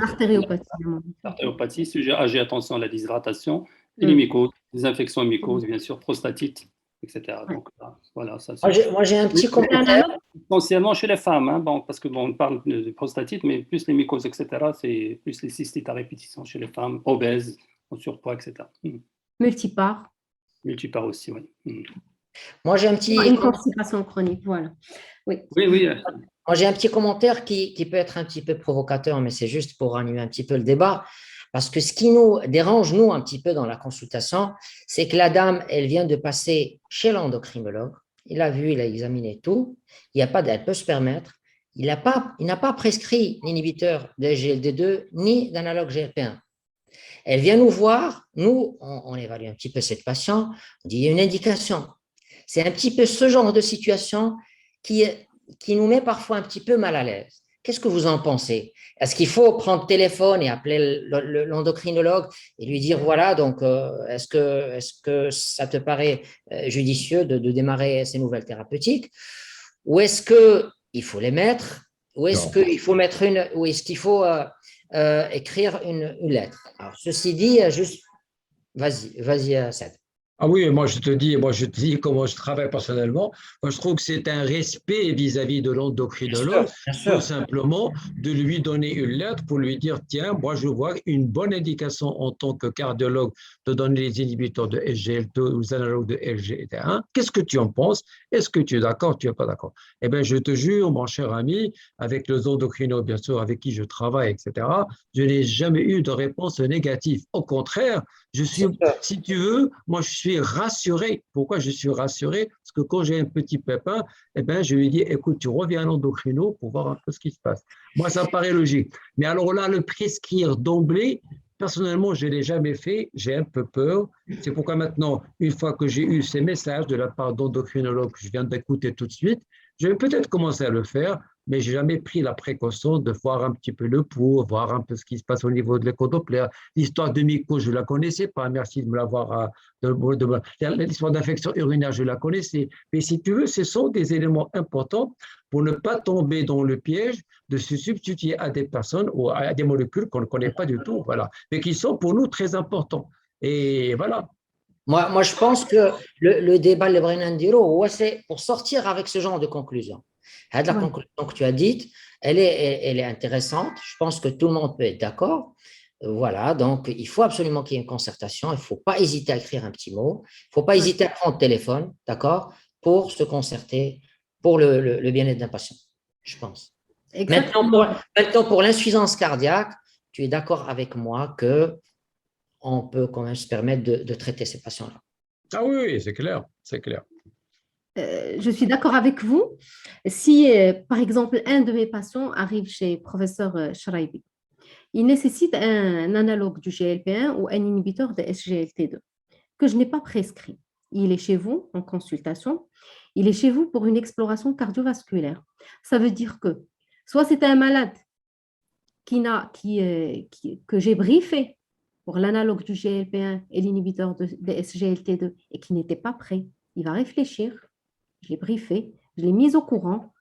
l'artériopathie, sujet âgé, attention à la déshydratation, et les mycoses, les infections mycoses, bien sûr, prostatite, etc. Donc, voilà, ça, moi, j'ai un petit commentaire. Essentiellement chez les femmes, hein, bon, parce que bon, on parle de prostatite, mais plus les mycoses, etc., c'est plus les cystites à répétition chez les femmes, obèses, en surpoids, etc. Multipare. Multipare aussi, oui. Moi, j'ai un petit... Une constipation chronique, voilà. Oui. Moi, j'ai un petit commentaire qui peut être un petit peu provocateur, mais c'est juste pour animer un petit peu le débat. Parce que ce qui nous dérange, nous, un petit peu dans la consultation, c'est que la dame, elle vient de passer chez l'endocrinologue. Il a vu, il a examiné tout. Elle peut se permettre. Il n'a pas prescrit l'inhibiteur de GLD2 ni d'analogue GLP1. Elle vient nous voir. Nous, on évalue un petit peu cette patiente. On dit il y a une indication. C'est un petit peu ce genre de situation qui nous met parfois un petit peu mal à l'aise. Qu'est-ce que vous en pensez? Est-ce qu'il faut prendre le téléphone et appeler l'endocrinologue et lui dire, voilà, donc, est-ce que ça te paraît judicieux de démarrer ces nouvelles thérapeutiques? Ou est-ce qu'il faut les mettre? Ou est-ce qu'il faut mettre ou est-ce qu'il faut écrire une lettre? Alors, ceci dit, juste, vas-y, Saad. Ah oui, moi je te dis comment je travaille personnellement. Moi, je trouve que c'est un respect vis-à-vis de l'endocrinologue, tout simplement de lui donner une lettre pour lui dire, tiens, moi je vois une bonne indication en tant que cardiologue de donner les inhibiteurs de SGLT2 ou les analogues de LGT1. Qu'est-ce que tu en penses? Est-ce que tu es d'accord? Tu n'es pas d'accord? Eh bien, je te jure, mon cher ami, avec les endocrinologues, bien sûr, avec qui je travaille, etc., je n'ai jamais eu de réponse négative. Au contraire, si tu veux, moi je suis rassuré. Pourquoi je suis rassuré? Parce que quand j'ai un petit pépin, eh ben, je lui dis, écoute, tu reviens à l'endocrino pour voir un peu ce qui se passe. Moi, ça me paraît logique. Mais alors là, le prescrire d'emblée, personnellement, je ne l'ai jamais fait. J'ai un peu peur. C'est pourquoi maintenant, une fois que j'ai eu ces messages de la part d'endocrinologues que je viens d'écouter tout de suite, je vais peut-être commencer à le faire, mais je n'ai jamais pris la précaution de voir un petit peu le pouls, voir un peu ce qui se passe au niveau de l'échodoppler. L'histoire de mycose, je ne la connaissais pas. Merci de me l'avoir. L'histoire d'infection urinaire, je la connaissais. Mais si tu veux, ce sont des éléments importants pour ne pas tomber dans le piège de se substituer à des personnes ou à des molécules qu'on ne connaît pas du tout, voilà, mais qui sont pour nous très importants. Et voilà. Moi, je pense que le débat de Brennan-Diro, c'est pour sortir avec ce genre de conclusion. La conclusion que tu as dite, elle est intéressante. Je pense que tout le monde peut être d'accord. Voilà, donc il faut absolument qu'il y ait une concertation. Il ne faut pas hésiter à écrire un petit mot. Il ne faut pas Ouais. hésiter à prendre le téléphone, d'accord, pour se concerter pour le bien-être d'un patient, je pense. Exactement. Maintenant, pour l'insuffisance cardiaque, tu es d'accord avec moi qu'on peut quand même se permettre de traiter ces patients-là. Ah oui, oui, c'est clair, c'est clair. Je suis d'accord avec vous. Si, par exemple, un de mes patients arrive chez professeur Shraibi, il nécessite un analogue du GLP-1 ou un inhibiteur de SGLT2 que je n'ai pas prescrit. Il est chez vous en consultation, il est chez vous pour une exploration cardiovasculaire. Ça veut dire que soit c'est un malade que j'ai briefé pour l'analogue du GLP-1 et l'inhibiteur de SGLT2 et qui n'était pas prêt. Il va réfléchir, je l'ai briefé, je l'ai mis au courant.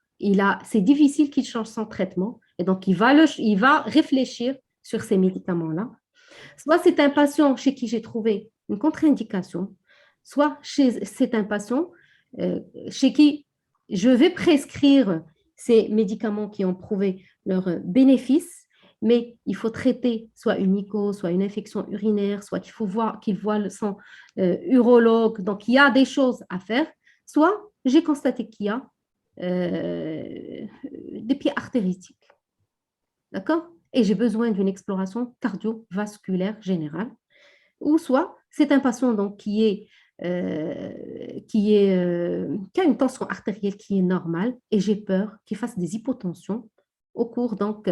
C'est difficile qu'il change son traitement et donc il va réfléchir sur ces médicaments-là. Soit c'est un patient chez qui j'ai trouvé une contre-indication, soit c'est un patient chez qui je vais prescrire ces médicaments qui ont prouvé leurs bénéfices, mais il faut traiter soit une ICO, soit une infection urinaire, soit qu'il voit son urologue. Donc, il y a des choses à faire. Soit j'ai constaté qu'il y a des pieds artéritiques. D'accord? Et j'ai besoin d'une exploration cardiovasculaire générale. Ou soit c'est un patient donc, qui a une tension artérielle qui est normale et j'ai peur qu'il fasse des hypotensions au cours, donc,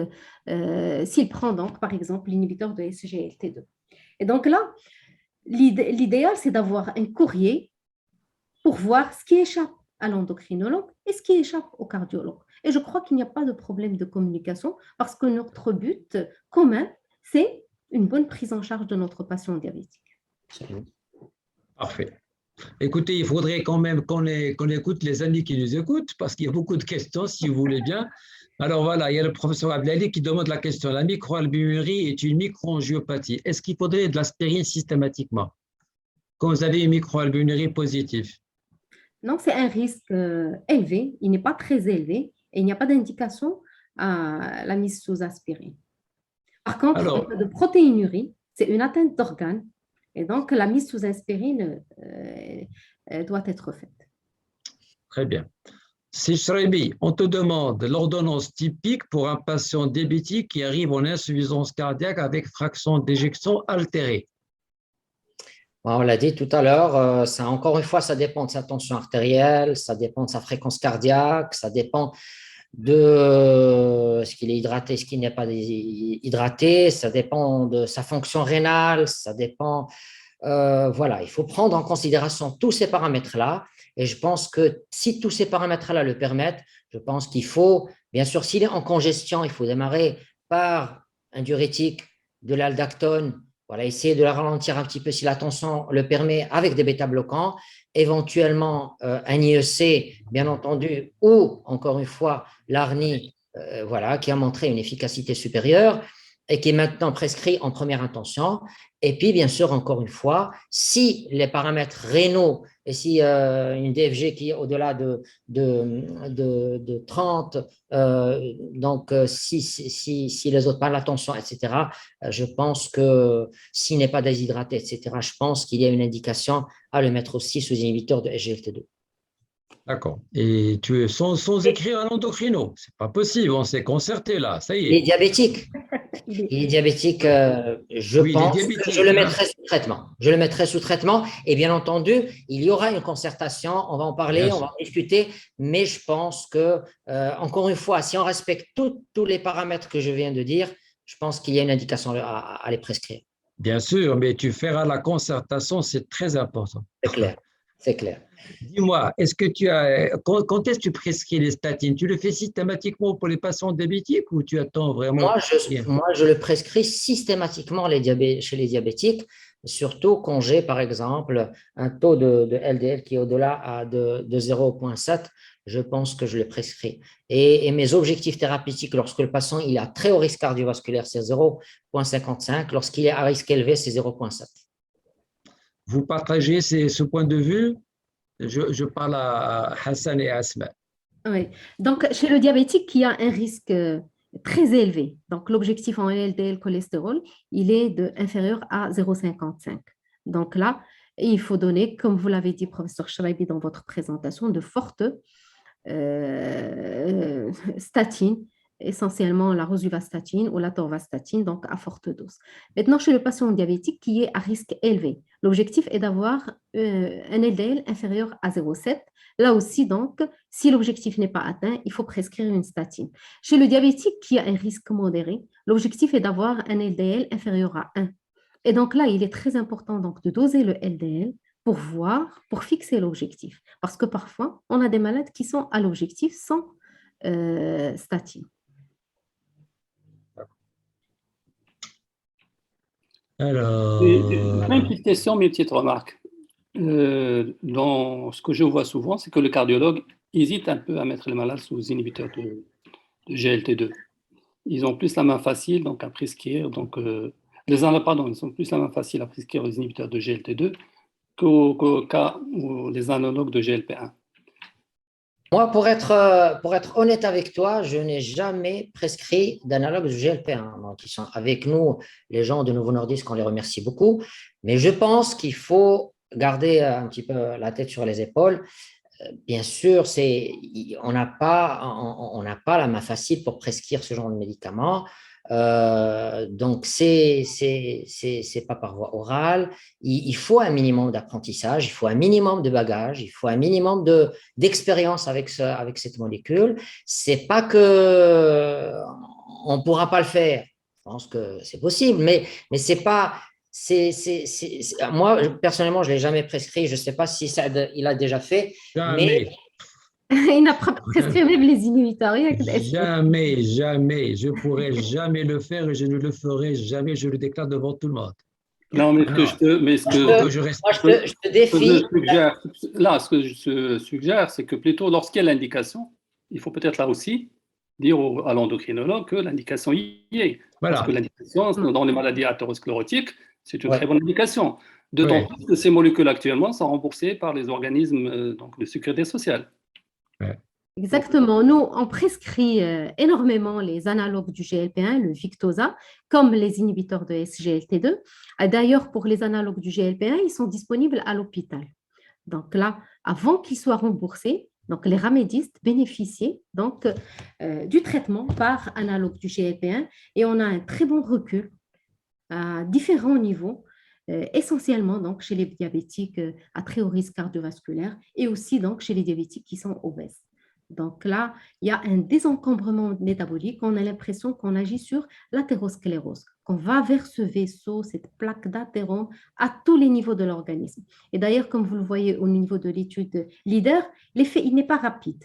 s'il prend donc, par exemple, l'inhibiteur de SGLT2. Et donc là, l'idéal, c'est d'avoir un courrier pour voir ce qui échappe à l'endocrinologue et ce qui échappe au cardiologue. Et je crois qu'il n'y a pas de problème de communication parce que notre but commun, c'est une bonne prise en charge de notre patient diabétique. Parfait. Écoutez, il faudrait quand même qu'on écoute les amis qui nous écoutent parce qu'il y a beaucoup de questions, si vous voulez bien. Alors voilà, il y a le professeur Abdelali qui demande la question. La microalbuminurie est une microangiopathie. Est-ce qu'il faudrait de l'aspirine systématiquement quand vous avez une microalbuminurie positive? Non, c'est un risque élevé. Il n'est pas très élevé et il n'y a pas d'indication à la mise sous aspirine. Par contre, en cas de protéinurie, c'est une atteinte d'organes et donc la mise sous aspirine doit être faite. Très bien. Si Shraibi, on te demande l'ordonnance typique pour un patient diabétique qui arrive en insuffisance cardiaque avec fraction d'éjection altérée. On l'a dit tout à l'heure, encore une fois, ça dépend de sa tension artérielle, ça dépend de sa fréquence cardiaque, ça dépend de ce qu'il est hydraté, ce qu'il n'est pas hydraté, ça dépend de sa fonction rénale, ça dépend. Voilà, il faut prendre en considération tous ces paramètres-là. Et je pense que si tous ces paramètres-là le permettent, je pense qu'il faut, bien sûr, s'il est en congestion, il faut démarrer par un diurétique, de l'aldactone. Voilà, essayer de la ralentir un petit peu si la tension le permet avec des bêta-bloquants, éventuellement un IEC, bien entendu, ou encore une fois l'ARNI, voilà, qui a montré une efficacité supérieure et qui est maintenant prescrit en première intention. Et puis, bien sûr, encore une fois, si les paramètres rénaux et si une DFG qui est au-delà de 30, donc si les autres pas la tension, etc., je pense que s'il n'est pas déshydraté, etc., je pense qu'il y a une indication à le mettre aussi sous inhibiteur de SGLT2. D'accord. Et tu es sans écrire à l'endocrino. C'est pas possible, on s'est concerté là, ça y est. Il est diabétique. Il est diabétique, je pense que je le mettrai sous traitement. Je le mettrai sous traitement et bien entendu, il y aura une concertation, on va en parler, on va en discuter, mais je pense que, encore une fois, si on respecte tous les paramètres que je viens de dire, je pense qu'il y a une indication à les prescrire. Bien sûr, mais tu feras la concertation, c'est très important. C'est clair, c'est clair. Dis-moi, quand est-ce que tu prescris les statines? Tu le fais systématiquement pour les patients diabétiques ou tu attends vraiment? Moi, je le prescris systématiquement chez les diabétiques, surtout quand j'ai, par exemple, un taux de LDL qui est au-delà de 0,7, je pense que je le prescris. Et mes objectifs thérapeutiques, lorsque le patient il a très haut risque cardiovasculaire, c'est 0,55. Lorsqu'il est à risque élevé, c'est 0,7. Vous partagez ce point de vue? Je parle à Hassan et Asma. Oui. Donc, chez le diabétique qui a un risque très élevé. Donc, l'objectif en LDL cholestérol, il est inférieur à 0,55. Donc là, il faut donner, comme vous l'avez dit, professeur Chraibi, dans votre présentation, de fortes statines, essentiellement la rosuvastatine ou la torvastatine, donc à forte dose. Maintenant, chez le patient diabétique qui est à risque élevé, l'objectif est d'avoir un LDL inférieur à 0,7. Là aussi, donc, si l'objectif n'est pas atteint, il faut prescrire une statine. Chez le diabétique qui a un risque modéré, l'objectif est d'avoir un LDL inférieur à 1. Et donc là, il est très important donc, de doser le LDL pour voir, pour fixer l'objectif. Parce que parfois, on a des malades qui sont à l'objectif sans statine. Alors, Une petite question, mais une petite remarque. Dans ce que je vois souvent, c'est que le cardiologue hésite un peu à mettre les malades sous inhibiteurs de GLT2. Ils ont plus la main facile donc, à prescrire. Donc, ils ont plus la main facile à prescrire aux inhibiteurs de GLT2 qu'au cas où les analogues de GLP1. Moi, pour être honnête avec toi, je n'ai jamais prescrit d'analogue de GLP1. Donc, ils sont avec nous, les gens de Novo Nordisk, on les remercie beaucoup. Mais je pense qu'il faut garder un petit peu la tête sur les épaules. Bien sûr, on n'a pas la main facile pour prescrire ce genre de médicaments. Donc, c'est pas par voie orale. Il faut un minimum d'apprentissage, il faut un minimum de bagage, il faut un minimum d'expérience avec cette molécule. C'est pas que on pourra pas le faire. Je pense que c'est possible, mais c'est pas. Moi, personnellement, je ne l'ai jamais prescrit. Je ne sais pas si il a déjà fait. jamais. Il n'a pas prescrit même les inhibiteurs. Jamais. Je ne pourrais jamais le faire et je ne le ferai jamais. Je le déclare devant tout le monde. Non, mais Moi, je te défie. Ce que je suggère, c'est que plutôt lorsqu'il y a l'indication, il faut peut-être là aussi dire à l'endocrinologue que l'indication y est. Voilà. Parce que l'indication dans les maladies athérosclérotiques, c'est une Ouais. très bonne indication. D'autant plus que ces molécules actuellement sont remboursées par les organismes de sécurité sociale. Ouais. Exactement. Nous, on prescrit énormément les analogues du GLP1, le Victoza, comme les inhibiteurs de SGLT2. D'ailleurs, pour les analogues du GLP1, ils sont disponibles à l'hôpital. Donc là, avant qu'ils soient remboursés, donc les ramédistes bénéficiaient donc, du traitement par analogue du GLP1 et on a un très bon recul à différents niveaux, essentiellement donc, chez les diabétiques à très haut risque cardiovasculaire et aussi donc, chez les diabétiques qui sont obèses. Donc là, il y a un désencombrement métabolique. On a l'impression qu'on agit sur l'athérosclérose, qu'on va vers ce vaisseau, cette plaque d'athérome à tous les niveaux de l'organisme. Et d'ailleurs, comme vous le voyez au niveau de l'étude LEADER, l'effet, il n'est pas rapide.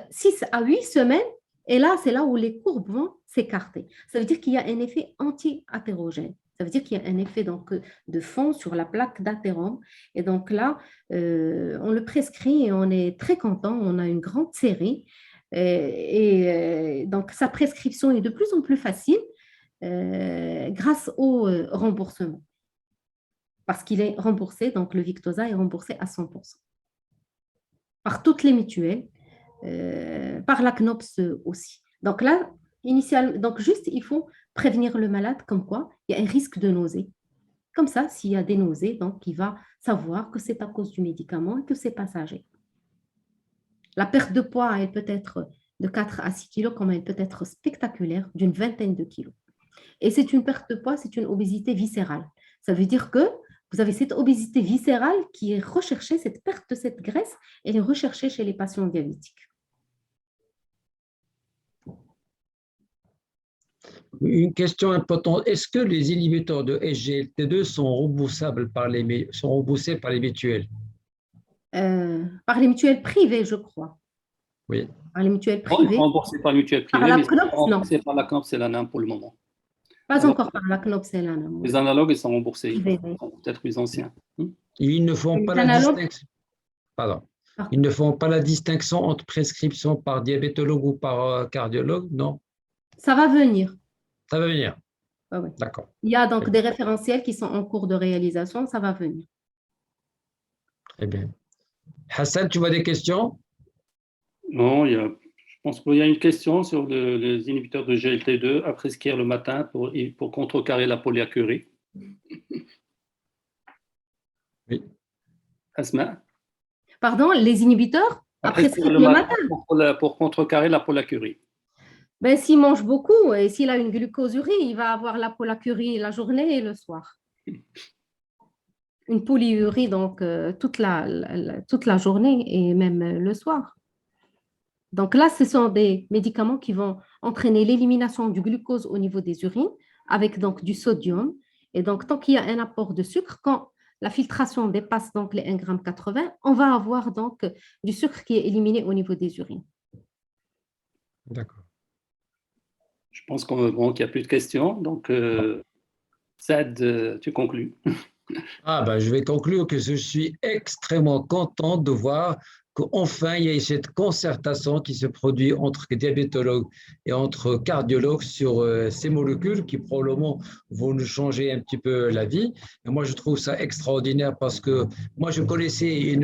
6 à 8 semaines, et là, c'est là où les courbes vont s'écarter. Ça veut dire qu'il y a un effet anti-athérogène. Ça veut dire qu'il y a un effet donc, de fond sur la plaque d'athérome. Et donc là, on le prescrit et on est très content. On a une grande série. Donc, sa prescription est de plus en plus facile grâce au remboursement. Parce qu'il est remboursé, donc le Victoza est remboursé à 100%. Par toutes les mutuelles, par la CNOPS aussi. Donc là, donc juste, il faut prévenir le malade comme quoi il y a un risque de nausée. Comme ça, s'il y a des nausées, donc il va savoir que c'est à cause du médicament et que c'est passager. La perte de poids, elle peut être de 4 à 6 kilos, comme elle peut être spectaculaire, d'une vingtaine de kilos. Et c'est une perte de poids, c'est une obésité viscérale. Ça veut dire que vous avez cette obésité viscérale qui est recherchée, cette perte de cette graisse, elle est recherchée chez les patients diabétiques. Une question importante. Est-ce que les inhibiteurs de SGLT2 sont remboursés par les mutuelles? Par les mutuelles privées, je crois. Oui. Par les mutuelles privées. Remboursés par les mutuelles privées, par la mais CNOPS, remboursés par la CNOPS et l'ANAM pour le moment. Pas encore par la CNOPS et l'ANAM. Les analogues, ils sont remboursés. Privées. Ils sont peut-être plus anciens. Ils ne font pas la distinction. Pardon. Ils ne font pas la distinction entre prescription par diabétologue ou par cardiologue, non? Ça va venir. Ça va venir. Ah oui. D'accord. Il y a donc des référentiels qui sont en cours de réalisation, ça va venir. Très bien. Hassan, tu vois des questions? Non, pense qu'il y a une question sur les inhibiteurs de GLT2 à prescrire le matin pour contrecarrer la polyacurie. Oui. Asma? Pardon, les inhibiteurs À après prescrire le matin pour contrecarrer la polyacurie. Ben, s'il mange beaucoup et s'il a une glucosurie, il va avoir la polyurie la journée et le soir. Une polyurie, donc toute la journée et même le soir. Donc là, ce sont des médicaments qui vont entraîner l'élimination du glucose au niveau des urines avec donc du sodium. Et donc, tant qu'il y a un apport de sucre, quand la filtration dépasse donc les 1,80 g, on va avoir donc du sucre qui est éliminé au niveau des urines. D'accord. Je pense qu'il n'y a plus de questions. Donc, Saad, tu conclus. Je vais conclure que je suis extrêmement content de voir qu'enfin il y a cette concertation qui se produit entre diabétologues et entre cardiologues sur ces molécules qui probablement vont nous changer un petit peu la vie. Et moi, je trouve ça extraordinaire parce que moi, je connaissais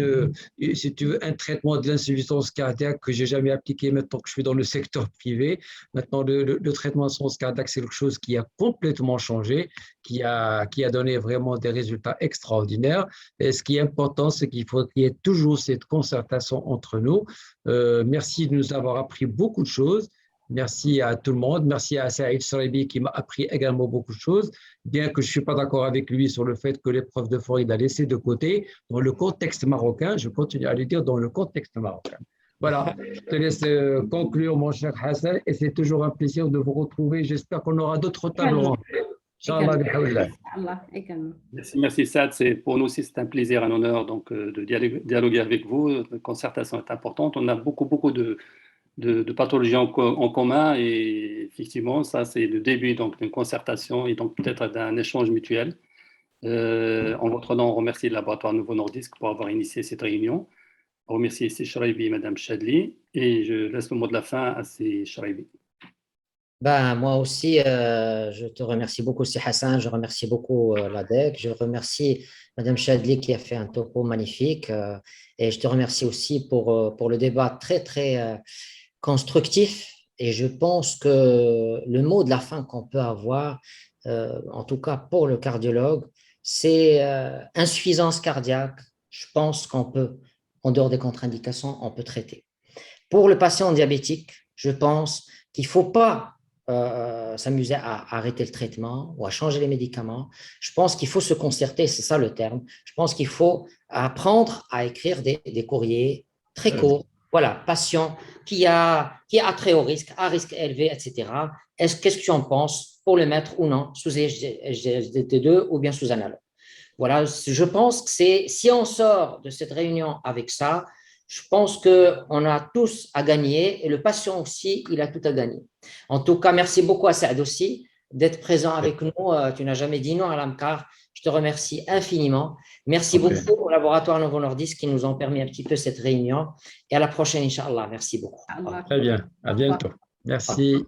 si tu veux, un traitement de l'insuffisance cardiaque que j'ai jamais appliqué maintenant que je suis dans le secteur privé. Maintenant, le traitement d'insuffisance cardiaque, c'est quelque chose qui a complètement changé, qui a donné vraiment des résultats extraordinaires. Et ce qui est important, c'est qu'il faut qu'il y ait toujours cette concertation entre nous. Merci de nous avoir appris beaucoup de choses. Merci à tout le monde. Merci à Saïd Choraibi qui m'a appris également beaucoup de choses, bien que je ne suis pas d'accord avec lui sur le fait que l'épreuve de fond, il a laissé de côté. Dans le contexte marocain, je continue à le dire, dans le contexte marocain. Voilà, je te laisse conclure, mon cher Hassan, et c'est toujours un plaisir de vous retrouver. J'espère qu'on aura d'autres tables rondes. Merci Saad. Pour nous aussi, c'est un plaisir, un honneur donc, de dialoguer avec vous. La concertation est importante. On a beaucoup de pathologies en commun et effectivement, ça, c'est le début d'une concertation et donc peut-être d'un échange mutuel. En votre nom, on remercie le laboratoire Nouveau Nordisk pour avoir initié cette réunion. On remercie Sey Choraibi et Madame Chadli et je laisse le mot de la fin à Sey Choraibi. Moi aussi, je te remercie beaucoup, Si Hassan. Je remercie beaucoup l'ADEC. Je remercie Madame Chadli qui a fait un topo magnifique. Et je te remercie aussi pour le débat très, très constructif. Et je pense que le mot de la fin qu'on peut avoir, en tout cas pour le cardiologue, c'est insuffisance cardiaque. Je pense qu'on peut, en dehors des contre-indications, on peut traiter. Pour le patient diabétique, je pense qu'il ne faut pas s'amuser à arrêter le traitement ou à changer les médicaments. Je pense qu'il faut se concerter, c'est ça le terme. Je pense qu'il faut apprendre à écrire des courriers très courts. Voilà, patient qui a très haut risque, à risque élevé, etc. Qu'est-ce que tu en penses pour le mettre ou non sous SGLT2 ou bien sous analogue? Voilà, je pense que si on sort de cette réunion avec ça, je pense qu'on a tous à gagner et le patient aussi, il a tout à gagner. En tout cas, merci beaucoup à Saad aussi d'être présent avec nous. Tu n'as jamais dit non à l'AMCAR. Je te remercie infiniment. Merci beaucoup au laboratoire Novo Nordisk qui nous ont permis un petit peu cette réunion. Et à la prochaine, Inch'Allah. Merci beaucoup. Très bien. À bientôt. Merci.